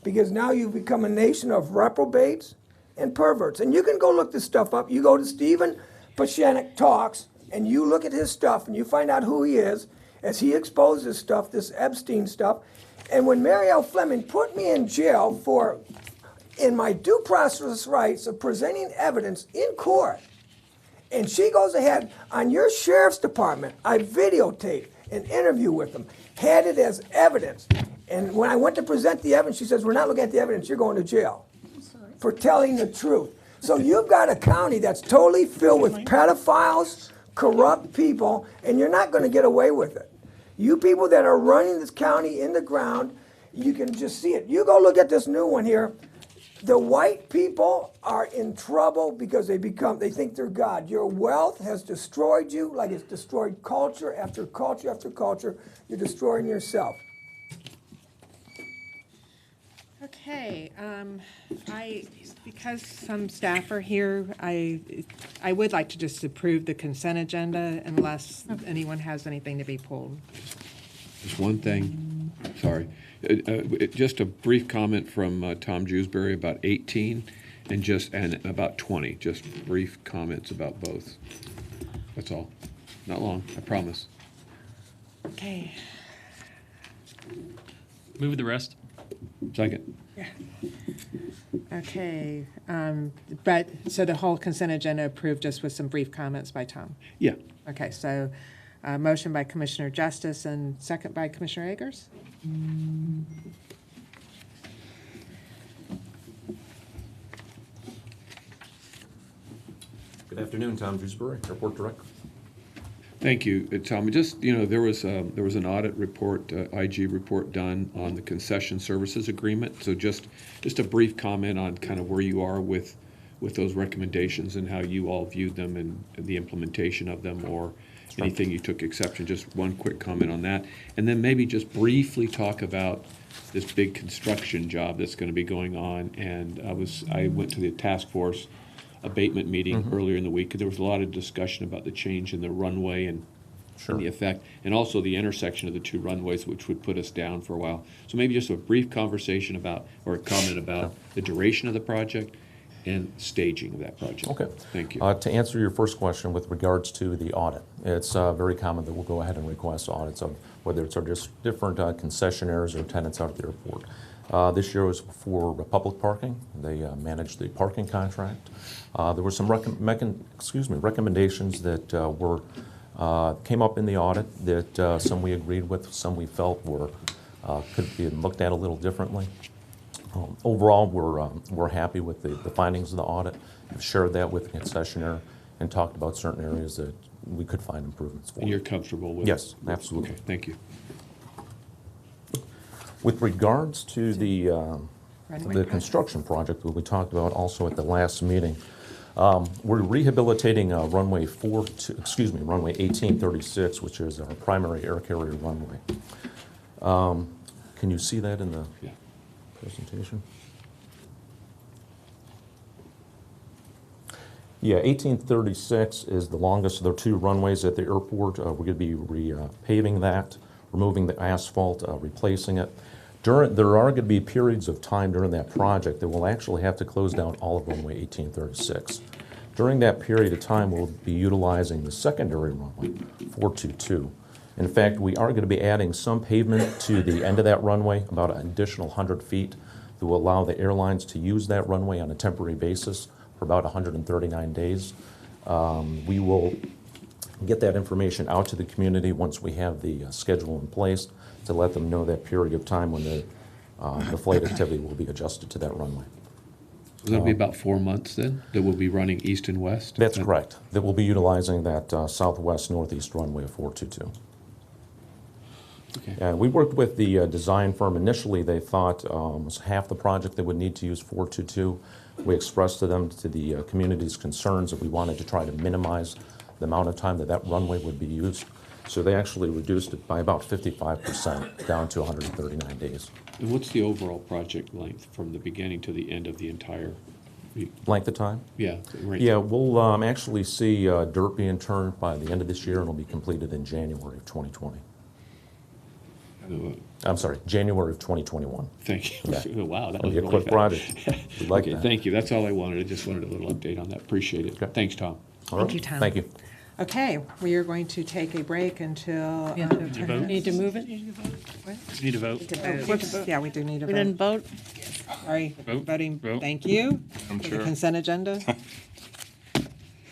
Because now you've become a nation of reprobates and perverts. And you can go look this stuff up. You go to Stephen Pashenik Talks, and you look at his stuff, and you find out who he is as he exposes stuff, this Epstein stuff. And when Marielle Fleming put me in jail in my due process rights of presenting evidence in court, and she goes ahead, on your sheriff's department, I videotaped an interview with them, had it as evidence. And when I went to present the evidence, she says, we're not looking at the evidence, you're going to jail for telling the truth. So you've got a county that's totally filled with pedophiles, corrupt people, and you're not going to get away with it. You people that are running this county in the ground, you can just see it. You go look at this new one here. The white people are in trouble because they think they're God. Your wealth has destroyed you like it's destroyed culture after culture after culture. You're destroying yourself. Okay, because some staff are here, I would like to just approve the consent agenda unless anyone has anything to be pulled. Just one thing, sorry. Just a brief comment from Tom Jewsbury about 18 and about 20. Just brief comments about both. That's all. Not long, I promise. Okay. Move the rest. Second. Okay, but, so the whole consent agenda approved just with some brief comments by Tom? Yeah. Okay, so, motion by Commissioner Justice and second by Commissioner Akers? Good afternoon, Tom Dewsbury, Airport Director. Thank you, Tom. Just, you know, there was an audit report, IG report done on the concession services agreement. So just a brief comment on kind of where you are with those recommendations and how you all viewed them and the implementation of them, or anything you took exception. Just one quick comment on that. And then maybe just briefly talk about this big construction job that's going to be going on. And I went to the task force abatement meeting earlier in the week. There was a lot of discussion about the change in the runway and the effect, and also the intersection of the two runways, which would put us down for a while. So maybe just a brief conversation about, or a comment about the duration of the project and staging of that project. Okay. Thank you. To answer your first question with regards to the audit, it's very common that we'll go ahead and request audits of whether it's our just different concessionaires or tenants out at the airport. This year was for public parking. They managed the parking contract. There were some recommendations that came up in the audit that some we agreed with, some we felt could be looked at a little differently. Overall, we're happy with the findings of the audit. We've shared that with the concessionaire and talked about certain areas that we could find improvements for. And you're comfortable with? Yes, absolutely. Okay, thank you. With regards to the construction project that we talked about also at the last meeting, we're rehabilitating runway 1836, which is our primary air carrier runway. Can you see that in the presentation? Yeah, 1836 is the longest of the two runways at the airport. We're going to be repaving that, removing the asphalt, replacing it. There are going to be periods of time during that project that we'll actually have to close down all of runway 1836. During that period of time, we'll be utilizing the secondary runway, 422. In fact, we are going to be adding some pavement to the end of that runway, about an additional 100 feet, that will allow the airlines to use that runway on a temporary basis for about 139 days. We will get that information out to the community once we have the schedule in place to let them know that period of time when the flight activity will be adjusted to that runway. So that'll be about 4 months then, that we'll be running east and west? That's correct. That we'll be utilizing that southwest-northeast runway of 422. Okay. And we worked with the design firm. Initially, they thought it was half the project they would need to use 422. We expressed to them, to the community's concerns, that we wanted to try to minimize the amount of time that runway would be used. So they actually reduced it by about 55%, down to 139 days. And what's the overall project length from the beginning to the end of the entire? Length of time? Yeah. Right. Yeah, we'll actually see dirt being turned by the end of this year, and it'll be completed in January of 2020. I'm sorry, January of 2021. Thank you. Yeah. Wow, that It'll was be a really quick fast. project. We like Okay, that. thank you. That's all I wanted. I just wanted a little update on that. Appreciate it. Thanks, Tom. All right. Thank you, Tom. Thank you. Okay, we are going to take a break until. You have to vote? Need to move it? Need to vote. Whoops, yeah, we do need a vote. We didn't vote? Sorry, Vote. voting, Vote. thank you. I'm For sure. the consent agenda.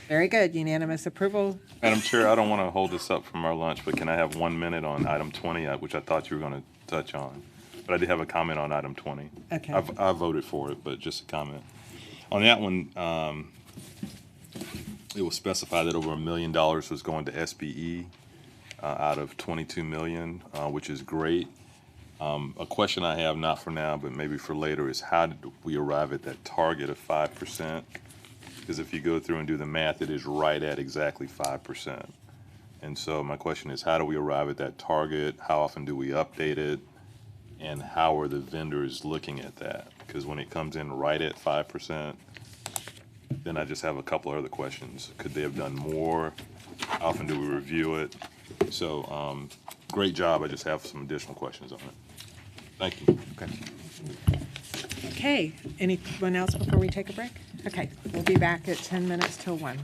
Very good, unanimous approval. Madam Chair, I don't want to hold this up from our lunch, but can I have 1 minute on item 20, which I thought you were going to touch on? But I did have a comment on item 20. Okay. I voted for it, but just a comment. On that one, it was specified that over $1 million was going to SBE out of 22 million, which is great. A question I have, not for now, but maybe for later, is how did we arrive at that target of 5%? Because if you go through and do the math, it is right at exactly 5%. And so my question is, how do we arrive at that target? How often do we update it? And how are the vendors looking at that? Because when it comes in right at 5%, then I just have a couple of other questions. Could they have done more? How often do we review it? So, great job. I just have some additional questions on it. Thank you. Okay. Okay, anyone else before we take a break? Okay, we'll be back at 10 minutes till 1.